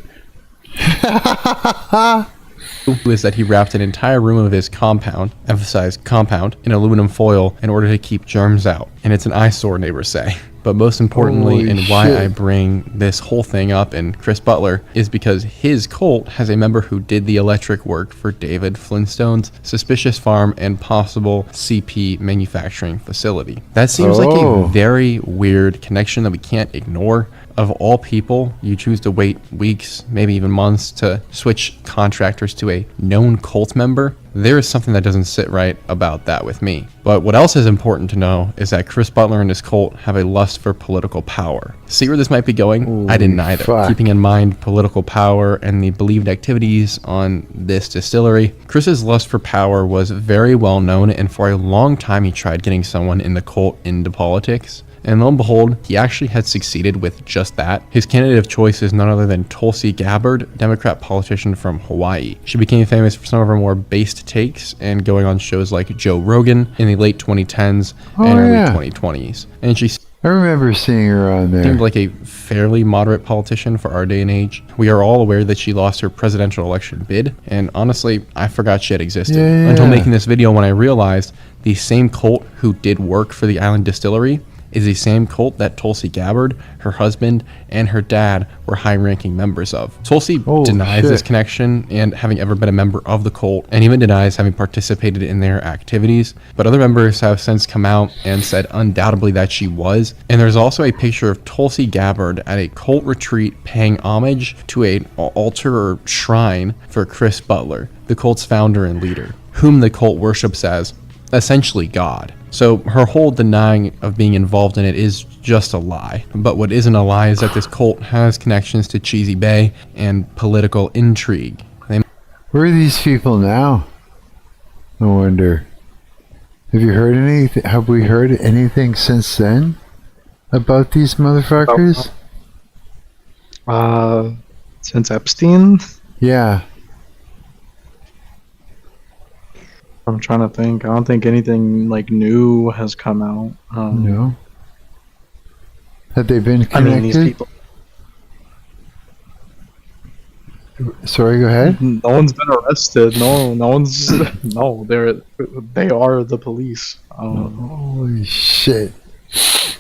is that he wrapped an entire room of his compound, emphasize compound, in aluminum foil in order to keep germs out. And it's an eyesore, neighbors say. But most importantly, and why I bring this whole thing up and Chris Butler, is because his cult has a member who did the electric work for David Flintstone's suspicious farm and possible CP manufacturing facility. That seems like a very weird connection that we can't ignore. Of all people, you choose to wait weeks, maybe even months, to switch contractors to a known cult member. There is something that doesn't sit right about that with me. But what else is important to know is that Chris Butler and his cult have a lust for political power. See where this might be going? I didn't either. Keeping in mind political power and the believed activities on this distillery, Chris's lust for power was very well known, and for a long time he tried getting someone in the cult into politics. And lo and behold, he actually had succeeded with just that. His candidate of choice is none other than Tulsi Gabbard, Democrat politician from Hawaii. She became famous for some of her more based takes and going on shows like Joe Rogan in the late 2010s and early 2020s. And I remember seeing her on there. Seemed like a fairly moderate politician for our day and age. We are all aware that she lost her presidential election bid, and honestly, I forgot she had existed. Until making this video, when I realized the same cult who did work for the island distillery is the same cult that Tulsi Gabbard, her husband, and her dad were high-ranking members of. Tulsi denies this connection and having ever been a member of the cult, and even denies having participated in their activities, but other members have since come out and said undoubtedly that she was. And there's also a picture of Tulsi Gabbard at a cult retreat paying homage to an altar or shrine for Chris Butler, the cult's founder and leader, whom the cult worships as essentially God. So her whole denying of being involved in it is just a lie. But what isn't a lie is that this cult has connections to Cheesy Bay and political intrigue. Where are these people now? I wonder. Have you heard anything? Have we heard anything since then about these motherfuckers? Since Epstein? Yeah. I'm trying to think. I don't think anything like new has come out. No. Have they been connected? I mean, these people. Sorry, go ahead. No one's been arrested. No one's. No, they are the police. Holy shit. This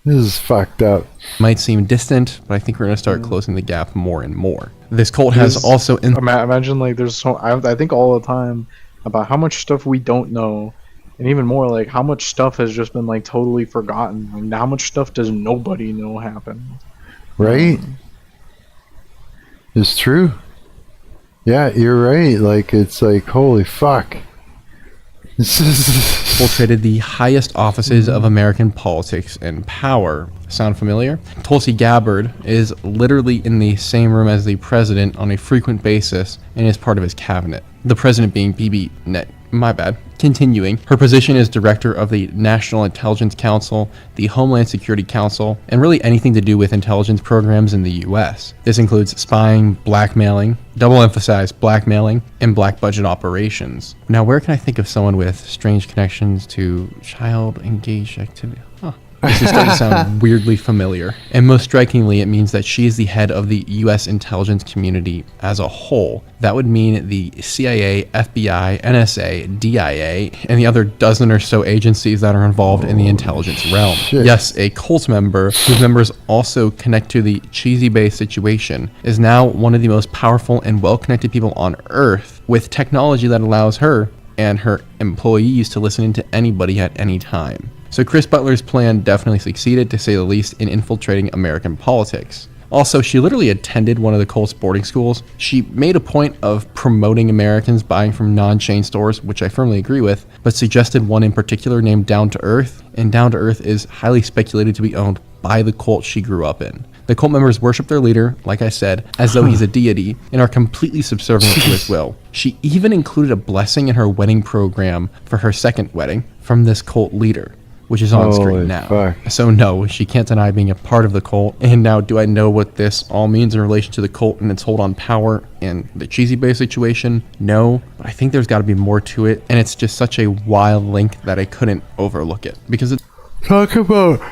is fucked up. Might seem distant, but I think we're going to start closing the gap more and more. This cult has also... Imagine, like, there's so... I think all the time about how much stuff we don't know, and even more, like, how much stuff has just been, like, totally forgotten. Like, how much stuff does nobody know happened? Right? It's true. Yeah, you're right. Like, it's like, holy fuck. Infiltrated the highest offices of American politics and power. Sound familiar? Tulsi Gabbard is literally in the same room as the president on a frequent basis and is part of his cabinet. The president being Bibi my bad. Continuing, her position is director of the National Intelligence Council, the Homeland Security Council, and really anything to do with intelligence programs in the U.S. This includes spying, blackmailing, double emphasize blackmailing, and black budget operations. Now, where can I think of someone with strange connections to child engaged activity? This is starting to sound weirdly familiar. And most strikingly, it means that she is the head of the U.S. intelligence community as a whole. That would mean the CIA, FBI, NSA, DIA, and the other dozen or so agencies that are involved in the intelligence realm. Shit. Yes, a cult member, whose members also connect to the Cheesy Bay situation, is now one of the most powerful and well-connected people on Earth, with technology that allows her and her employees to listen to anybody at any time. So Chris Butler's plan definitely succeeded, to say the least, in infiltrating American politics. Also, she literally attended one of the cult's boarding schools. She made a point of promoting Americans buying from non-chain stores, which I firmly agree with, but suggested one in particular named Down to Earth, and Down to Earth is highly speculated to be owned by the cult she grew up in. The cult members worship their leader, like I said, as though he's a deity, and are completely subservient to his will. She even included a blessing in her wedding program for her second wedding from this cult leader, which is on screen now. Fuck. So no, she can't deny being a part of the cult. And now, do I know what this all means in relation to the cult and its hold on power and the Cheesy Bay situation? No, but I think there's got to be more to it, and it's just such a wild link that I couldn't overlook it. Because it's... Talk about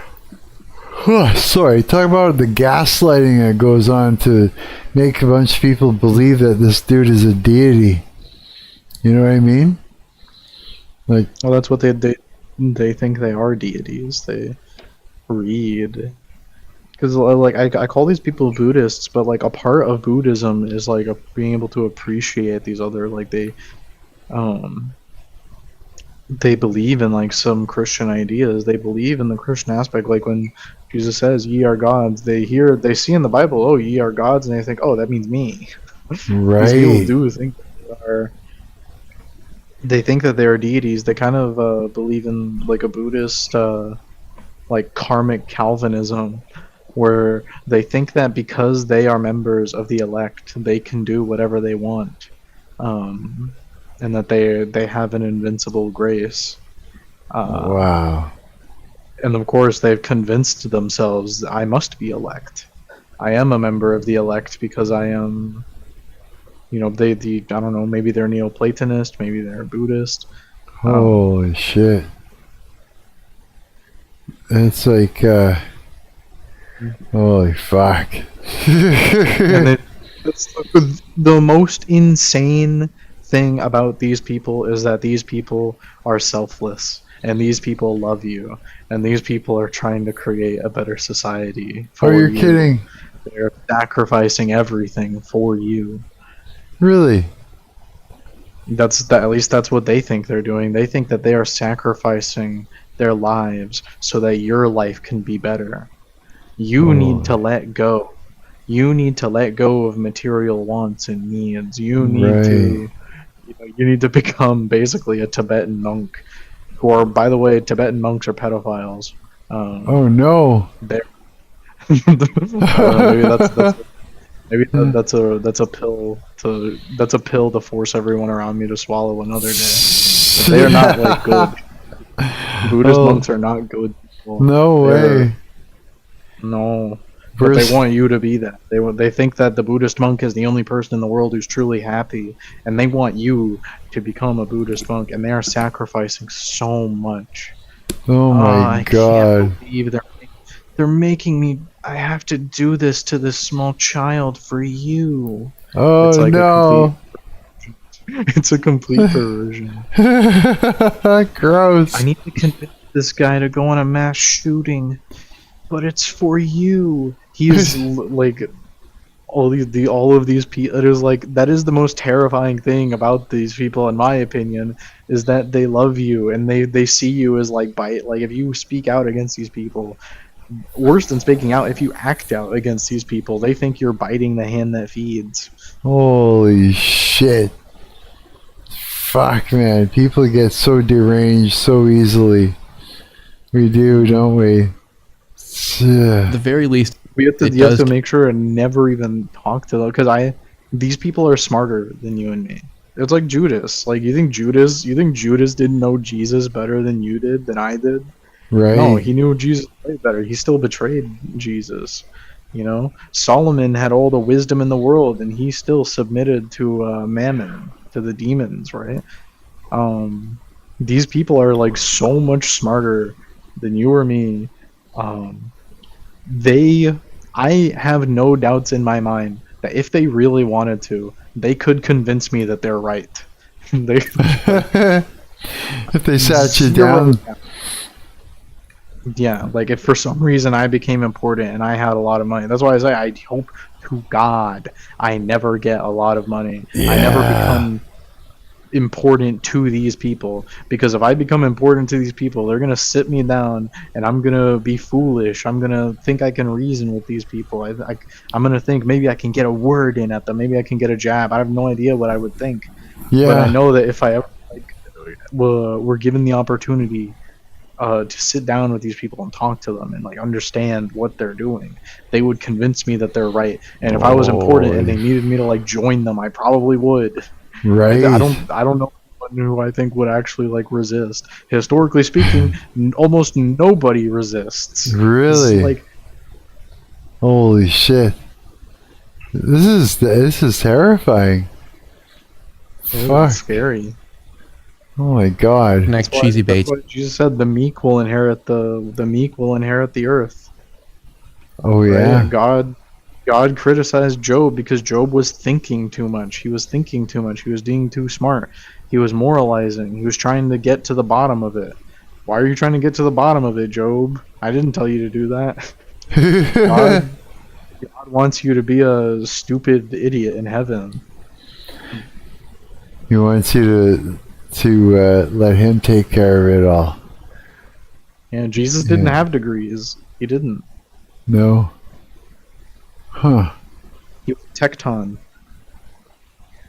the gaslighting that goes on to make a bunch of people believe that this dude is a deity. You know what I mean? Like, well, that's what they think they are deities. They read, because like I call these people Buddhists, but like a part of Buddhism is like being able to appreciate these other, like they believe in like some Christian ideas. They believe in the Christian aspect. Like when Jesus says, "Ye are gods," they see in the Bible, "Oh, ye are gods," and they think, "Oh, that means me." right. People do think they are. They think that they are deities. They kind of believe in like a Buddhist, like karmic Calvinism, where they think that because they are members of the elect, they can do whatever they want, and that they have an invincible grace. Wow. And of course, they've convinced themselves, I must be elect. I am a member of the elect because I am... You know, I don't know, maybe they're Neoplatonist, maybe they're Buddhist. Holy shit. It's like, holy fuck. And the most insane thing about these people is that these people are selfless. and these people love you, and these people are trying to create a better society for Oh, you're you. kidding. They're sacrificing everything for you. Really? At least that's what they think they're doing. They think that they are sacrificing their lives so that your life can be better. You need to let go. You need to let go of material wants and needs. You need to you need to become basically a Tibetan monk. Who are, by the way, Tibetan monks are pedophiles. Oh no. Maybe that's a pill to force everyone around me to swallow another day. But they are not like good. Buddhist monks are not good people. No way. No. But they want you to be that. They think that the Buddhist monk is the only person in the world who's truly happy, and they want you to become a Buddhist monk, and they are sacrificing so much. Oh my God. I can't believe they're making me. I have to do this to this small child for you. Oh it's like no. It's a complete perversion. Gross. I need to convince this guy to go on a mass shooting, but it's for you. He's like all of these people. It is like that is the most terrifying thing about these people, in my opinion, is that they love you and they see you as like if you speak out against these people. Worse than speaking out, if you act out against these people, they think you're biting the hand that feeds. Holy shit. Fuck, man. People get so deranged so easily. We do, don't we? At the very least, you have to make sure and never even talk to them, because these people are smarter than you and me. It's like Judas. Like, you think Judas didn't know Jesus better than you did, than I did? Right. No, he knew Jesus way better. He still betrayed Jesus. You know, Solomon had all the wisdom in the world, and he still submitted to Mammon, to the demons, right? These people are like so much smarter than you or me. I have no doubts in my mind that if they really wanted to, they could convince me that they're right. If they sat you down. Yeah, like if for some reason I became important and I had a lot of money. That's why I say I hope to God I never get a lot of money. Yeah. I never become important to these people, because if I become important to these people, they're gonna sit me down and I'm gonna be foolish. I'm gonna think I can reason with these people. I'm gonna think maybe I can get a word in at them. Maybe I can get a jab. I have no idea what I would think. Yeah. But I know that if I ever were given the opportunity to sit down with these people and talk to them and like understand what they're doing, they would convince me that they're right. And if I was important and they needed me to like join them, I probably would. Right. I don't know who I think would actually like resist. Historically speaking, almost nobody resists. Really? Like, holy shit. This is terrifying. Fuck. It's scary. Oh my God. Next cheesy bait. Jesus said the meek will inherit the earth. Oh yeah. Right? God criticized Job because Job was thinking too much. He was thinking too much. He was being too smart. He was moralizing. He was trying to get to the bottom of it. Why are you trying to get to the bottom of it, Job? I didn't tell you to do that. God wants you to be a stupid idiot in heaven. He wants you to let him take care of it all. Yeah, Jesus didn't have degrees. He didn't. No. Huh. He was a tecton.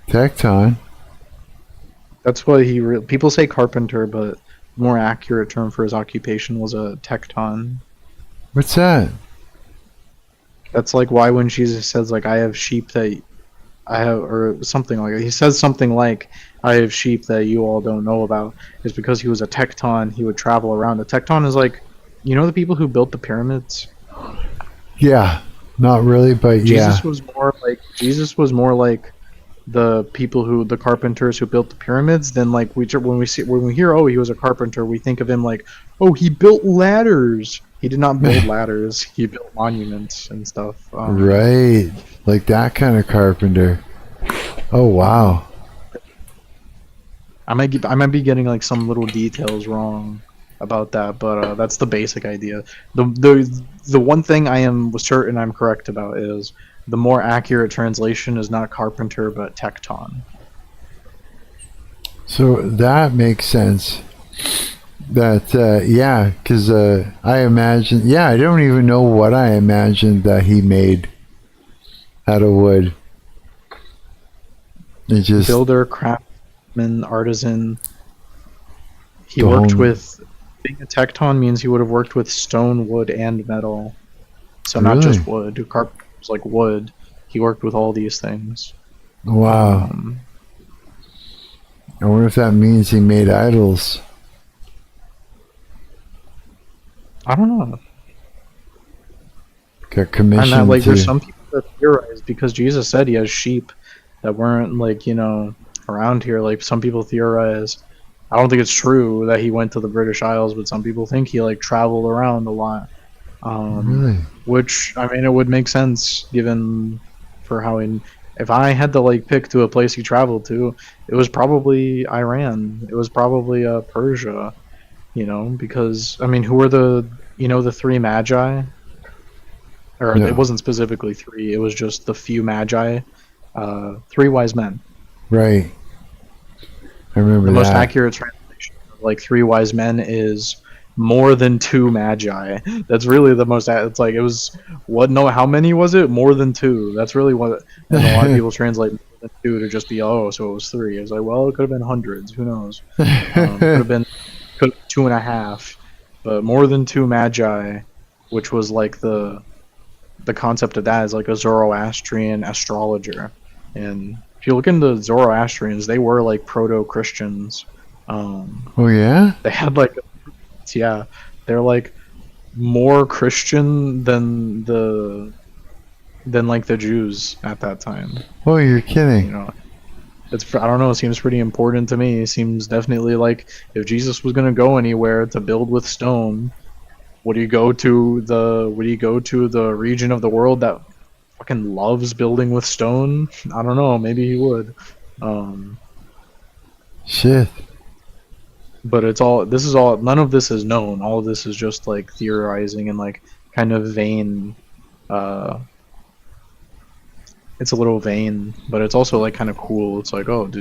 Tecton? That's what people say carpenter, but the more accurate term for his occupation was a tecton. What's that? That's like why when Jesus says like I have sheep that I have, or something like that. He says something like I have sheep that you all don't know about, is because he was a tecton. He would travel around. A tecton is like, you know, the people who built the pyramids? Yeah. Not really, but yeah. Jesus was more like the carpenters who built the pyramids than like when we hear, oh, he was a carpenter, we think of him like, oh, he built ladders. He did not build ladders. He built monuments and stuff. Right, like that kind of carpenter. Oh wow. I might be getting like some little details wrong. about that, but that's the basic idea. The one thing I was certain I'm correct about is the more accurate translation is not carpenter but tecton. So that makes sense. That yeah, because I imagine, yeah, I don't even know what I imagined that he made out of wood. It just Builder, craftsman, artisan. He worked with, being a tecton means he would have worked with stone, wood, and metal. So not just wood. Carpenter was like wood. He worked with all these things. Wow. I wonder if that means he made idols. I don't know. Got commissioned. And that, like, there's some people that theorize, because Jesus said he has sheep that weren't, like, you know, around here. Like, some people theorize, I don't think it's true that he went to the British Isles, but some people think he, like, traveled around a lot. Really? Which, I mean, it would make sense given for how if I had to, like, pick to a place he traveled to, it was probably Iran. It was probably Persia, you know, because, I mean, who were the three magi? Or No. It wasn't specifically three, it was just the few magi, three wise men. Right. I remember The that. most accurate translation of, like, three wise men is more than two magi. That's really the most, it's like, it was, what, no, how many was it? More than two. That's really what, and a lot of people translate more than two to just be, oh, so it was three. It was like, well, it could have been hundreds, who knows? Could have been 2.5, but more than two magi, which was like the concept of that is like a Zoroastrian astrologer. And if you look into Zoroastrians, they were like proto-Christians. Oh yeah? They had like, yeah, they're like more Christian than like the Jews at that time. Oh, you're kidding. You know, I don't know, it seems pretty important to me. It seems definitely like if Jesus was going to go anywhere to build with stone, would he go to the region of the world that fucking loves building with stone? I don't know, maybe he would. Shit. But none of this is known. All of this is just like theorizing and like kind of vain. It's a little vain, but it's also like kind of cool. It's like, oh,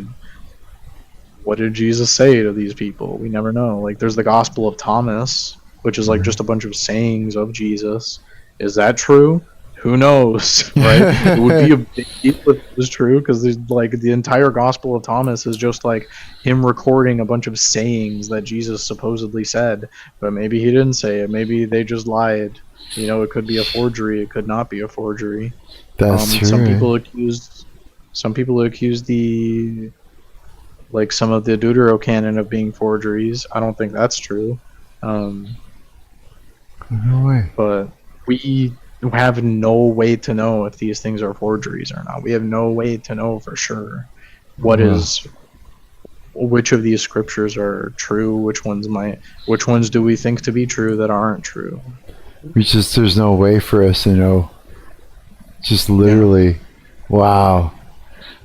what did Jesus say to these people? We never know. Like, there's the Gospel of Thomas, which is like just a bunch of sayings of Jesus. Is that true? Who knows, right? It would be a big deal if it was true, because like the entire Gospel of Thomas is just like him recording a bunch of sayings that Jesus supposedly said, but maybe he didn't say it. Maybe they just lied. You know, it could be a forgery. It could not be a forgery. That's true. Some people accuse the some of the Deuterocanon of being forgeries. I don't think that's true. No way. But we have no way to know if these things are forgeries or not. We have no way to know for sure which of these scriptures are true, which ones do we think to be true that aren't true. There's no way for us to know. Just literally, wow.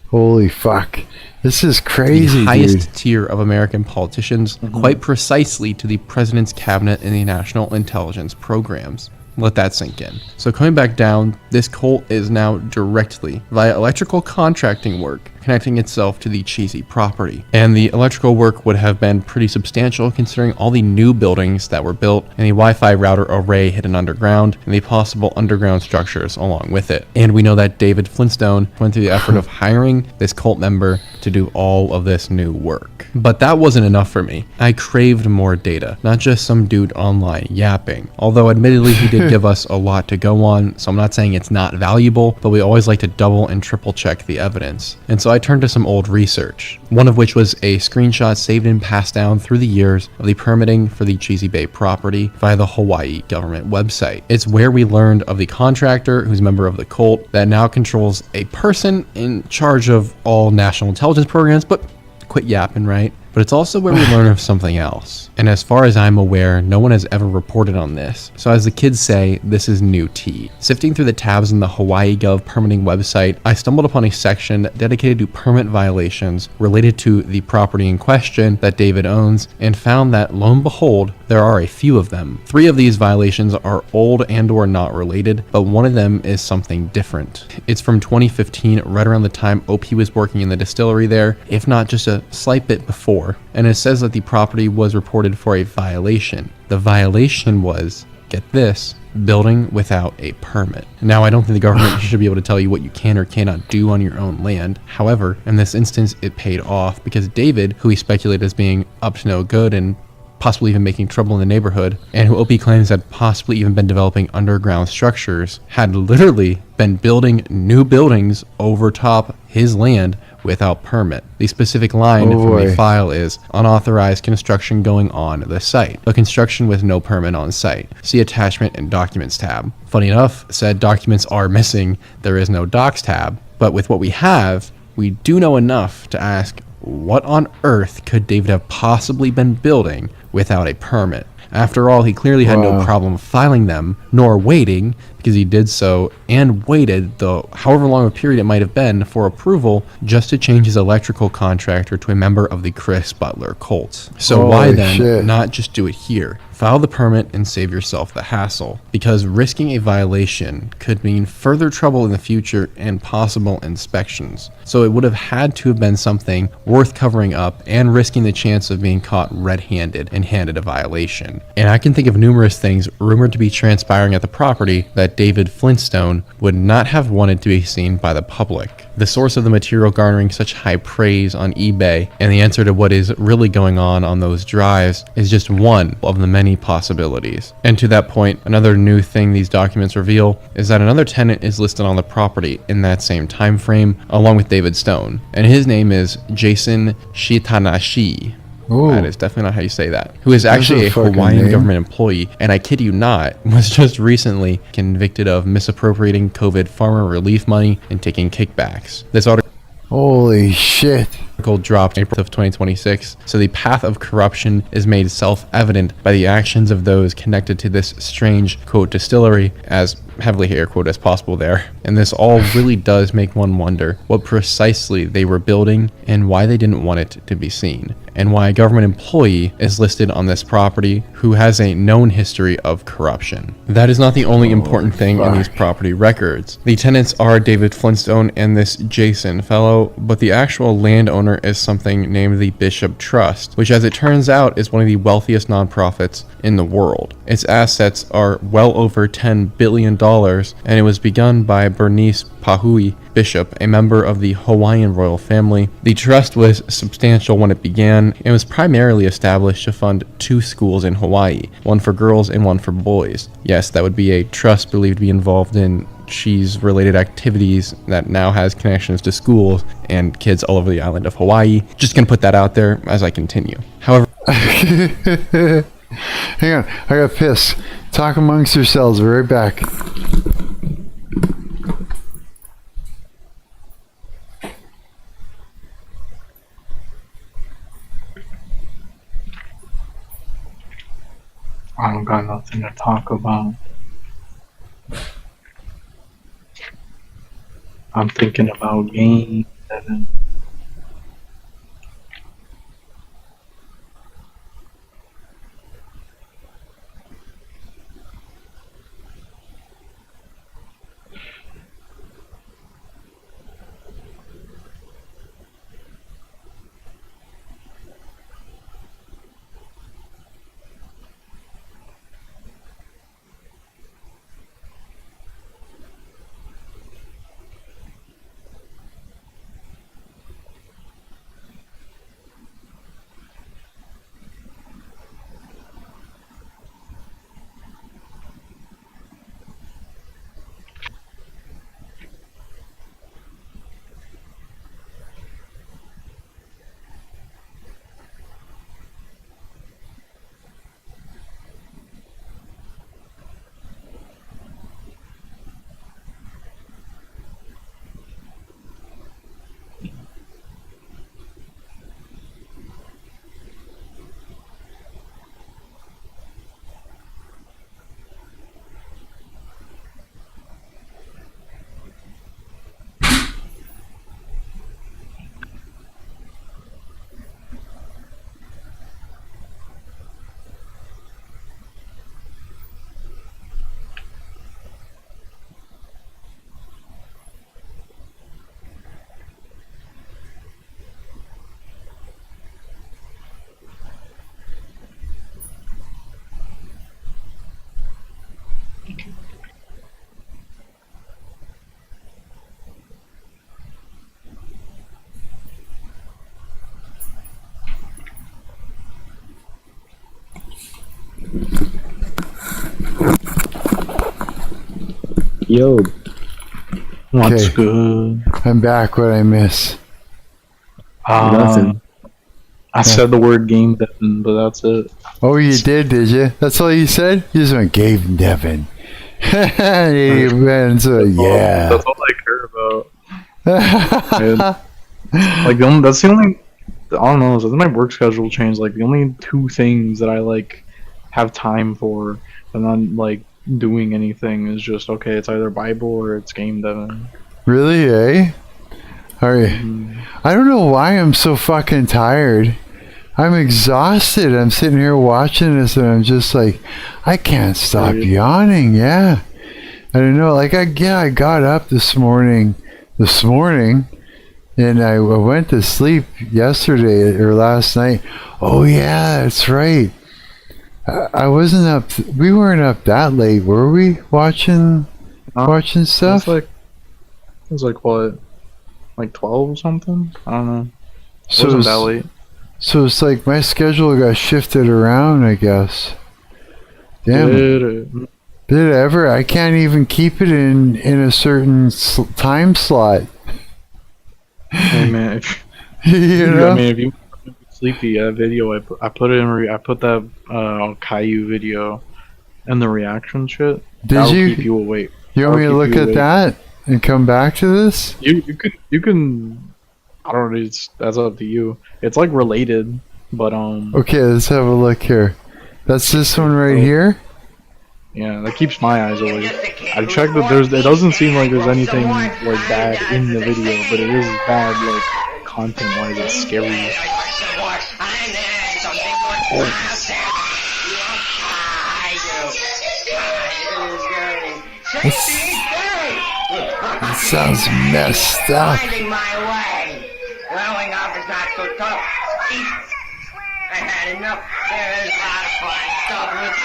Holy fuck. This is crazy, the highest dude. tier of American politicians, quite precisely to the president's cabinet and the national intelligence programs. Let that sink in. So coming back down, this cult is now directly, via electrical contracting work, connecting itself to the cheesy property. And the electrical work would have been pretty substantial considering all the new buildings that were built and the Wi-Fi router array hidden underground and the possible underground structures along with it. And we know that David Flintstone went through the effort of hiring this cult member to do all of this new work. But that wasn't enough for me. I craved more data, not just some dude online yapping. Although admittedly he did give us a lot to go on, so I'm not saying it's not valuable, but we always like to double and triple check the evidence. And so I turned to some old research, one of which was a screenshot saved and passed down through the years of the permitting for the Cheesy Bay property via the Hawaii government website. It's where we learned of the contractor who's a member of the cult that now controls a person in charge of all national intelligence programs, but quit yapping, right? but it's also where we learn of something else. And as far as I'm aware, no one has ever reported on this. So as the kids say, this is new tea. Sifting through the tabs in the Hawaii Gov permitting website, I stumbled upon a section dedicated to permit violations related to the property in question that David owns, and found that, lo and behold, there are a few of them. 3 of these violations are old and or not related, but one of them is something different. It's from 2015, right around the time OP was working in the distillery there, if not just a slight bit before, and it says that the property was reported for a violation. The violation was, get this, building without a permit. Now, I don't think the government should be able to tell you what you can or cannot do on your own land. However, in this instance, it paid off because David, who he speculated as being up to no good and possibly even making trouble in the neighborhood, and who OP claims had possibly even been developing underground structures, had literally been building new buildings over top his land without permit. The specific line from the file is unauthorized construction going on the site, but construction with no permit on site. See attachment and documents tab. Funny enough, said documents are missing. There is no docs tab, but with what we have, we do know enough to ask, what on earth could David have possibly been building without a permit? After all, he clearly had no problem filing them, nor waiting, because he did so and waited the however long a period it might have been for approval just to change his electrical contractor to a member of the Chris Butler cult. So why then not just do it here? File the permit and save yourself the hassle, because risking a violation could mean further trouble in the future and possible inspections. So it would have had to have been something worth covering up and risking the chance of being caught red-handed and handed a violation. And I can think of numerous things rumored to be transpiring at the property that David Flintstone would not have wanted to be seen by the public. The source of the material garnering such high praise on eBay and the answer to what is really going on those drives is just one of the many possibilities. And to that point, another new thing these documents reveal is that another tenant is listed on the property in that same time frame along with David Stone, and his name is Jason Shitanashi. Ooh. That is definitely not how you say that. Who is actually a Hawaiian government employee, and I kid you not, was just recently convicted of misappropriating COVID farmer relief money and taking kickbacks. This article, holy shit, dropped in April of 2026, so the path of corruption is made self-evident by the actions of those connected to this strange, quote, distillery, as heavily air quote as possible there. And this all really does make one wonder what precisely they were building and why they didn't want it to be seen, and why a government employee is listed on this property who has a known history of corruption. That is not the only important thing in these property records. The tenants are David Flintstone and this Jason fellow, but the actual landowner is something named the Bishop Trust, which as it turns out is one of the wealthiest nonprofits in the world. Its assets are well over $10 billion, and it was begun by Bernice Pahui Bishop, a member of the Hawaiian royal family. The trust was substantial when it began and was primarily established to fund 2 schools in Hawaii, one for girls and one for boys. Yes, that would be a trust believed to be involved in cheese-related activities that now has connections to schools and kids all over the island of Hawaii. Just gonna put that out there as I continue. However, hang on, I got piss. Talk amongst yourselves. We're right back. I don't got nothing to talk about. I'm thinking about Game 7. Yo, what's Okay. good? I'm back. What I miss? Nothing. I said the word game Devin, but that's it. Oh, you did you? That's all you said? You just went Gabe Devin. Man, so, yeah. That's all I care about. Like that's the only. I don't know. Since my work schedule changed, like the only two things that I like have time for, and I'm like doing anything is just okay. It's either Bible or it's game Devin. Really, eh? Alright. I don't know why I'm so fucking tired. I'm exhausted. I'm sitting here watching this and I'm just like, I can't stop yawning. Yeah. I don't know. Like, I got up this morning, and I went to sleep yesterday or last night. Oh, yeah, that's right. I wasn't up. We weren't up that late, were we? Watching stuff? It was like what? Like 12 or something? I don't know. So It wasn't that late. So it's like my schedule got shifted around, I guess. Damn. Did it ever? I can't even keep it in a certain time slot. Hey man, You know? I mean, if you want sleepy, that video I put it in. I put that Caillou video and the reaction shit. Did you? Keep you awake. You want me to look at that and come back to this? You can. I don't know. That's up to you. It's like related, but Okay, let's have a look here. That's this one right here. Yeah, that keeps my eyes awake. I checked that it doesn't seem like there's anything like bad in the video, but it is bad like content-wise. It's scary. That sounds messed up. Growing up is not so tough. I had enough. There's a lot of fun stuff with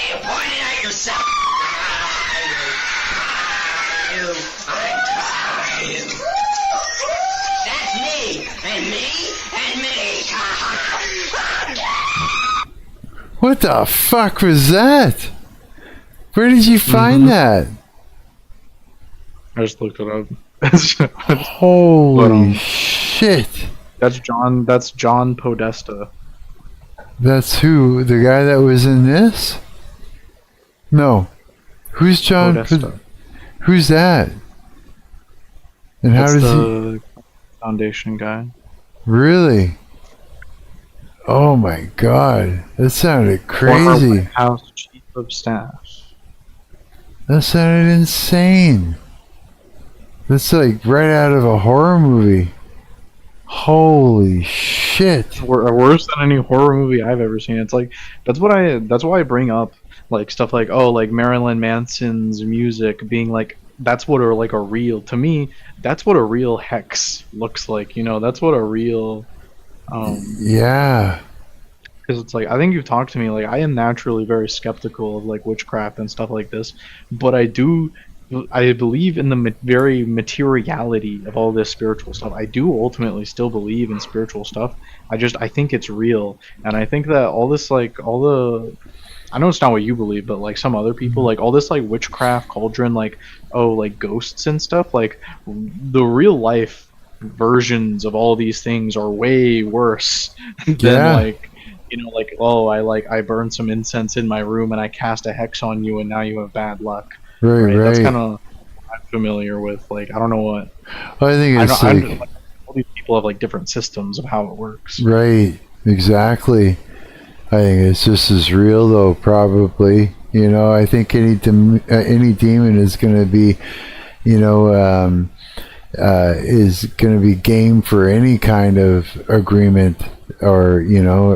you're pointing at yourself. I'm That's me, and me, and me. What the fuck was that? Where did you find that? I just looked it up. Holy shit! That's John Podesta. That's who? The guy that was in this? No. Who's John? Podesta. Who's that? And how That's does the foundation guy. Really? Oh my god. That sounded Former crazy. White House Chief of Staff. That sounded insane. That's like right out of a horror movie. Holy shit. Worse than any horror movie I've ever seen. It's like that's why I bring up like stuff like like Marilyn Manson's music being like that's what a real, to me, that's what a real hex looks like, you know, that's what a real yeah. Because it's like, I think you've talked to me, like I am naturally very skeptical of like witchcraft and stuff like this, but I believe in the very materiality of all this spiritual stuff. I do ultimately still believe in spiritual stuff. I think it's real, and I think that all this I know it's not what you believe, but like some other people, like all this like witchcraft cauldron, like like ghosts and stuff, like the real life versions of all these things are way worse than like, you know, like I burned some incense in my room and I cast a hex on you and now you have bad luck. Right. That's kind of I'm familiar with. Like I don't know what. I think it's like all these people have like different systems of how it works. Right. Exactly. I think it's just as real though, probably. You know, I think any demon is going to be, you know, is going to be game for any kind of agreement or, you know,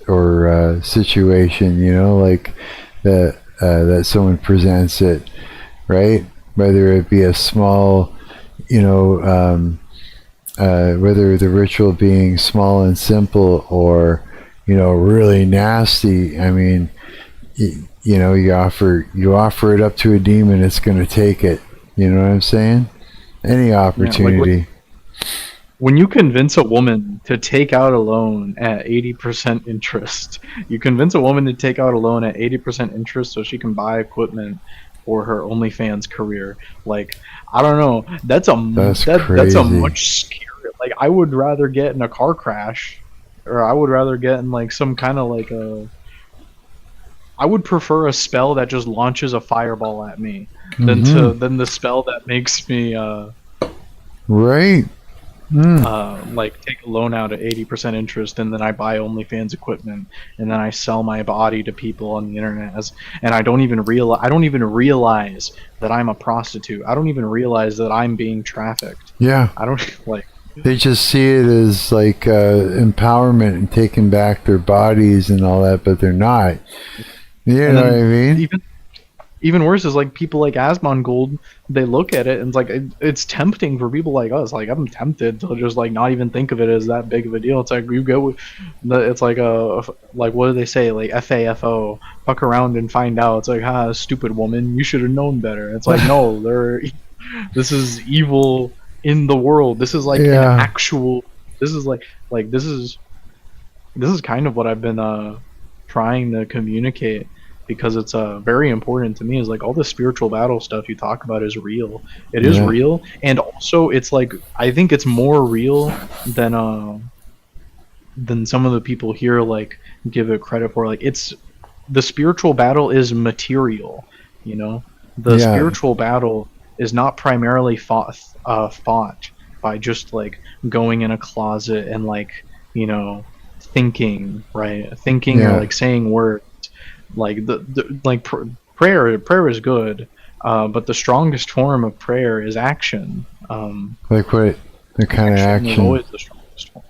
or situation, you know, like that someone presents it, right? Whether it be a small, you know, whether the ritual being small and simple or, you know, really nasty. I mean, you know, you offer it up to a demon, it's going to take it. You know what I'm saying? Any opportunity. Yeah, like when you convince a woman to take out a loan at 80% interest, you convince a woman to take out a loan at 80% interest so she can buy equipment for her OnlyFans career. Like, I don't know. That's a That's that's a crazy. much scarier. Like, I would rather get in a car crash, or I would rather get in like some kind of like a. I would prefer a spell that just launches a fireball at me than than the spell that makes me Right. like take a loan out at 80% interest, and then I buy OnlyFans equipment, and then I sell my body to people on the internet and I don't even realize that I'm a prostitute. I don't even realize that I'm being trafficked. Yeah. I don't like. They just see it as like empowerment and taking back their bodies and all that, but they're not. You know what I mean? Even worse is like people like Asmongold, they look at it and it's like it's tempting for people like us. Like, I'm tempted to just like not even think of it as that big of a deal. It's like you go, it's like like what do they say, like FAFO, fuck around and find out. It's like, stupid woman, you should have known better. It's like, no, this is evil in the world. This is like an actual. This is this is kind of what I've been trying to communicate. Because it's very important to me, is like all the spiritual battle stuff you talk about is real. It is real, and also it's like I think it's more real than some of the people here like give it credit for. Like, it's the spiritual battle is material, you know. The spiritual battle is not primarily fought by just like going in a closet and like, you know, thinking or like saying words. Like prayer is good, but the strongest form of prayer is action. Like what? The kind of action? Is always the strongest form.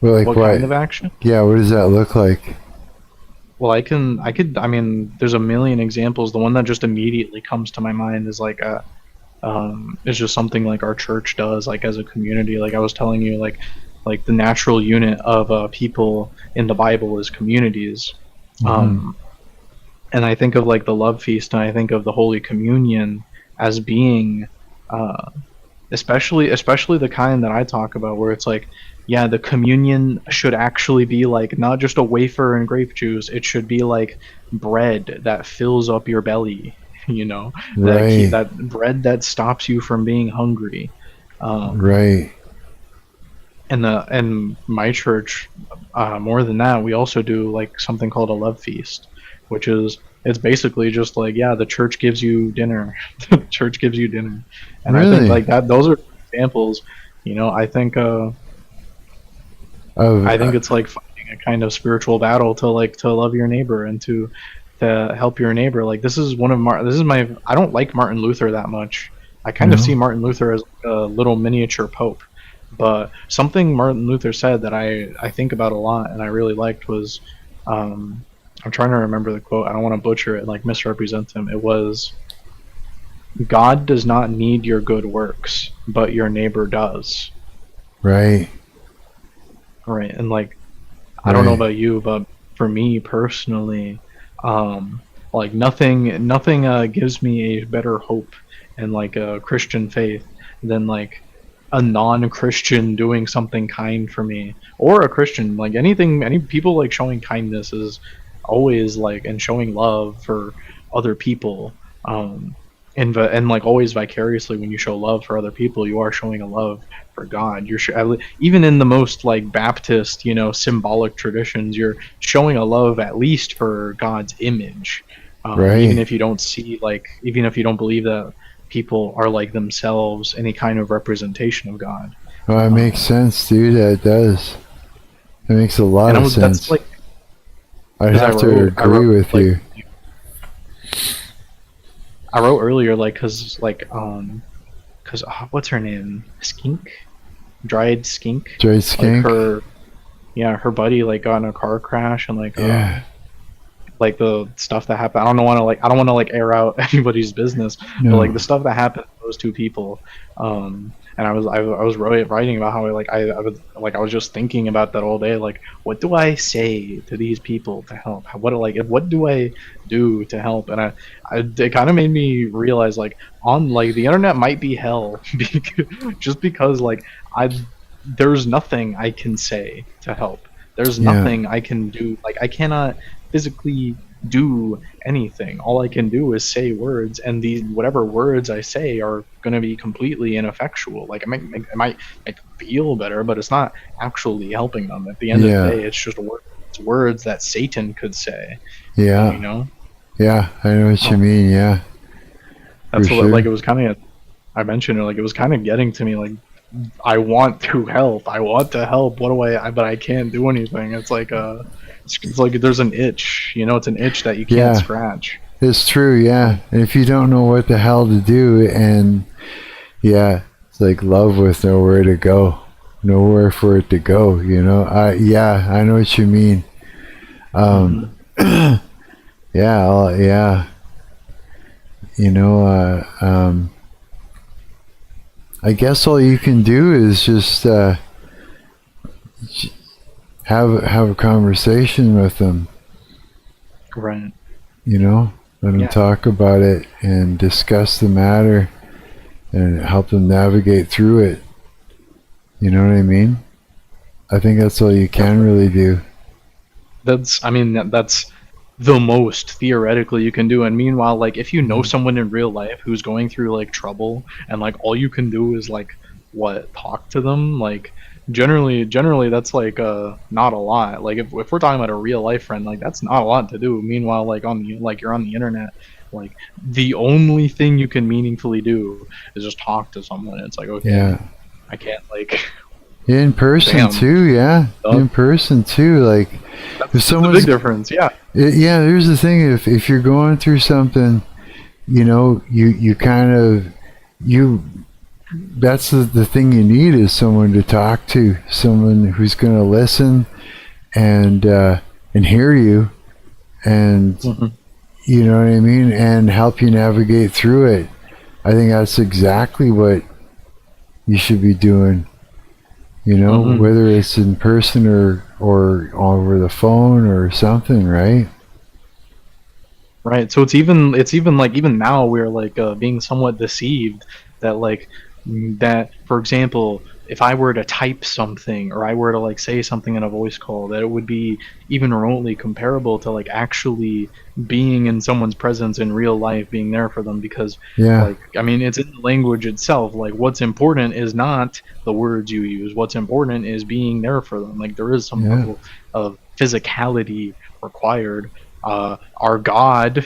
Well, like what kind of action? Yeah, what does that look like? Well, I mean, there's a million examples. The one that just immediately comes to my mind is like it's just something like our church does, like as a community. Like I was telling you, like the natural unit of people in the Bible is communities. And I think of like the love feast, and I think of the Holy Communion as being, especially the kind that I talk about, where it's like, yeah, the communion should actually be like not just a wafer and grape juice. It should be like bread that fills up your belly, you know, that bread that stops you from being hungry. Right. And my church, more than that, we also do like something called a love feast. Which is, it's basically just like, yeah, the church gives you dinner. The church gives you dinner. And I think like that, those are examples, you know. I think it's like fighting a kind of spiritual battle to love your neighbor and to help your neighbor. Like this is I don't like Martin Luther that much. I kind of see Martin Luther as a little miniature pope. But something Martin Luther said that I think about a lot and I really liked was, I'm trying to remember the quote. I don't want to butcher it and like misrepresent him. It was, God does not need your good works, but your neighbor does. Right. Right. And like, I don't know about you, but for me personally, like nothing gives me a better hope in like a Christian faith than like a non-Christian doing something kind for me, or a Christian. Like any people like showing kindness is always like, and showing love for other people, and like always vicariously, when you show love for other people, you are showing a love for God. You're even in the most like Baptist, you know, symbolic traditions, you're showing a love at least for God's image, even if you don't see even if you don't believe that people are like themselves any kind of representation of God. Well, that makes sense, dude. That does. It makes a lot of sense. That's like, I'd have to agree with you. I wrote earlier, like, cause what's her name? Dried Skink. Like her buddy like got in a car crash and like like the stuff that happened. I don't want to air out anybody's business, but like the stuff that happened to those two people. And I was writing about how I was just thinking about that all day. Like, what do I say to these people to help? What do I do to help? And it kind of made me realize like the internet might be hell just because like there's nothing I can say to help. There's nothing I can do. Like I cannot physically do anything. All I can do is say words, and these whatever words I say are going to be completely ineffectual. Like it might make them feel better, but it's not actually helping them. At the end of the day, it's just words that Satan could say. Yeah. You know? Yeah, I know what you mean. Yeah. That's For what sure. like it was kind of. I mentioned it, like it was kind of getting to me. Like, I want to help. I want to help. What do but I can't do anything. It's like it's like there's an itch. You know, it's an itch that you can't scratch. It's true. Yeah, and if you don't know what the hell to do, and it's like love with nowhere to go, nowhere for it to go. You know, I know what you mean. You know, I guess all you can do is just have a conversation with them. Right. You know, let them talk about it and discuss the matter and help them navigate through it. You know what I mean? I think that's all you can really do. That's the most theoretically you can do. And meanwhile, like if you know someone in real life who's going through like trouble, and like all you can do is like talk to them, like generally that's like not a lot. Like if we're talking about a real life friend, like that's not a lot to do. Meanwhile, like you're on the internet, like the only thing you can meaningfully do is just talk to someone. It's like, okay, I can't like in person too. In person too. Like if someone's a big difference. Here's the thing: if you're going through something, you know, you kind of that's the thing you need is someone to talk to, someone who's going to listen and hear you, and you know what I mean, and help you navigate through it. I think that's exactly what you should be doing. You know, whether it's in person or over the phone or something, right? Right. So it's even like even now we're like being somewhat deceived that like that, for example, if I were to type something or I were to like say something in a voice call, that it would be even remotely comparable to like actually being in someone's presence in real life, being there for them, because like I mean it's in the language itself. Like what's important is not the words you use. What's important is being there for them. Like there is some level of physicality required. Our God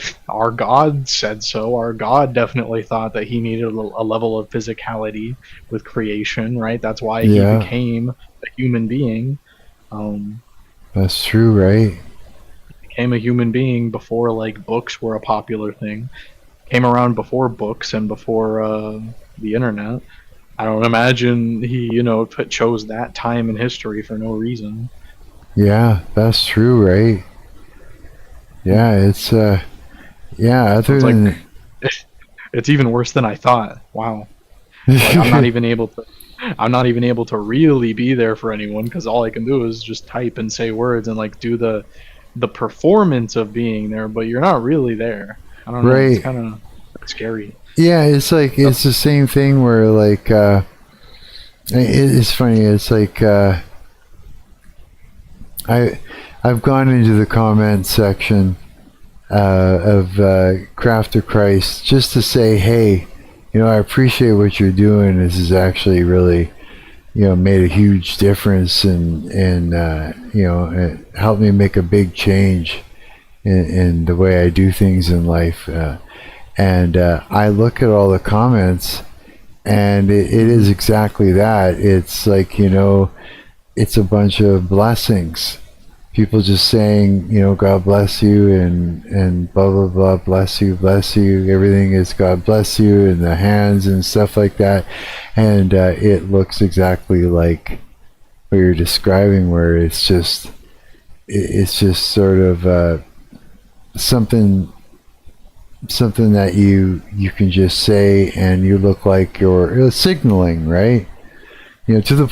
said so. Our God definitely thought that he needed a level of physicality with creation, right? That's why he became a human being. That's true, right? He became a human being before like books were a popular thing. Came around before books and before the internet. I don't imagine he, chose that time in history for no reason. Yeah, that's true, right? Yeah, it's other than it's even worse than I thought. Wow. Like, I'm not even able to really be there for anyone, because all I can do is just type and say words and like do the performance of being there, but you're not really there. I don't know, it's kind of scary. Yeah, it's like it's the same thing where like it's funny, it's like I've gone into the comments section of Craft of Christ just to say, hey, I appreciate what you're doing. This is actually really, made a huge difference, and it helped me make a big change in the way I do things in life. And I look at all the comments, and it is exactly that. It's like, it's a bunch of blessings. People just saying, God bless you, and blah, blah, blah, bless you. Everything is God bless you, and the hands and stuff like that. And it looks exactly like what you're describing, where it's just sort of something that you can just say, and you look like you're signaling, right? To the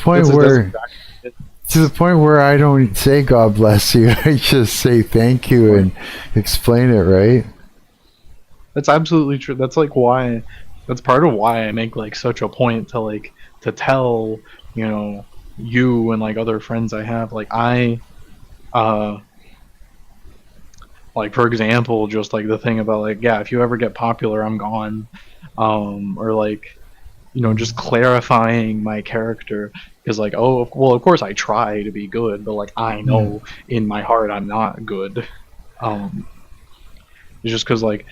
point where I don't say God bless you. I just say thank you and explain it, right? That's absolutely true. That's like why, that's part of why I make like such a point to tell, you and like other friends I have, like Like, for example, just like the thing about like, yeah, if you ever get popular, I'm gone. Or like, you know, just clarifying my character, because like, oh well, of course I try to be good, but like I know in my heart I'm not good. It's just because like,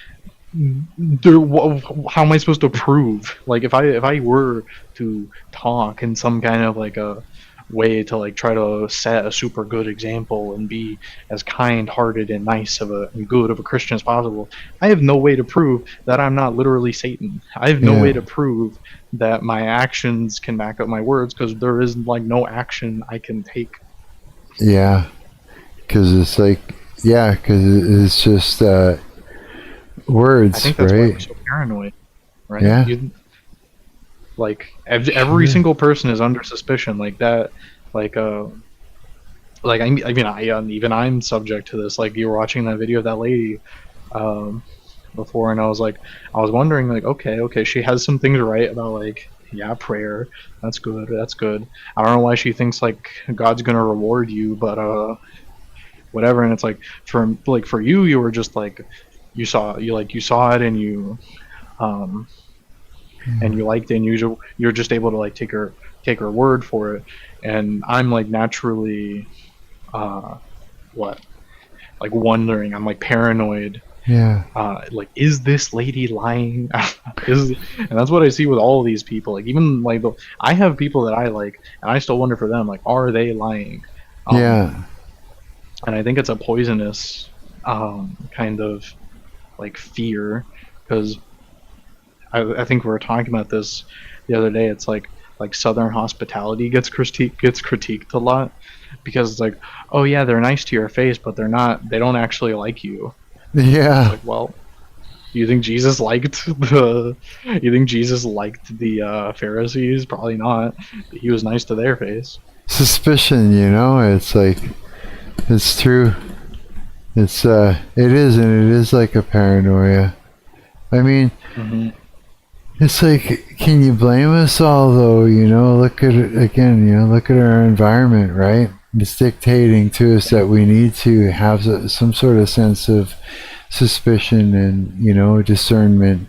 how am I supposed to prove? Like, if I were to talk in some kind of like a way to like try to set a super good example and be as kind-hearted and nice and good of a Christian as possible, I have no way to prove that I'm not literally Satan. I have no way to prove that my actions can back up my words, because there is like no action I can take. Yeah, because it's like, because it's just words, I think that's right? why we're so paranoid, right? Yeah. Like every single person is under suspicion, like that, like I mean, even I'm subject to this. Like, you were watching that video of that lady before, and I was wondering, like, okay, she has some things right about like, prayer, that's good. I don't know why she thinks like God's gonna reward you, but whatever. And it's like, for you were just like, you saw it, and you and you liked it, and you're just able to like take her word for it. And I'm like naturally wondering, I'm like paranoid, like, is this lady lying? And that's what I see with all of these people. Like, even like I have people that I like, and I still wonder for them, like, are they lying? And I think it's a poisonous kind of like fear, because I think we were talking about this the other day. It's like Southern hospitality gets critiqued a lot, because it's like, oh yeah, they're nice to your face, but they don't actually like you. Yeah. It's like, well, you think Jesus liked the Pharisees? Probably not. He was nice to their face. Suspicion, it's like, it's true. It is like a paranoia. I mean, it's like, can you blame us all though? Look at it again, look at our environment, right? It's dictating to us that we need to have some sort of sense of suspicion and, discernment,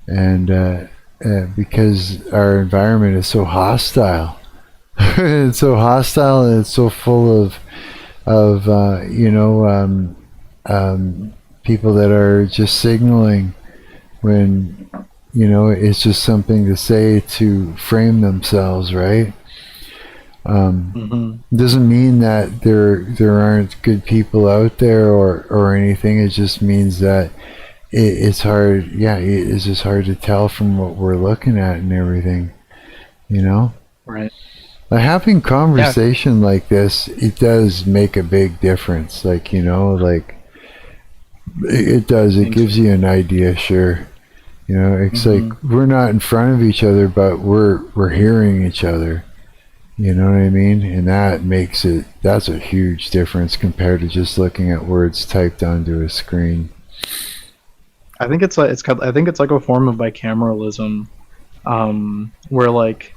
and because our environment is so hostile. It's so hostile, and it's so full of people that are just signaling when it's just something to say to frame themselves, right? Doesn't mean that there aren't good people out there or anything. It just means that it's hard. It's just hard to tell from what we're looking at and everything, Right. Like, having conversation like this, it does make a big difference. Like, like, it does. It gives you an idea, sure. It's like, we're not in front of each other, but we're hearing each other. You know what I mean? And that's a huge difference compared to just looking at words typed onto a screen. I think it's like a form of bicameralism, where, like,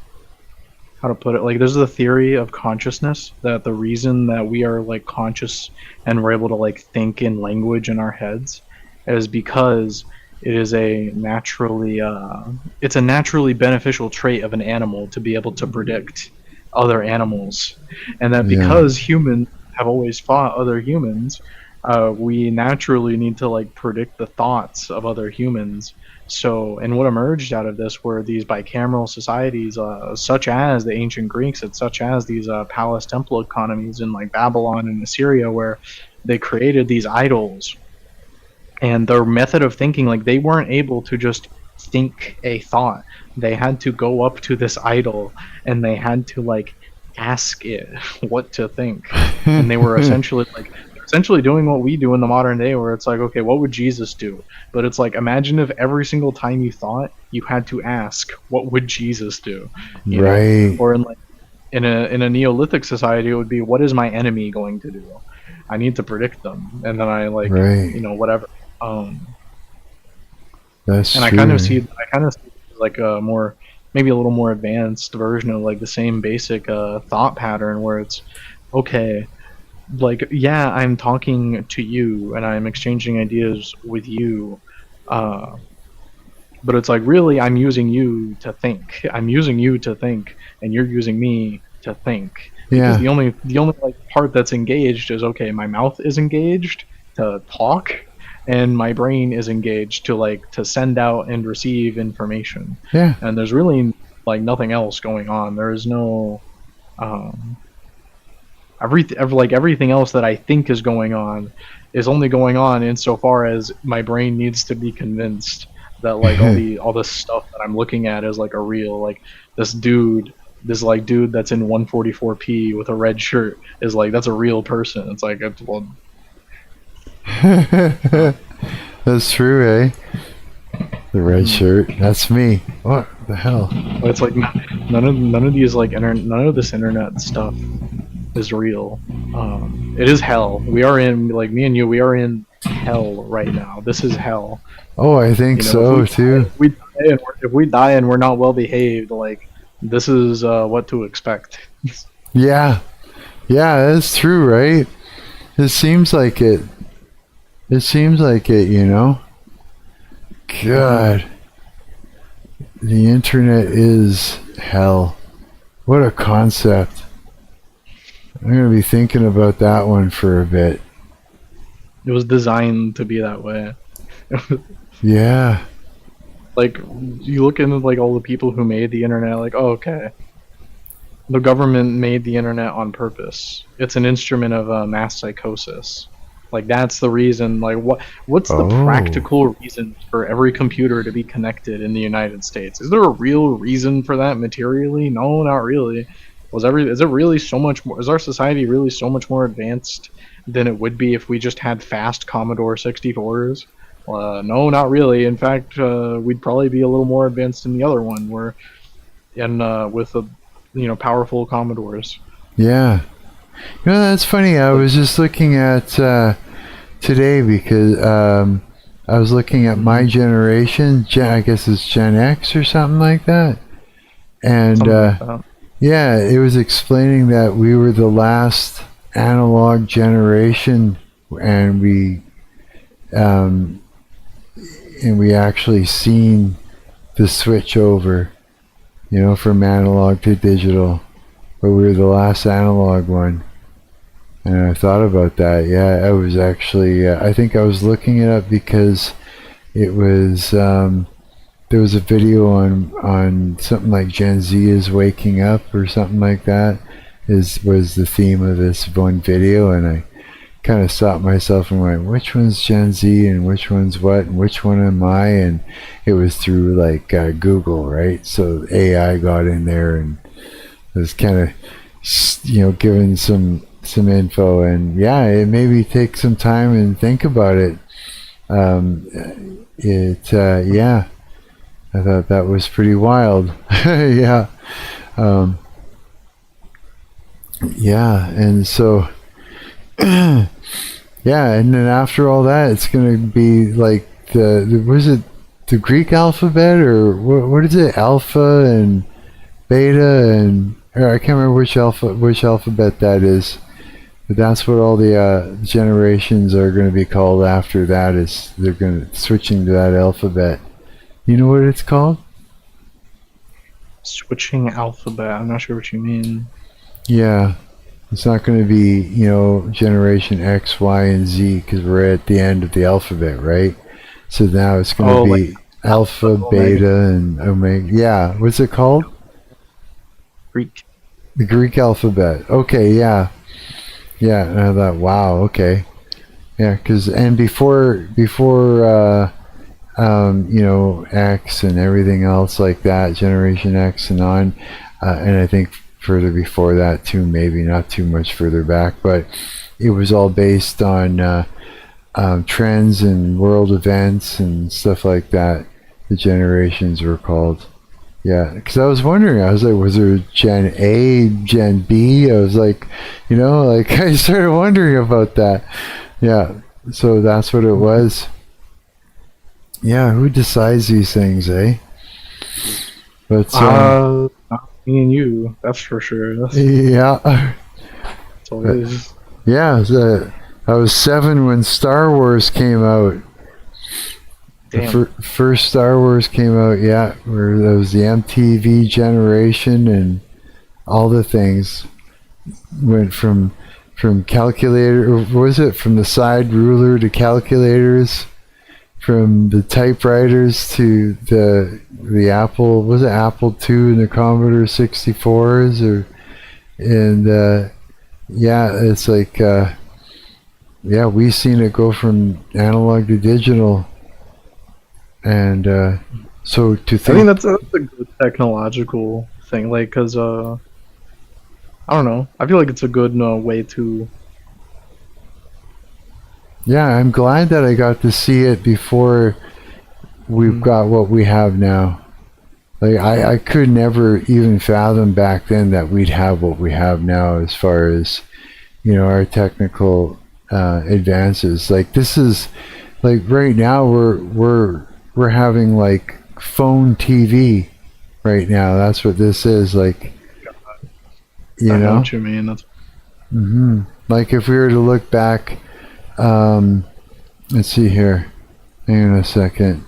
how to put it, like, there's the theory of consciousness, that the reason that we are like conscious and we're able to like think in language in our heads is because it is a naturally beneficial trait of an animal to be able to predict other animals, and that because humans have always fought other humans, we naturally need to like predict the thoughts of other humans. So, and what emerged out of this were these bicameral societies, such as the ancient Greeks, and such as these palace temple economies in like Babylon and Assyria, where they created these idols. And their method of thinking, like, they weren't able to just think a thought. They had to go up to this idol and they had to like ask it what to think. And they were essentially doing what we do in the modern day, where it's like, okay, what would Jesus do? But it's like, imagine if every single time you thought, you had to ask, what would Jesus do? You know? Or in a Neolithic society, it would be, what is my enemy going to do? I need to predict them, and then I like, whatever. That's and true. I kind of see like a more, maybe a little more advanced version of like the same basic thought pattern, where it's, okay, like, yeah, I'm talking to you and I'm exchanging ideas with you, but it's like, really, I'm using you to think. I'm using you to think, and you're using me to think. Because Yeah. the only like part that's engaged is, okay, my mouth is engaged to talk, and my brain is engaged to send out and receive information. Yeah. And there's really like nothing else going on. There is no everything else that I think is going on is only going on insofar as my brain needs to be convinced that like all this stuff that I'm looking at is like a real, like this dude that's in 144p with a red shirt is like, that's a real person. It's like, well, That's true, eh? The red shirt. That's me. What the hell? it's like none of these like none of this internet stuff is real. It is hell. We are in, like, me and you, we are in hell right now. This is hell. Oh, I think so too. If we die and we're not well behaved, like, this is what to expect. Yeah. Yeah, that's true, right? It seems like it. It seems like it, you know? God. The internet is hell. What a concept. I'm going to be thinking about that one for a bit. It was designed to be that way. Yeah. Like, you look into like all the people who made the internet, like, oh, okay, the government made the internet on purpose. It's an instrument of mass psychosis. Like, that's the reason. Like, what's the practical reason for every computer to be connected in the United States? Is there a real reason for that materially? No, not really. Is it really so much more? Is our society really so much more advanced than it would be if we just had fast Commodore 64s? No, not really. In fact, we'd probably be a little more advanced in the other one, with the powerful Commodores. Yeah. You know, that's funny. I was just looking at today because I was looking at my generation. I guess it's Gen X or something like that. And yeah, it was explaining that we were the last analog generation, and we actually seen the switch over, you know, from analog to digital. But we were the last analog one. And I thought about that. Yeah, I was actually, I think I was looking it up because it was, there was a video on something like Gen Z is waking up or something like that was the theme of this one video, and I kind of stopped myself and went, which one's Gen Z and which one's what and which one am I? And it was through like Google, right? So AI got in there and was kind of, you know, giving some info, and yeah, it made me take some time and think about it. Yeah, I thought that was pretty wild. Yeah. Yeah, and so yeah, and then after all that, it's gonna be like was it the Greek alphabet, or what is it? Alpha and beta, and I can't remember which alphabet that is, but that's what all the generations are going to be called after that. Is they're going to switching to that alphabet. You know what it's called? Switching alphabet. I'm not sure what you mean. Yeah. It's not going to be, you know, generation X, Y, and Z, because we're at the end of the alphabet, right? So now it's going to be like alpha, beta, and omega. Yeah. What's it called? Greek. The Greek alphabet. Okay, yeah. Yeah, and I thought, wow, okay. Yeah, because, and before you know, X and everything else like that, Generation X and on, and I think further before that too, maybe not too much further back, but it was all based on trends and world events and stuff like that. The generations were called. Yeah, because I was wondering, I was like, was there Gen A, Gen B? I was like, you know, like I started wondering about that. Yeah, so that's what it was. Yeah, who decides these things, eh? But me and you, that's for sure. Yeah. That's all it is. Yeah, I was 7 when Star Wars came out. Damn. The first Star Wars came out, yeah, where there was the MTV generation and all the things went from calculator, or was it from the side ruler to calculators, from the typewriters to the Apple, was it Apple II and the Commodore 64s, yeah, it's like yeah, we seen it go from analog to digital. And so to think, I think that's a good technological thing, like, cause I don't know. I feel like it's a good way to. Yeah, I'm glad that I got to see it before we've got what we have now. Like I could never even fathom back then that we'd have what we have now as far as, you know, our technical advances. Like this is, like right now we're having like phone TV right now. That's what this is, like, you I know what you mean. That's like if we were to look back, let's see here, hang on a second,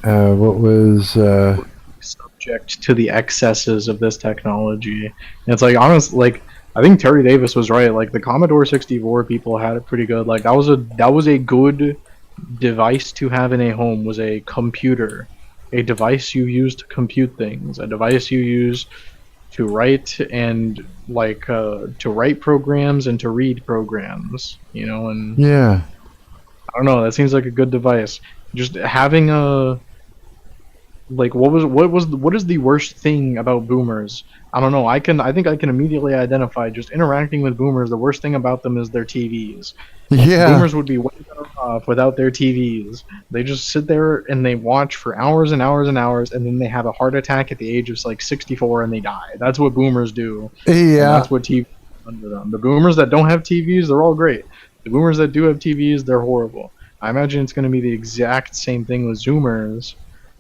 what was subject to the excesses of this technology. And it's like, honest, like, I think Terry Davis was right. Like the Commodore 64 people had it pretty good. Like that was a good device to have in a home, was a computer, a device you use to compute things, a device you use to write and like to write programs and to read programs, you know. And yeah, I don't know, that seems like a good device. Just having a, like, what is the worst thing about boomers? I don't know. I think I can immediately identify, just interacting with boomers, the worst thing about them is their TVs. yeah, Boomers would be way better off without their TVs. They just sit there and they watch for hours and hours and hours, and then they have a heart attack at the age of like 64 and they die. That's what boomers do. yeah. And that's what TV under them. The boomers that don't have TVs, they're all great. The boomers that do have TVs, they're horrible. I imagine it's going to be the exact same thing with Zoomers,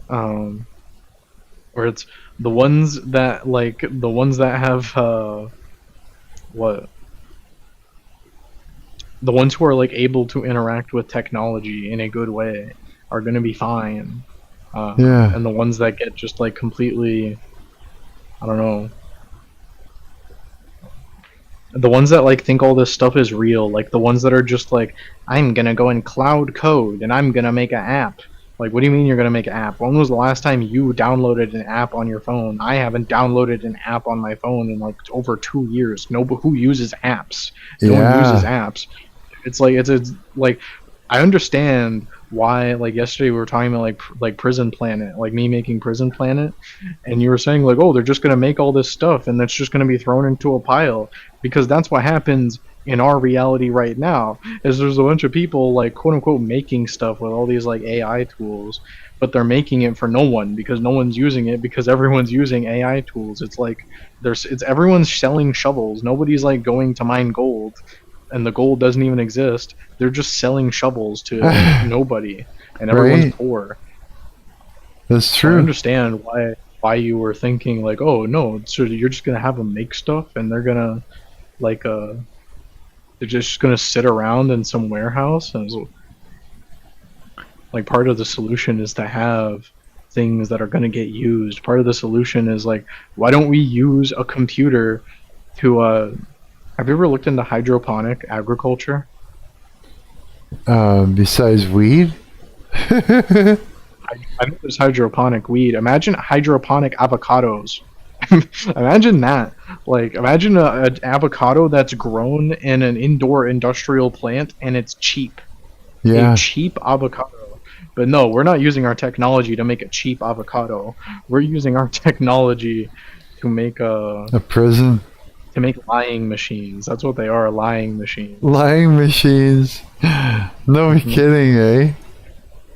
where it's the ones that have what. The ones who are like able to interact with technology in a good way are going to be fine. Yeah. And the ones that get just like completely, I don't know, the ones that like think all this stuff is real, like the ones that are just like, I'm going to go in cloud code and I'm going to make an app. Like, what do you mean you're going to make an app? When was the last time you downloaded an app on your phone? I haven't downloaded an app on my phone in like over 2 years. Who uses apps? No one uses apps. It's like I understand why, like yesterday we were talking about like Prison Planet, like me making Prison Planet, and you were saying like, oh, they're just gonna make all this stuff and that's just gonna be thrown into a pile, because that's what happens in our reality right now. Is there's a bunch of people like quote unquote making stuff with all these like AI tools, but they're making it for no one because no one's using it because everyone's using AI tools. It's like everyone's selling shovels. Nobody's like going to mine gold. And the gold doesn't even exist. They're just selling shovels to nobody, and everyone's poor. That's true. I understand why you were thinking like, oh no, so you're just gonna have them make stuff, and they're gonna like they're just gonna sit around in some warehouse, and like part of the solution is to have things that are gonna get used. Part of the solution is like, why don't we use a computer to have you ever looked into hydroponic agriculture? Besides weed? I know there's hydroponic weed. Imagine hydroponic avocados. Imagine that. Like, imagine an avocado that's grown in an indoor industrial plant and it's cheap. Yeah. A cheap avocado. But no, we're not using our technology to make a cheap avocado. We're using our technology to make a prison. To make lying machines. That's what they are, lying machines. Lying machines. No kidding, eh?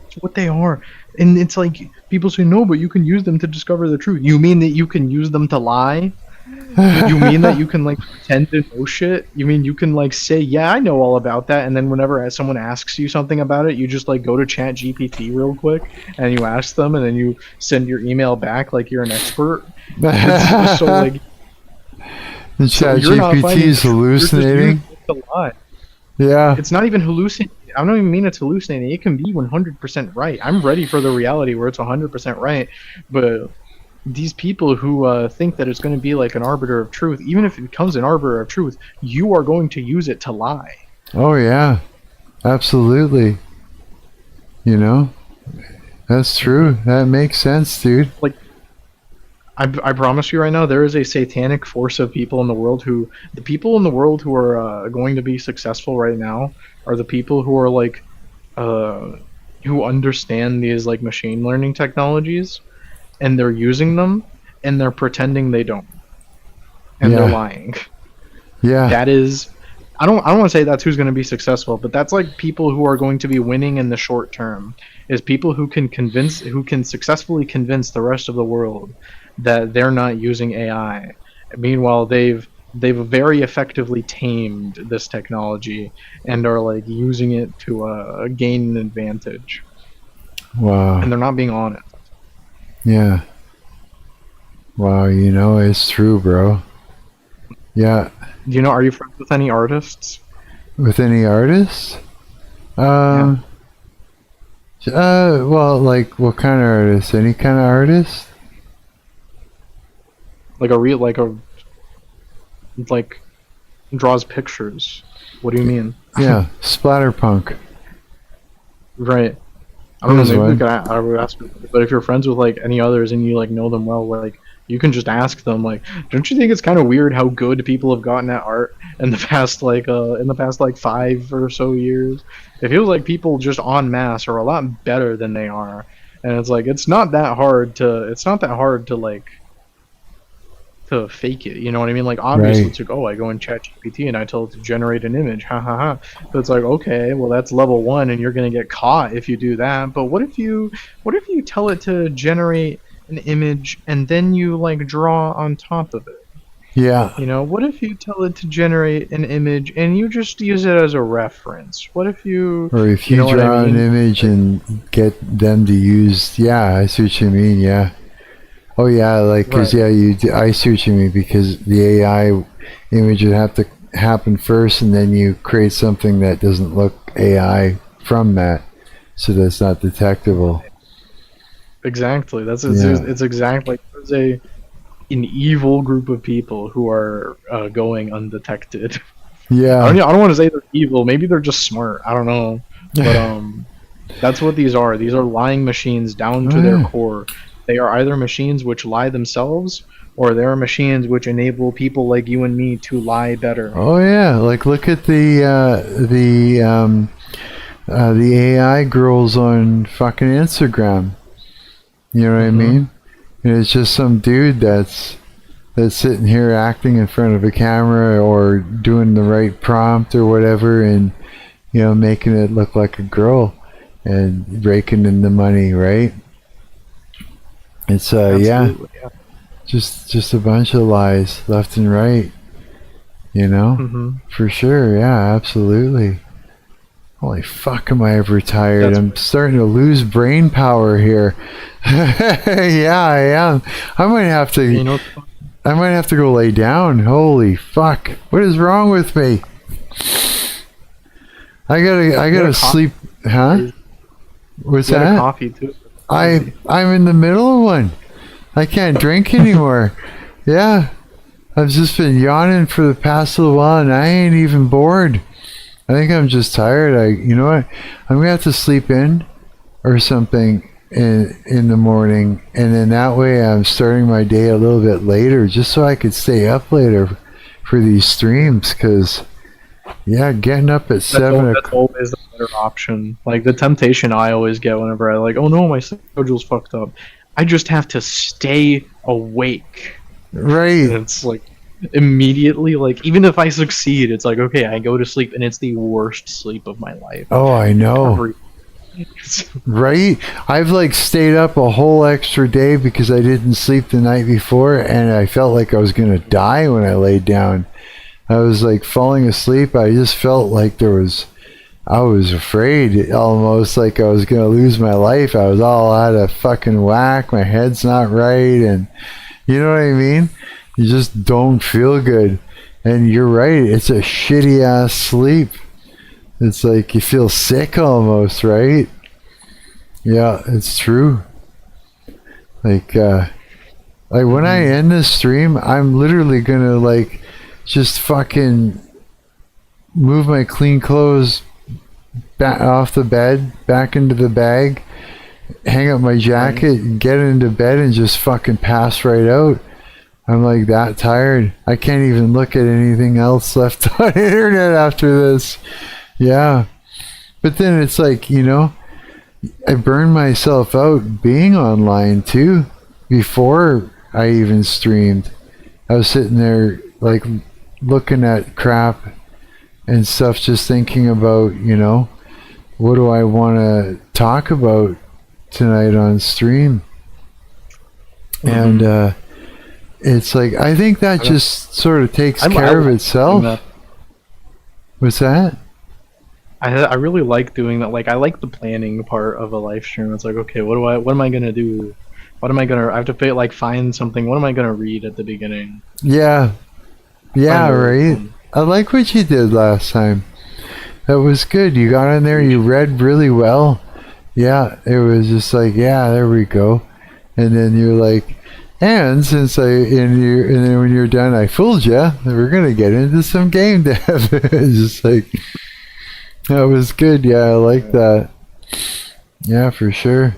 That's what they are. And it's like, people say, no, but you can use them to discover the truth. You mean that you can use them to lie? You mean that you can like pretend to know shit? You mean you can like say, yeah, I know all about that, and then whenever someone asks you something about it, you just like go to Chat GPT real quick and you ask them, and then you send your email back like you're an expert? It's so like... And So you're not ChatGPT finding is the truth, you're just hallucinating. using it to lie. Yeah. It's not even hallucinating. I don't even mean it's hallucinating. It can be 100% right. I'm ready for the reality where it's 100% right. But these people who think that it's going to be like an arbiter of truth, even if it becomes an arbiter of truth, you are going to use it to lie. Oh yeah. Absolutely. You know? That's true. That makes sense, dude. Like, I promise you right now, there is a satanic force of people in the world who, the people in the world who are going to be successful right now are the people who are like, who understand these like machine learning technologies, and they're using them, and they're pretending they don't, and they're lying. Yeah. That is, I don't want to say that's who's going to be successful, but that's like people who are going to be winning in the short term, is people who can successfully convince the rest of the world that they're not using AI. Meanwhile, they've very effectively tamed this technology and are like using it to gain an advantage. Wow. And they're not being honest. Yeah. Wow, you know, it's true, bro. Yeah. Do you know, are you friends with any artists? With any artists? Well, like, what kind of artist? Any kind of artist? Like draws pictures. What do you mean? Yeah, splatterpunk. Right. I don't know, There's maybe one. I would ask, but if you're friends with like any others and you like know them well, like you can just ask them, like, don't you think it's kind of weird how good people have gotten at art in the past like 5 or so years? It feels like people just en masse are a lot better than they are, and it's like it's not that hard to like to fake it, you know what I mean? Like obviously it's like, oh, I go in ChatGPT and I tell it to generate an image, ha ha ha. So it's like, okay, well that's level 1 and you're gonna get caught if you do that. But what if you tell it to generate an image and then you like draw on top of it? Yeah. You know, what if you tell it to generate an image and you just use it as a reference? What if you... Or if you know what I draw mean? an image and get them to use... Yeah, I see what you mean, yeah. Oh yeah, like, because I see what you mean, because the AI image would have to happen first and then you create something that doesn't look AI from that, so that's not detectable. Exactly. It's exactly... There's an evil group of people who are going undetected. Yeah. I don't want to say they're evil. Maybe they're just smart. I don't know. But that's what these are. These are lying machines down to their core. They are either machines which lie themselves, or they are machines which enable people like you and me to lie better. Oh yeah, like look at the AI girls on fucking Instagram. You know what I mean? And it's just some dude that's sitting here acting in front of a camera or doing the right prompt or whatever, and you know, making it look like a girl and raking in the money, right? It's yeah, just a bunch of lies left and right, you know, for sure. Yeah, absolutely. Holy fuck, am I ever tired? I'm starting to lose brain power here. Yeah, I am. I might have to go lay down. Holy fuck, what is wrong with me? I gotta sleep. Huh? What's that? Coffee too. I'm in the middle of one. I can't drink anymore. Yeah, I've just been yawning for the past little while, and I ain't even bored. I think I'm just tired. You know what? I'm gonna have to sleep in or something in the morning, and then that way I'm starting my day a little bit later, just so I could stay up later for these streams. Cause yeah, getting up at 7 o'clock. That's always the better option. Like the temptation I always get whenever I like, oh no, my schedule's fucked up. I just have to stay awake. Right. And it's like immediately, like even if I succeed, it's like, okay, I go to sleep and it's the worst sleep of my life. Oh, I know. Right? I've like stayed up a whole extra day because I didn't sleep the night before, and I felt like I was gonna die when I laid down. I was like falling asleep. I just felt like I was afraid, almost like I was gonna lose my life. I was all out of fucking whack. My head's not right, and you know what I mean? You just don't feel good. And you're right, it's a shitty ass sleep. It's like you feel sick almost, right? Yeah, it's true. Like when I end this stream, I'm literally gonna like just fucking move my clean clothes back off the bed, back into the bag, hang up my jacket, and get into bed and just fucking pass right out. I'm like that tired. I can't even look at anything else left on the internet after this. Yeah. But then it's like, you know, I burned myself out being online too before I even streamed. I was sitting there like looking at crap and stuff, just thinking about, you know, what do I want to talk about tonight on stream? And it's like, I think that just sort of takes care of itself. What's that? I really like doing that. Like, I like the planning part of a live stream. It's like, okay, what am I gonna do? What am I gonna? I have to like find something. What am I gonna read at the beginning? Yeah, right. I like what you did last time. That was good. You got in there. You read really well. Yeah, it was just like, yeah, there we go. And then you're like, and since and then when you're done, I fooled you. We're gonna get into some game dev. It's just like. That was good. Yeah, I like that. Yeah, for sure.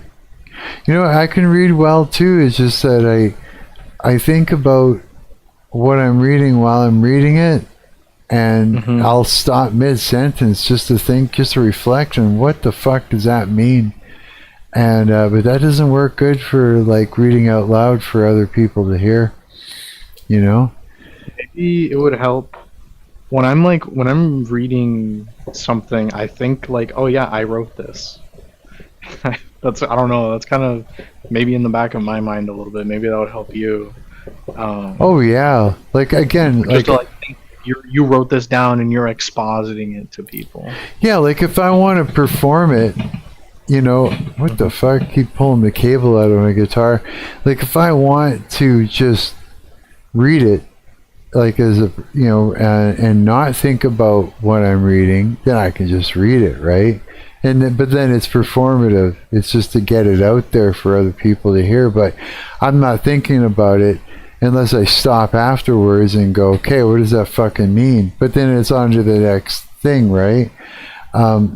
You know, I can read well too. It's just that I think about what I'm reading while I'm reading it, and I'll stop mid-sentence just to think, just to reflect on what the fuck does that mean. And but that doesn't work good for like reading out loud for other people to hear. You know? Maybe it would help. When I'm reading something, I think like, oh yeah, I wrote this. I don't know, that's kind of maybe in the back of my mind a little bit. Maybe that would help you. Oh yeah, like again, just like think you wrote this down and you're expositing it to people. Yeah, like if I want to perform it, you know, what the fuck? I keep pulling the cable out of my guitar. Like if I want to just read it. Like as a, you know, and not think about what I'm reading, then I can just read it, right? But then it's performative. It's just to get it out there for other people to hear. But I'm not thinking about it unless I stop afterwards and go, okay, what does that fucking mean? But then it's on to the next thing, right?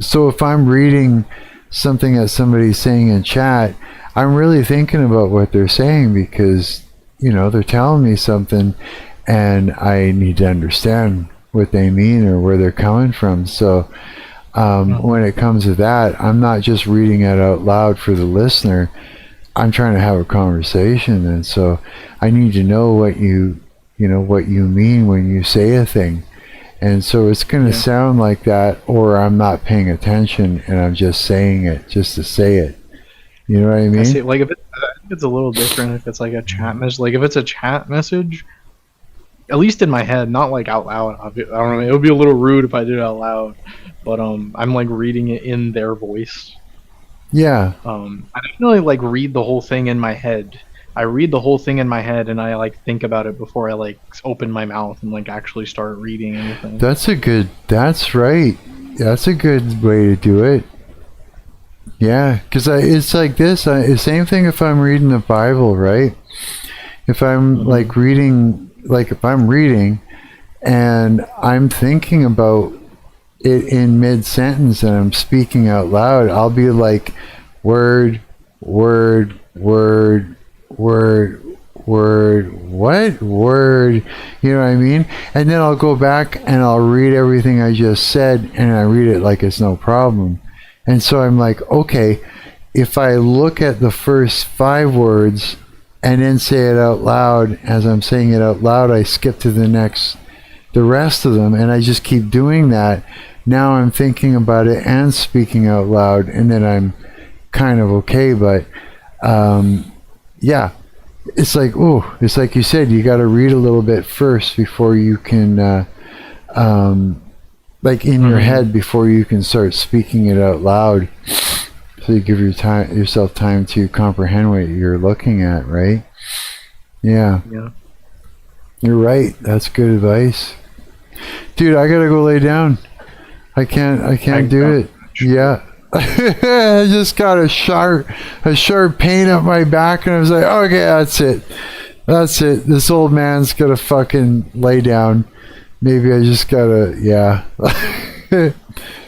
So if I'm reading something that somebody's saying in chat, I'm really thinking about what they're saying because, you know, they're telling me something. And I need to understand what they mean or where they're coming from. So when it comes to that, I'm not just reading it out loud for the listener. I'm trying to have a conversation. And so I need to know what you mean when you say a thing. And so it's going to sound like that, or I'm not paying attention and I'm just saying it just to say it. You know what I mean? I see, like I think it's a little different if it's like a chat message. Like if it's a chat message, at least in my head, not like out loud. I don't know. It would be a little rude if I did it out loud, but I'm like reading it in their voice. Yeah. I definitely like read the whole thing in my head. I read the whole thing in my head and I like think about it before I like open my mouth and like actually start reading anything. That's right. That's a good way to do it. Yeah, because it's like this. Same thing if I'm reading the Bible, right? If I'm like reading. Like if I'm reading and I'm thinking about it in mid-sentence and I'm speaking out loud, I'll be like word, word, word, word, word, what? Word, you know what I mean? And then I'll go back and I'll read everything I just said and I read it like it's no problem. And so I'm like, okay, if I look at the first 5 words and then say it out loud, as I'm saying it out loud, I skip to the rest of them, and I just keep doing that. Now I'm thinking about it and speaking out loud, and then I'm kind of okay, but yeah, it's like, it's like you said, you got to read a little bit first before you can, like in your head, before you can start speaking it out loud. So you give yourself time to comprehend what you're looking at, right? Yeah. Yeah. You're right. That's good advice. Dude, I gotta go lay down. I can't do it. Yeah. I just got a sharp pain up my back, and I was like, okay, that's it. This old man's gotta fucking lay down. Maybe I just gotta, yeah.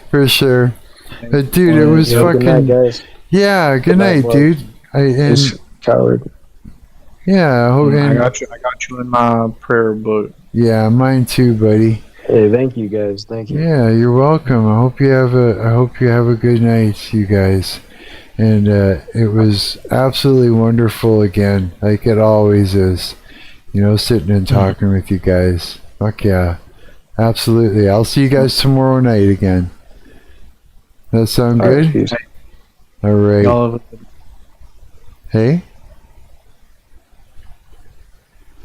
For sure. But dude, it was fucking. Good night, guys. Yeah, good night, dude. Coward. Yeah, I got you in my prayer book. Yeah, mine too, buddy. Hey, thank you guys. Thank you. Yeah, you're welcome. I hope you have a good night, you guys. And it was absolutely wonderful again, like it always is. You know, sitting and talking with you guys. Fuck yeah. Absolutely. I'll see you guys tomorrow night again. That sound good? All right. Hey?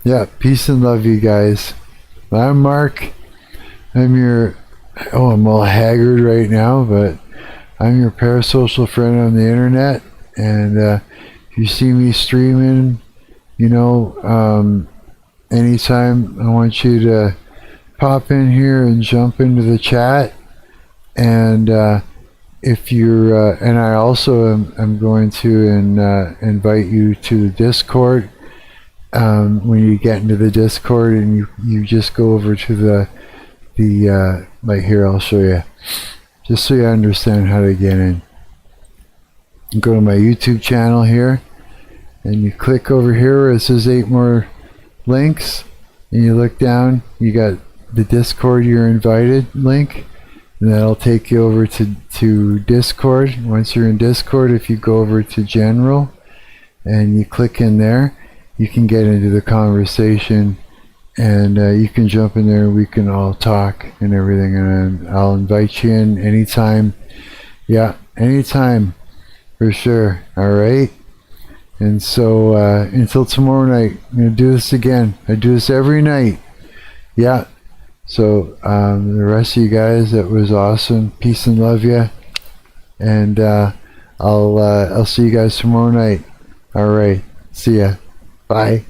Yeah, peace and love, you guys. I'm Mark. I'm all haggard right now, but I'm your parasocial friend on the internet. And if you see me streaming, you know, anytime, I want you to pop in here and jump into the chat. And if you're, and I also am going to invite you to the Discord. When you get into the Discord, and you just go over to the like here, I'll show you, just so you understand how to get in. You go to my YouTube channel here, and you click over here where it says 8 more links, and you look down, you got the Discord you're invited link, and that'll take you over to Discord. Once you're in Discord, if you go over to General and you click in there, you can get into the conversation, and you can jump in there and we can all talk and everything, and I'll invite you in anytime. Yeah, anytime, for sure. All right. And so until tomorrow night, I'm gonna do this again. I do this every night. Yeah. So the rest of you guys, that was awesome. Peace and love you. And I'll see you guys tomorrow night. All right. See ya. Bye.